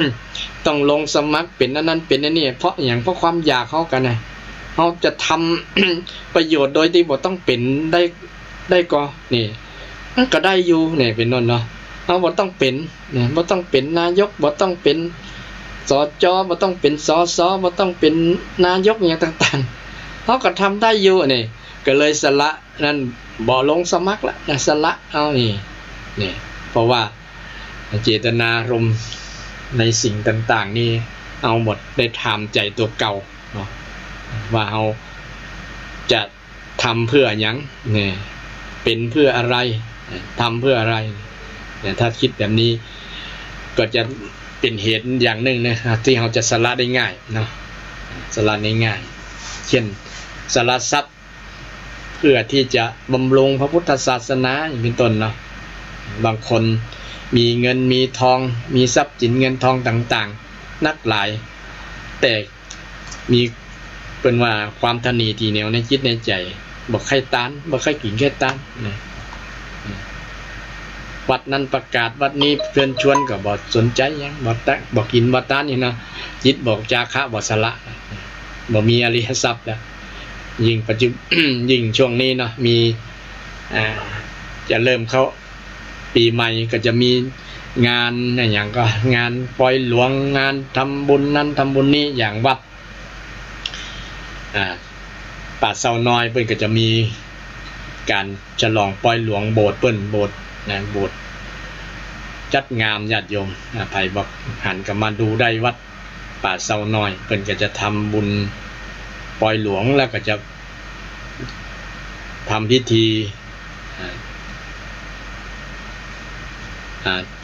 ำ ต้องลงสมัครเป็นนั้นเป็นนี่เพราะอย่างเพราะความอยากเขากันนะเขาจะทำ ประโยชน์โดยที่บ่ต้องเป็นได้ก็นี่ก็ได้อยู่เนี่ยเป็นนั่นเนาะเขาบ่ต้องเป็นบ่ต้องเป็นนายกบ่ต้องเป็นสจบ่ต้องเป็นสสบ่ต้องเป็นนายกอย่างต่างๆเขาก็ทำได้อยู่นี่ก็เลยสละนั่นบ่ลงสมัครละนะสละเอานี่เพราะว่าเจตนารมณ์ในสิ่งต่างๆนี่เอาหมดได้ถามใจตัวเก่าเนาะว่าเราจะทำเพื่อหยังเนี่ยเป็นเพื่ออะไรทำเพื่ออะไรเนี่ยถ้าคิดแบบนี้ก็จะเป็นเหตุอย่างหนึ่งนะที่เราจะสละได้ง่ายเนาะสละได้ง่ายเช่นสละทรัพย์เพื่อที่จะบำรุงพระพุทธศาสนาอย่างเป็นต้นเนาะบางคนมีเงินมีทองมีทรัพย์สินเงินทองต่างๆนักหลายแต่มีเป็นว่าความทนีทีเหนียวในจิตในใจบอกใครตานบอกใครกินแค่ตานวัดนั้นประกาศวัดนี้เพื่อนชวนก็บอกสนใจยังบอกกินบอกตานนี่นะจิตบอกจาคะบอกสละบอกมีอริยทรัพย์แล้วยิ่งปัจจุบัน ยิ่งช่วงนี้เนาะมีจะเริ่มเข้าปีใหม่ก็จะมีงานอย่างก็งานปล่อยหลวงงานทำบุญนั้นทำบุญนี้อย่างวัดป่าเซาน้อยเพิ่นก็จะมีการฉลองปล่อยหลวงโบสถ์เพิ่นโบสถ์นะโบสถ์จัดงามญาติโยมไผบอกหันกลับมาดูได้วัดป่าเซาน้อยเพิ่นก็จะทำบุญปล่อยหลวงแล้วก็จะทำพิธี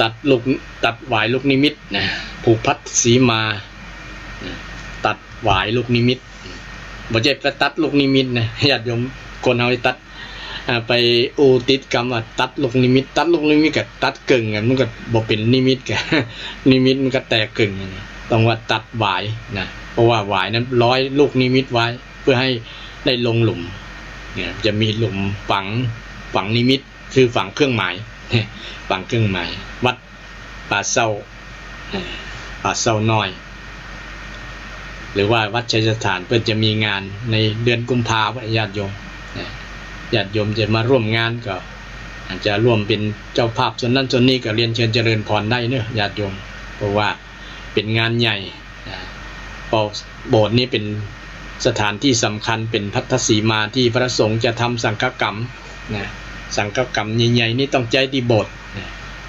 ตัดหวายลูกนิมิตนะผูกพัดสีมาตัดหวายลูกนิมิตบ่ใช่ไปตัดลูกนิมิตนะญาติโยมคนเอาไปตัดไปอูติดกรรมว่าตัดลูกนิมิตกับตัดกึ่งมันก็บ่เป็นนิมิตกะ นิมิตมันก็แตกกึ่งต้องว่าตัดหวายนะเพราะว่าหวายนั้นร้อยลูกนิมิตไว้เพื่อให้ได้ลงหลุมเนี่ยจะมีหลุมฝังนิมิตคือฝังเครื่องหมายฝังเครื่องหมายวัดป่าเซาน้อยหรือว่าวัดชัยสถานเพื่อจะมีงานในเดือนกุมภาพันธ์ญาติโยมจะมาร่วมงานก็อาจจะร่วมเป็นเจ้าภาพส่วนนั้นส่วนนี้ก็เรียนเชิญเจริญพรได้เนอะญาติโยมเพราะว่าเป็นงานใหญ่โบสถ์นี้เป็นสถานที่สำคัญเป็นพัทธสีมาที่พระสงฆ์จะทำสังฆกรรมนะสังฆกรรมใหญ่ๆนี่ต้องใจที่โบสถ์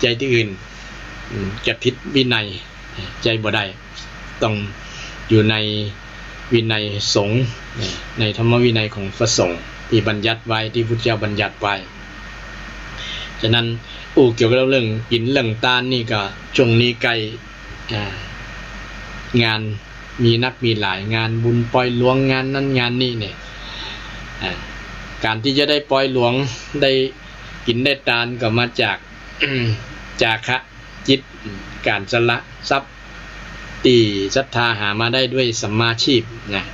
ใจที่อื่นจะผิดวินัยใจบ่ได้ต้องอยู่ในวินัยสงฆ์ในธรรมวินัยของพระสงฆ์ที่บัญญัติไว้ที่พุทธเจ้าบัญญัติไว้ฉะนั้น เกี่ยวกับเรื่องกินเรื่องตาลนี่ก็ช่วงนี้ใกล้งานมีนักมีหลายงานบุญปล่อยหลวงงานนั้นงานนี้เนี่ยการที่จะได้ปล่อยหลวงได้กินได้ตาลก็มาจาก จาคะจิตการสละทรัพย์ที่ศรัทธาหามาได้ด้วยสัมมาชีพนะ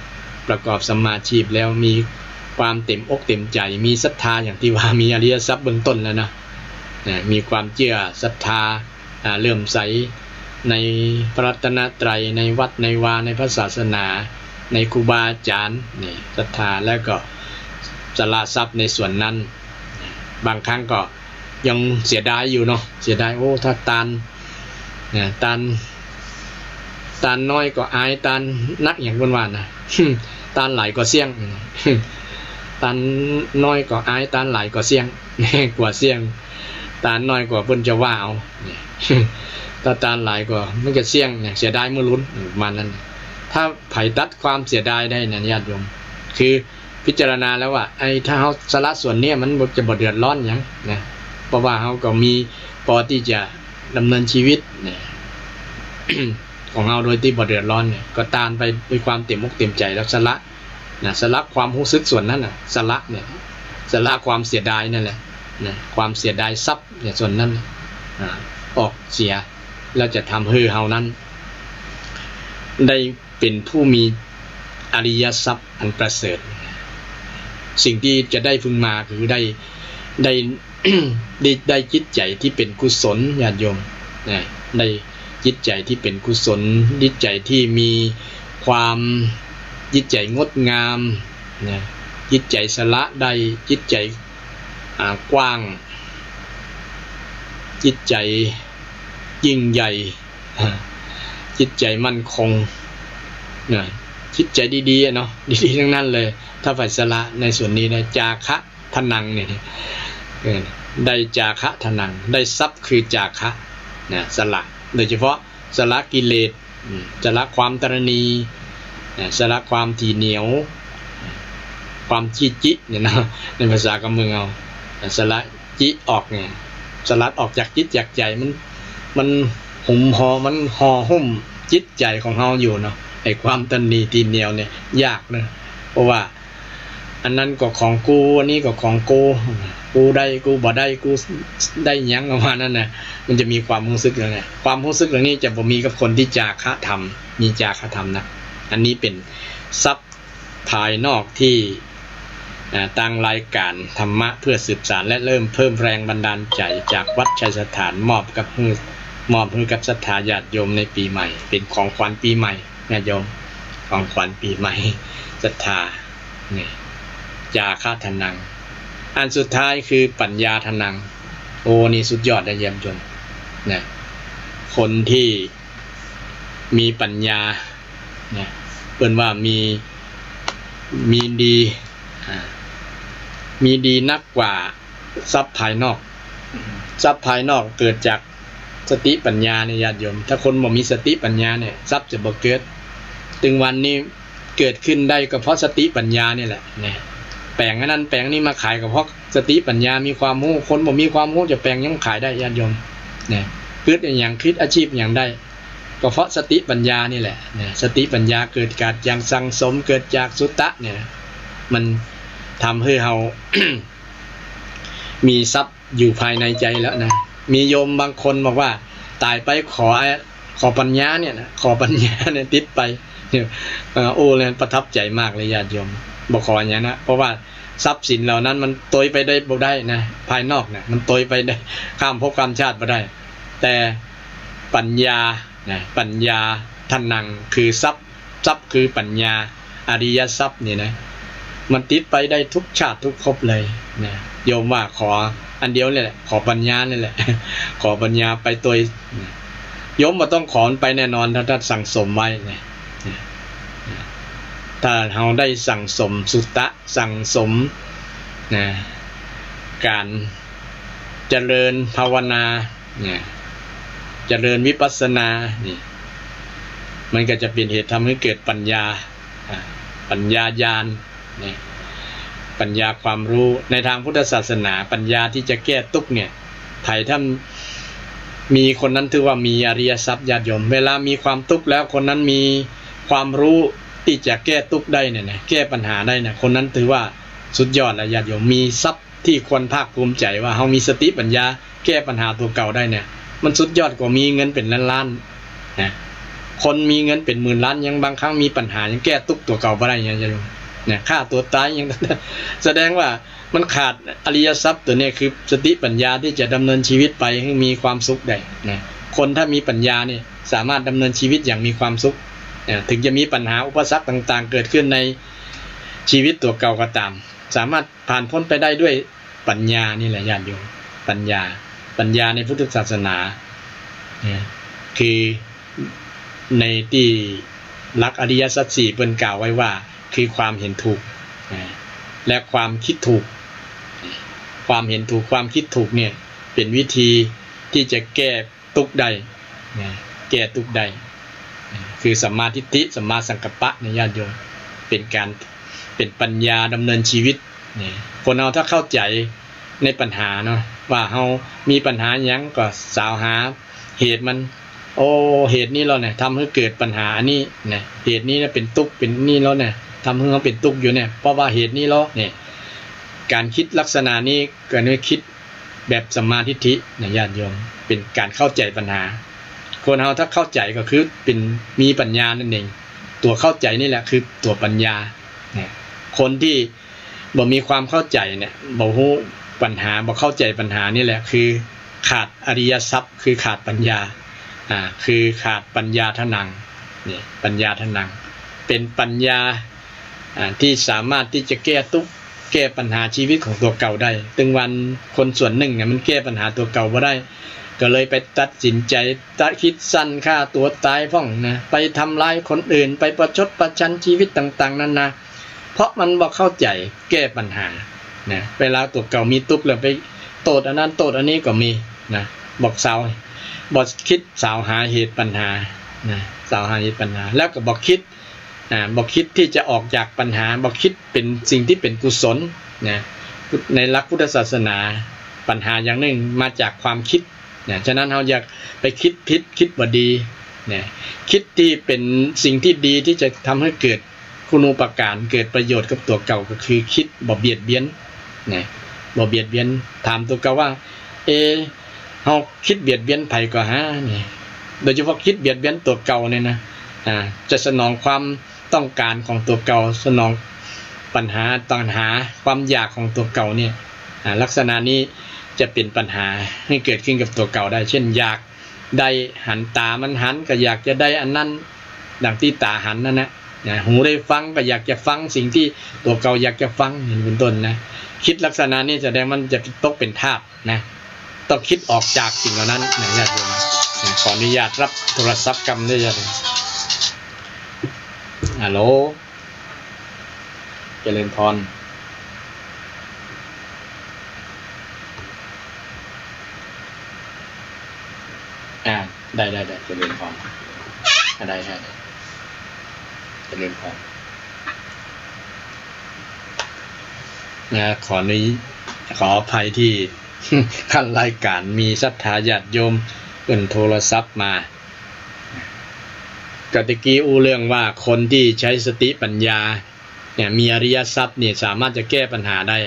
ประกอบสัมมาชีพแล้วมีความเต็มอกเต็มใจมีศรัทธาอย่างที่ว่ามีอริยทรัพย์เบื้องต้นแล้วนะมีความเชื่อศรัทธาเลื่อมใสในพระรัตนตรัยในวัดในวาในพระศาสนาในครูบาอาจารย์นี่ศรัทธาแล้วก็สละทรัพย์ในส่วนนั้นบางครั้งก็ยังเสียดายอยู่เนาะเสียดายโอ้ถ้าตาลน้อยก็อายตาลนักอย่างคนว่านะตาลหลายก็เสี่ยงตาลน้อยก็อายตาลหลายก็เสี่ยงกว่าเสี่ยงตาลน้อยกว่าเพิ่นจะว่าเอาถ้าตาลหลายก็มันก็เสี่ยงเนี่ยเสียดายเมื่อลุ้นประมาณนั้นถ้าไผ่ตัดความเสียดายได้เนี่ยญาติโยมคือพิจารณาแล้วว่าถ้าเฮาสละส่วนนี้มันจะบ่เดือดร้อนหยังนะเพราะว่าเฮาก็มีพอที่จะดำเนินชีวิตเนี่ย ของเฮาโดยที่บ่เดือดร้อนเนี่ยก็ตานไปด้วยความเต็มอกเต็มใจแล้วสละนะสละความรู้สึกส่วนนั้นน่ะสละเนี่ยสละความเสียดายนั่นแหละนะความเสียดายทรัพย์เนี่ยส่วนนั้นออกเสียแล้วจะทำให้เฮานั้นได้เป็นผู้มีอริยทรัพย์อันประเสริฐสิ่งที่จะได้พึงมาคือได้ ได้จิตใจที่เป็นกุศลญาติโยมนะได้จิตใจที่เป็นกุศลจิตใจที่มีความจิตใจงดงามนะจิตใจสละได้จิตใจกว้างจิตใจยิ่งใหญ่จิตใจมั่นคงนะจิตใจดีๆเนาะดีๆทั้งนั้นเลยถ้าฝ่ายสละในส่วนนี้นะจาคะทนังเนี่ยได้จาคะทนังได้ทรัพย์คือจาคะนะสละโดยเฉพาะสละกิเลสสละความตรณีสละความที่เหนียวความจิเนี่ยนะในภาษากำเมืองเอาสละจิออกเนี่ยสลัดออกจากจิตจากใจมันห่มห่อมันห่อหุ้มจิตใจของเฮาอยู่เนาะไอ้ความตรณีที่เหนียวเนี่ยยากนะเพราะว่าอันนั้นก็ของกูอันนี้ก็ของกูได้กูบ่ได้กูได้หยังประมาณนั้นน่ะมันจะมีความรู้สึกอย่างนี้ความรู้สึกอย่างนี้จะบ่มีกับคนที่จาคะธรรมมีจาคะธรรมนะอันนี้เป็นทรัพย์ภายนอกที่ตั้งรายการธรรมะเพื่อสืบสานและเริ่มเพิ่มแรงบันดาลใจจากวัดชัยสถานมอบให้กับศรัทธาญาติโยมในปีใหม่เป็นของขวัญปีใหม่ญาติโยมของขวัญปีใหม่ศรัทธาเนี่ยจาคะทนังอันสุดท้ายคือปัญญาทนังโอ้นี่สุดยอดนะเยี่ยมชมนะคนที่มีปัญญาเนี่ยเปิ้นว่ามีดีนักกว่าทรัพย์ภายนอกทรัพย์ภายนอกเกิดจากสติปัญญาเนี่ยญาติโยมถ้าคนบ่มีสติปัญญาเนี่ยทรัพย์จะบ่เกิดถึงวันนี้เกิดขึ้นได้ก็เพราะสติปัญญานี่แหละเนี่ยแปลงนั้นแปลงนี้มาขายก็เพราะสติปัญญามีความรู้คนบ่มีความรู้จะแปลงยังขายได้ญาติโยมเนี่ยคิดอย่างคิดอาชีพอย่างได้ก็เพราะสติปัญญานี่แหละเนี่ยสติปัญญาเกิดจากอย่างสังสมเกิดจากสุตตะเนี่ยมันทำให้เรา มีทรัพย์อยู่ภายในใจแล้วนะมีโยมบางคนบอกว่าตายไปขอปัญญาเนี่ยนะขอปัญญาเนี่ยติดไปเนี่ยโอ้เลยประทับใจมากเลยญาติโยมบอกขออย่างนี้นะเพราะว่าทรัพย์สินเหล่านั้นมันตยไปได้บ่ได้นะภายนอกเนี่ยมันตยไปได้ข้ามภพข้ามชาติบ่ได้แต่ปัญญานะปัญญาทนังคือทรัพย์คือปัญญาอริยทรัพย์เนี่ยนะมันติดไปได้ทุกชาติทุกภพเลยนะโยมว่าขออันเดียวนี่แหละขอปัญญานี่แหละขอปัญญาไปตัวโยมบ่ต้องขอไปแน่นอนถ้าสั่งสมไว้นะถ้าเราได้สั่งสมสุตตะสั่งสมนะการเจริญภาวนาเนี่ยเจริญวิปัสสนานี่มันก็จะเป็นเหตุทำให้เกิดปัญญาญาณนี่ปัญญาความรู้ในทางพุทธศาสนาปัญญาที่จะแก้ทุกข์เนี่ย ไผ่ถ้ามีคนนั้นถือว่ามีอริยทรัพย์ญาติโยมเวลามีความทุกข์แล้วคนนั้นมีความรู้ที่จะแก้ทุกข์ได้เนี่ยแก้ปัญหาได้เนี่ยคนนั้นถือว่าสุดยอดแล้วญาติโยมมีทรัพย์ที่ควรภาคภูมิใจว่าเขามีสติปัญญาแก้ปัญหาตัวเก่าได้เนี่ยมันสุดยอดกว่ามีเงินเป็นล้านๆนะคนมีเงินเป็นหมื่นล้านยังบางครั้งมีปัญหายังแก้ทุกข์ตัวเก่าไม่ได้ญาติโยมเนี่ยฆ่าตัวตายยังแสดงว่ามันขาดอริยทรัพย์ตัวนี้คือสติปัญญาที่จะดำเนินชีวิตไปให้มีความสุขได้นะคนถ้ามีปัญญาเนี่ยสามารถดำเนินชีวิตอย่างมีความสุขถึงจะมีปัญหาอุปสรรคต่างๆเกิดขึ้นในชีวิตตัวเก่าก็ตามสามารถผ่านพ้นไปได้ด้วยปัญญานี่แหละญาติโยมปัญญาในพุทธศาสนาเนี่ยคือในที่หลักอริยสัจสี่เพิ่นกล่าวไว้ว่าคือความเห็นถูกและความคิดถูกความเห็นถูกความคิดถูกเนี่ยเป็นวิธีที่จะแก้ทุกข์ได้แก้ทุกข์ได้คือสัมมาทิฏฐิสัมมาสังกัปปะในญาติโยมเป็นปัญญาดำเนินชีวิตคนเราถ้าเข้าใจในปัญหาเนาะว่าเรามีปัญหาหยังก็สาวหาเหตุมันเหตุนี้เราเนี่ยทำให้เกิดปัญหาอันนี้เนี่ยเหตุนี้เนี่ยเป็นทุกข์เป็นนี่แล้วเนี่ยทำให้เราเป็นทุกข์อยู่เนี่ยเพราะว่าเหตุนี้แล้วเนี่ยการคิดลักษณะนี้ก็เรียกคิดแบบสัมมาทิฏฐินะญาติโยมเป็นการเข้าใจปัญหาคนเราถ้าเข้าใจก็คือเป็นมีปัญญานั่นเองตัวเข้าใจนี่แหละคือตัวปัญญาเนี่ยคนที่บ่มีความเข้าใจเนี่ยบ่รู้ปัญหาบ่เข้าใจปัญหานี่แหละคือขาดอริยทรัพย์คือขาดปัญญาคือขาดปัญญาทนังเนี่ยปัญญาทนังเป็นปัญญาที่สามารถที่จะแก้ทุกข์แก้ปัญหาชีวิตของตัวเก่าได้ถึงวันคนส่วนหนึ่งเนี่ยมันแก้ปัญหาตัวเก่าบ่ได้ก็เลยไปตัดสินใจคิดสั้นฆ่าตัวตายพ่องนะไปทำร้ายคนอื่นไปประชดประชันชีวิตต่างๆนั่นนะเพราะมันบ่เข้าใจแก้ปัญหานะเวลาตัวเก่ามีทุกข์แล้วไปโทษอันนั้นโทษอันนี้ก็มีนะบอกสคิดสาวหาเหตุปัญหานะสาวหาเหตุปัญหาแล้วก็บอกคิดที่จะออกจากปัญหาบอกคิดเป็นสิ่งที่เป็นกุศลนะในหลักพุทธศาสนาปัญหาอย่างหนึ่งมาจากความคิดนะฉะนั้นเราอยากไปคิดผิดคิดบ่ดีนะคิดที่เป็นสิ่งที่ดีที่จะทำให้เกิดคุณูปการเกิดประโยชน์กับตัวเก่าก็คือคิดบ่เบียดเบียนนะบ่เบียดเบียนถามตัวเก่าว่าเฮาคิดเบียดเบียนไผก็หานี่โดยเฉพาะคิดเบียดเบียนตัวเก่าเนี่ยนะจะสนองความต้องการของตัวเก่าสนองปัญหาความอยากของตัวเก่าเนี่ยลักษณะนี้จะเป็นปัญหาให้เกิดขึ้นกับตัวเก่าได้เช่นอยากได้หันตามันหันก็อยากจะได้อันนั้นดังที่ตาหันนั่นนะหูได้ฟังก็อยากจะฟังสิ่งที่ตัวเก่าอยากจะฟังเป็นต้นนะคิดลักษณะนี้แสดงมันจะตกเป็นทาสนะต้องคิดออกจากสิ่งเหล่านั้นนะญาติโยมขออนุญาตรับโทรศัพท์กรรมด้วยญาติฮัลโหลเจริญพรได้เจริญพรได้เจริญพรขออภัยที่ขั้นรายการมีศรัทธาญาติโยมเอิ้นโทรศัพท์มากตะกี้เรื่องว่าคนที่ใช้สติปัญญาเนี่ยมีอริยทรัพย์เนี่ยสามารถจะแก้ปัญหาได้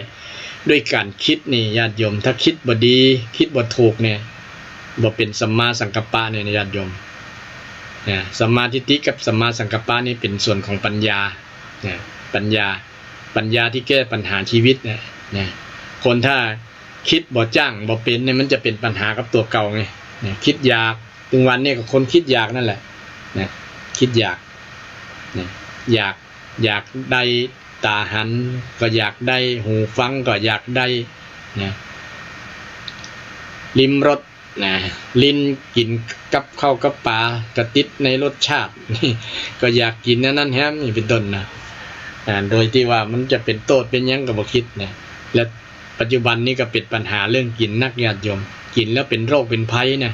ด้วยการคิดนี่ญาติโยมถ้าคิดบ่ดีคิดบ่ถูกเนี่ยบ่เป็นสัมมาสังกัปปะเนี่ยญาติโยมเนี่ยสัมมาทิฏฐิกับสัมมาสังกัปปะนี่เป็นส่วนของปัญญาเนี่ยปัญญาที่แก้ปัญหาชีวิตเนี่ยคนถ้าคิดบ่จ้างบ่เป็นเนี่ยมันจะเป็นปัญหากับตัวเก่าไงเนี่ยคิดอยากถึงวันนี้ก็คนคิดอยากนั่นแหละนะคิดอยากเนี่ยอยากได้ตาหันก็อยากได้หูฟังก็อยากได้นะลิ้มรสนะลิ้นกินกับข้าวกับปลากระติดในรสชาติก็อยากกินนั่นแฮมนี่เป็นต้นนะโดยที่ว่ามันจะเป็นโทษเป็นหยังก็บ่คิดนะและปัจจุบันนี้ก็เป็นปัญหาเรื่องกินนักญาติโยมกินแล้วเป็นโรคเป็นภัยนะ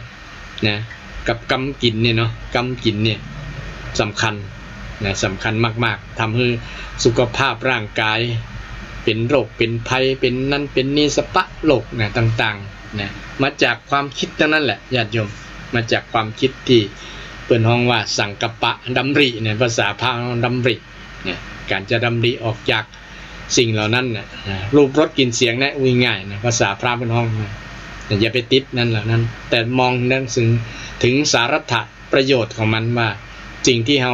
กับกรรมกินเนี่ยเนาะกรรมกินเนี่ยสำคัญมากๆทำให้สุขภาพร่างกายเป็นโรคเป็นภัยเป็นนั่นเป็นนี่สปะโรคนะต่าง นะมาจากความคิดนั้นแหละญาติโยมมาจากความคิดที่เปิ้นฮ้องว่าสังกัปปะดำริเนี่ยภาษาพราหมณ์ดำริเนี่ยการจะดำริออกจากสิ่งเหล่านั้นน่ะรูปรสกลิ่นเสียงนะง่ายๆนะภาษาพราหมณ์เปิ้นฮ้องนะอย่าไปติดนั่นเหล่านั้นแต่มองนั่นถึงสาระประโยชน์ของมันว่าสิ่งที่เฮา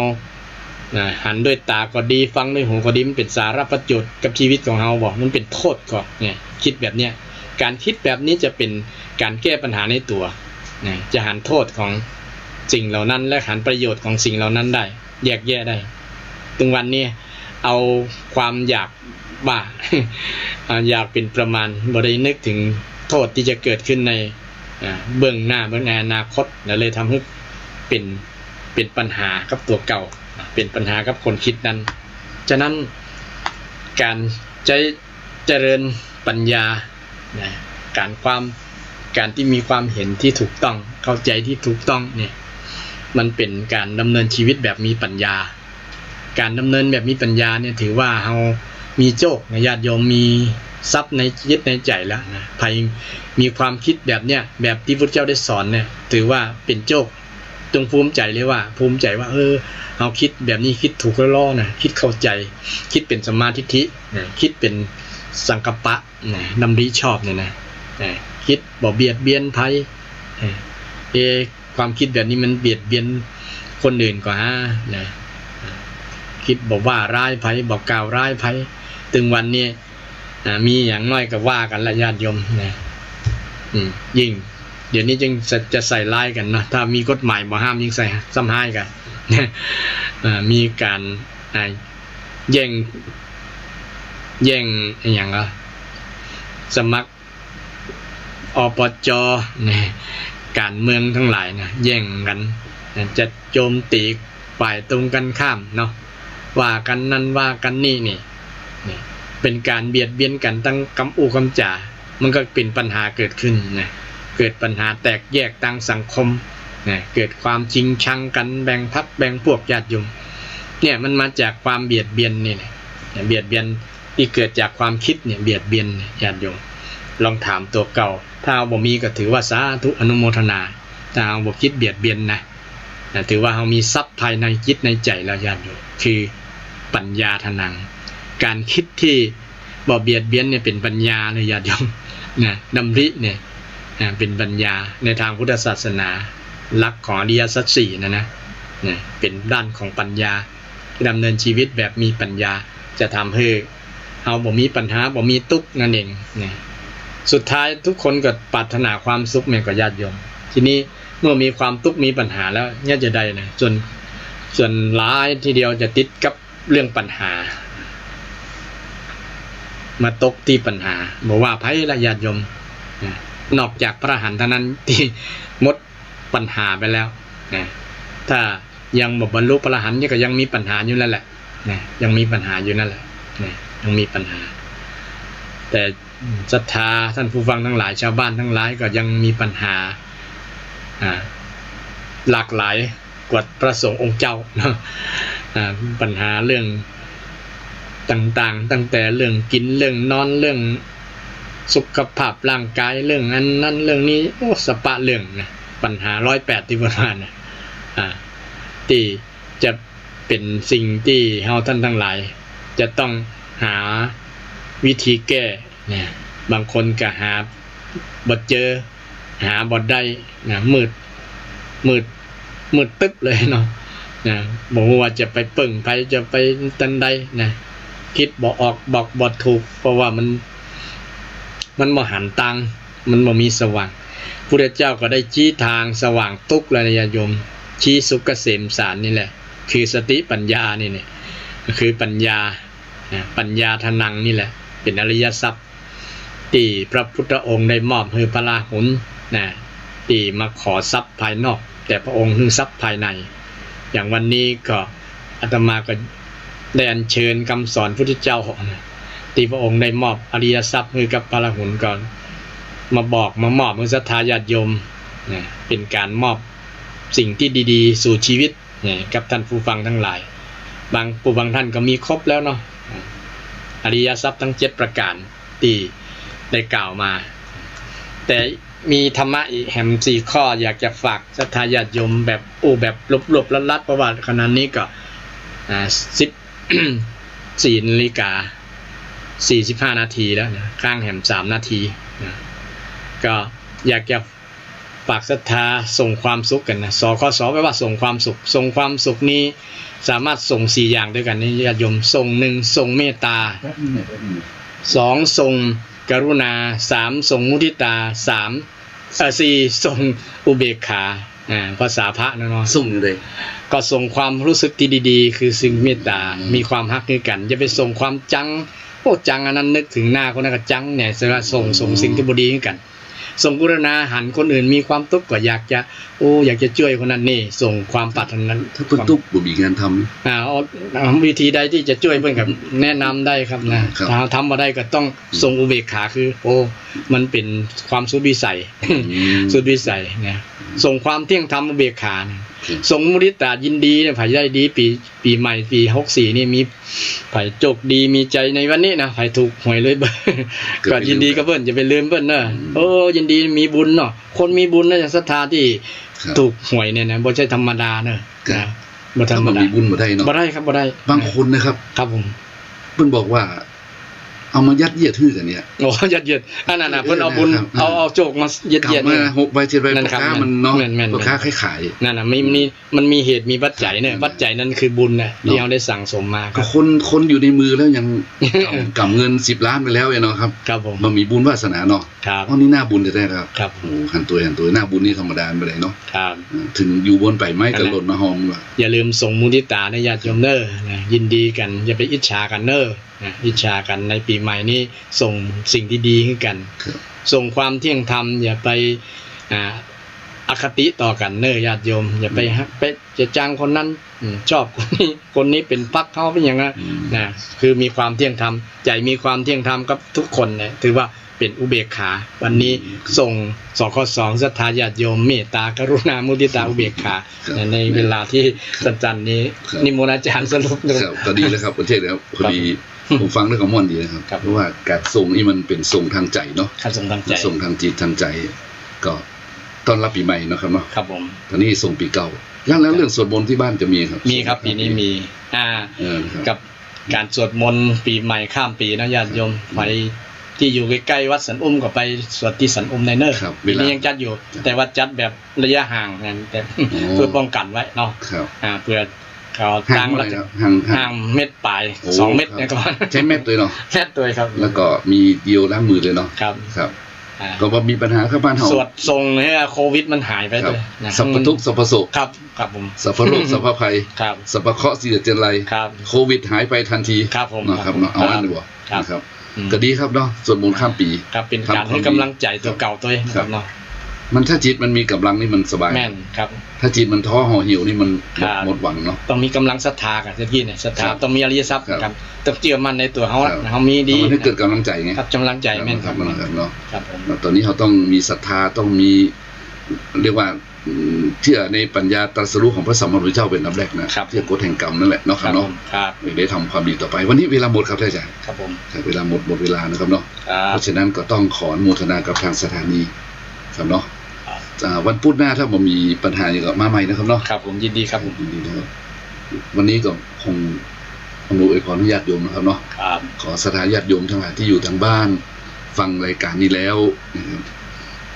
หันด้วยตาก็ดีฟังด้วยหูก็ดีมันเป็นสาระประโยชน์กับชีวิตของเฮาบ่มันเป็นโทษก็เนี่ยคิดแบบเนี้ยการคิดแบบนี้จะเป็นการแก้ปัญหาในตัวนะจะหันโทษของสิ่งเหล่านั้นและหันประโยชน์ของสิ่งเหล่านั้นได้แยกแยะได้ถึงวันนี้เอาความอยากบ้า อยากเป็นประมาณบ่ได้นึกถึงโทษที่จะเกิดขึ้นในเบื้องหน้าเบื้องในอนาคตแล้วเลยทำให้เป็นปัญหากับตัวเก่าเป็นปัญหากับคนคิดนั้นฉะนั้นการเจริญปัญญาการที่มีความเห็นที่ถูกต้องเข้าใจที่ถูกต้องเนี่ยมันเป็นการดำเนินชีวิตแบบมีปัญญาการดำเนินแบบมีปัญญาเนี่ยถือว่าเฮามีโชคญาติโยมมีทรัพย์ในจิตในใจแล้วนะใครมีความคิดแบบเนี้ยแบบที่พระเจ้าได้สอนเนี่ยถือว่าเป็นโชคจงภูมิใจเลยว่าภูมิใจว่าเอาคิดแบบนี้คิดถูกแล้วนะคิดเข้าใจคิดเป็นสัมมาทิฏฐินะคิดเป็นสังกัปปะนะดำริชอบเนี่ยนะคิดบ่เบียดเบียนภัยความคิดแบบนี้มันเบียดเบียนคนอื่นกว่านะคิดบ่ว่าร้ายภัยบ่กล่าวร้ายภัยถึงวันนี้มีอย่างน้อยก็ว่ากันละญาติโยมนะยิ่งเดี๋ยวนี้จึงจะใส่ร้ายกันเนาะถ้ามีกฎหมายบ่ห้ามยิ่งใส่ซ้ำห้ายกันมีการแย่งอย่างสมัครปจนะการเมืองทั้งหลายนะแย่งกันจะโจมตีฝ่ายตรงกันข้ามเนาะว่ากันนั่นว่ากันนี่เป็นการเบียดเบียนกันตั้งคำอู้คำจ่ามันก็เป็นปัญหาเกิดขึ้นนะเกิดปัญหาแตกแยกทางสังคมนะเกิดความชิงชังกันแบ่งพรรคแบ่งพวกญาติโยมเนี่ยมันมาจากความเบียดเบียนนี่แหละเบียดเบียนที่เกิดจากความคิดเนี่ยเบียดเบียนญาติโยมลองถามตัวเก่าถ้าเอาบ่มีก็ถือว่าสาธุอนุโมทนาถ้าเอาบ่คิดเบียดเบียนนะถือว่าเรามีทรัพย์ภายในจิตในใจแล้วญาติโยมคือปัญญาทนังการคิดที่บ่เบียดเบียนเนี่ยเป็นปัญญาเลยญาติโยมนะดำริเนี่ยเป็นปัญญาในทางพุทธศาสนาหลักของอริยสัจสี่นะเป็นด้านของปัญญาดำเนินชีวิตแบบมีปัญญาจะทำให้เราบ่มีปัญหาบ่มีทุกข์นั่นเองนะสุดท้ายทุกคนก็ปรารถนาความสุขแม้กว่าญาติโยมทีนี้เมื่อมีความทุกข์มีปัญหาแล้วเนี่ยจะได้นะส่วนหลายทีเดียวจะติดกับเรื่องปัญหามาตกที่ปัญหาบอกว่าไผละญาติโยมนอกจากพระอรหันต์เท่านั้นที่หมดปัญหาไปแล้วถ้ายังบ่บรรลุพระอรหันต์นี่ก็ยังมีปัญหาอยู่นั่นแหละยังมีปัญหาอยู่นั่นแหละยังมีปัญหาแต่ศรัทธาท่านผู้ฟังทั้งหลายชาวบ้านทั้งหลายก็ยังมีปัญหาหลากหลายกว่าพระสงฆ์องค์เจ้าเนาะปัญหาเรื่องต่างๆตั้งแต่เรื่องกินเรื่องนอนเรื่องสุขภาพร่างกายเรื่องนั้นเรื่องนี้สปะเรื่องนะปัญหา108ที่ประมาณที่จะเป็นสิ่งที่เฮาท่านทั้งหลายจะต้องหาวิธีแก้นะบางคนก็หาบ่เจอหาบ่ได้นะมืดตึ๊บเลยเนาะบอกว่าจะไปปึ้งไปจะไปตันใดนะคิดบ่ออกบอกบ่ถูกเพราะว่ามันบ่หันตังมันบ่มีสว่างพุทธเจ้าก็ได้ชี้ทางสว่างทุกข์เลยญาติโยมชี้สุขเกษมสารนี่แหละคือสติปัญญานี่เนี่ยคือปัญญาทนังนี่แหละเป็นอริยทรัพย์ที่พระพุทธองค์ได้มอบให้พระราหุลที่มาขอทรัพย์ภายนอกแต่พระองค์ให้ทรัพย์ภายในอย่างวันนี้ก็อาตมาก็ได้อัญเชิญคำสอนพุทธเจ้าที่พระองค์ได้มอบอริยทรัพย์ให้กับพระราหุลก่อนมามอบให้ศรัทธาญาติโยมเป็นการมอบสิ่งที่ดีๆสู่ชีวิตกับท่านผู้ฟังทั้งหลายบางท่านก็มีครบแล้วเนาะอริยทรัพย์ทั้ง7ประการที่ได้กล่าวมาแต่ มีธรรมะอีกแหม4 ข้ออยากจะฝากศรัทธาญาติโยมแบบแบบลบๆลัดๆประวัติขนาดนี้ก็14 นาฬิกา 45 นาทีแล้วนะข้างแหม3 นาทีนะก็อยากจะฝากศรัทธาส่งความสุขกันนะสคสแปลว่าส่งความสุขส่งความสุขนี้สามารถส่ง4 อย่างด้วยกันนี่ญาติโยมส่ง1ส่งเมตตา2ส่งกรุณา3ส่งมุทิตา4ส่งอุเบกขาภาษาพระเนาะส่งเลยก็ส่งความรู้สึกที่ดีๆคือสิ่งเมตตามีความฮักด้วยกันอย่าไปส่งความจังจังอันนั้นนึกถึงหน้าคนนั้นก็จังเนี่ยแสดงว่าส่งสิ่งที่บ่ดีให้กันส่งกรุณาหันคนอื่นมีความทุกข์ก็อยากจะช่วยคนนั้นนี่ส่งความปรารถนาถ้าเพิ่นทุกข์บ่มีงานทำวิธีใดที่จะช่วยเพิ่นกับแนะนำได้ครับนะถ้าทำบ่ได้ก็ต้องส่งอุเบกขาคือมันเป็นความสุดวิสัยสุดวิสัยนะส่งความเที่ยงธรรมอุเบกขาส่งมุทิตายินดีเนี่ยไผได้ดีปีใหม่ปี64นี่มีไผโชคดีมีใจในวันนี้นะไผถูกหวยเลยก็ยินดีกับเพิ่นอย่าไปลืมเพิ่นเด้อยินดีมีบุญเนาะคนมีบุญน่ะศรัทธาที่ถูกหวยเนี่ยนะบ่ใช่ธรรมดาเด้อบ่ธรรมดามีบุญบ่ได้เนาะบ่ได้ครับบ่ได้บางคนนะครับครับผมเพิ่นบอกว่าเอามายัดเยียดฮื้อกันเนี่ยยัดเยียดอันนั้นน่ะเพิ่นเอาบุญเอาโจกมายัดเยียดมา6ใบ7ใบพ่อค้ามันเนาะพ่อค้าขายนั่นน่ะมันมีเหตุมีปัจจัยเนี่ยปัจจัยนั้นคือบุญน่ะที่เราได้สั่งสมมาก็คนอยู่ในมือแล้วยังกำเงิน10 ล้านไปแล้วเนาะครับครับผมบ่มีบุญวาสนาเนาะครับนี่น่าบุญแท้ๆครับครับโอ้หันตัวหน้าบุญนี่ธรรมดาบ่ได้เนาะครับถึงอยู่บนไปไม้ก็หล่นมาหอมว่าอย่าลืมส่งมุทิตาในญาติโยมเด้อยินดีกันอย่าไปอิจฉากันเด้ออิจฉากันในปีใหม่นี้ส่งสิ่งที่ดีให้กันส่งความเที่ยงธรรมอย่าไปอคติต่อกันเน้อญาติโยมอย่าไปจะจ้างคนนั้นชอบคนนี้เป็นพรรคเขาเป็นอย่างนั้นนะคือมีความเที่ยงธรรมใจมีความเที่ยงธรรมกับทุกคนเนี่ยถือว่าเป็นอุเบกขาวันนี้ส่งสคสศรัทธาญาติโยมเมตตากรุณามุทิตาอุเบกขาในเวลาที่สั้นๆนี้นิมนต์อาจารย์สรุปครับก็ดีแล้วครับประเทศแล้วพอดีผมฟังแล้วก็ม่วนดีนะครับเพราะว่าการส่งนี่มันเป็นส่งทางใจเนาะส่งทางใจส่งทางจิตทางใจก็ต้อนรับปีใหม่นะครับเนาะครับผมตอนนี้ส่งปีเก่าแล้วเรื่องสวดมนต์ที่บ้านจะมีครับมีครับปีนี้มีกับการสวดมนต์ปีใหม่ข้ามปีนะญาติโยมไปที่อยู่ใกล้ๆวัดสันอุ้มก็ไปสวดที่สันอุ้มในเนอร์ปีนี้ยังจัดอยู่แต่ว่าจัดแบบระยะห่างกันแต่เพื่อป้องกันไว้เนาะเพื่อเขาตั้งแล้วห่างเม็ดปลาย2 เม็ดเนี่ยก่อนใช้เม็ดเลยเนาะเม็ดเลยครับแล้วก็มีเดียวล้างมือเลยเนาะครับก็บ่มีปัญหาครับบ้านเฮาสวดทรงให้โควิดมันหายไปเลยสัพพทุกข์สัพพโศกครับผมสัพพโรคสัพพภัยสัพพเคราะห์สิเจริญโควิดหายไปทันทีครับผมนะครับเอาอันดีกว่าครับก็ดีครับเนาะสวดมนต์ข้ามปีครับเป็นการให้กำลังใจตัวเก่าตัวเองครับเนาะมันถ้าจิตมันมีกำลังนี่มันสบายแม่นครับถ้าจิตมันท้อห่อเหี่ยวนี่มันหมดหวังเนาะต้องมีกำลังศรัทธากันเมื่อกี้เนี่ยศรัทธาต้องมีอริยทรัพย์ครับต้องเชื่อมั่นในตัวเขามีดีมันให้เกิดกำลังใจไงครับกำลังใจแม่นครับเนาะครับผมตอนนี้เขาต้องมีศรัทธาต้องมีเรียกว่าเชื่อในปัญญาตรัสรู้ของพระสัมมาสัมพุทธเจ้าเป็นลำแรกนะเชื่อกฎแห่งกรรมนั่นแหละเนาะครับเนาะได้ทำความดีต่อไปวันนี้เวลาหมดครับท่านอาจารย์ครับผมเวลาหมดเวลานะครับเนาะเพราะฉะนั้นก็ต้องขออนุโมทนากับทางสถานีครับเนาะวันพุธหน้าถ้าผมมีปัญหาอย่างก็มาใหม่นะครับเนาะครับผมยินดีครับผมยินดีนะครับวันนี้ก็คงอำนวยขออนุญาตโยมนะครับเนาะขอสถานญาติโยมทั้งหลายที่อยู่ทางบ้านฟังรายการนี้แล้วนะครับ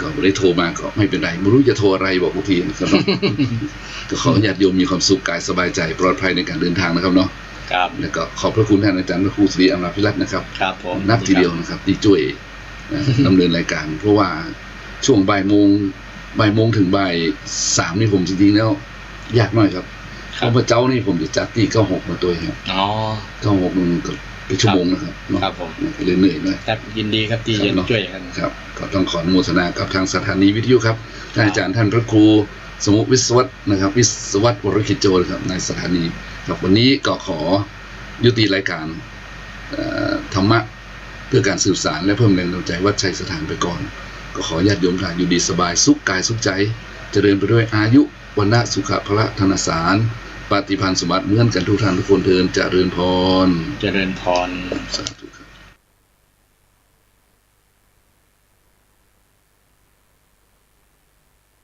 ก็ไม่ได้โทรมาก็ไม่เป็นไรไม่รู้จะโทรอะไรบอกทุกทีนะครับเนาะก็ขอญาติโยมมีความสุขกายสบายใจปลอดภัยในการเดินทางนะครับเนาะแล้วก็ขอบพระคุณท่านอาจารย์พระครูศรีอมรพิรัตน์นะครับนับทีเดียวนะครับที่ช่วยดำเนินรายการเพราะว่าช่วงบ่ายโมงถึงบ่าย3นี่ผมจริงๆแล้วยากหน่อยครับเพราะพระเจ้านี่ผมจะจัดที่96มาตัวครับ96มันก็เป็นชั่วโมงนะครับครับผมเลยเหนื่อยหน่อยครับยินดีครับที่จะช่วยกันครับก็ต้องขออนุโมทนากับทางสถานีวิทยุครับท่านอาจารย์ท่านพระครูสมุวิศวัตนะครับวิศวัตวรคิจโจครับในสถานีครับวันนี้ก็ขอยุติรายการธรรมะเพื่อการสื่อสารและเพิ่มแรงใจวัดชัยสถานไปก่อนก็ขอญาติโยมท่านอยู่ดีสบายสุขกายสุขใจเจริญไปด้วยอายุวรรณะสุขภละธนสารปฏิภาณสมบัติเหมือนกันทุกท่านทุกคนเทินเจริญพรสาธุ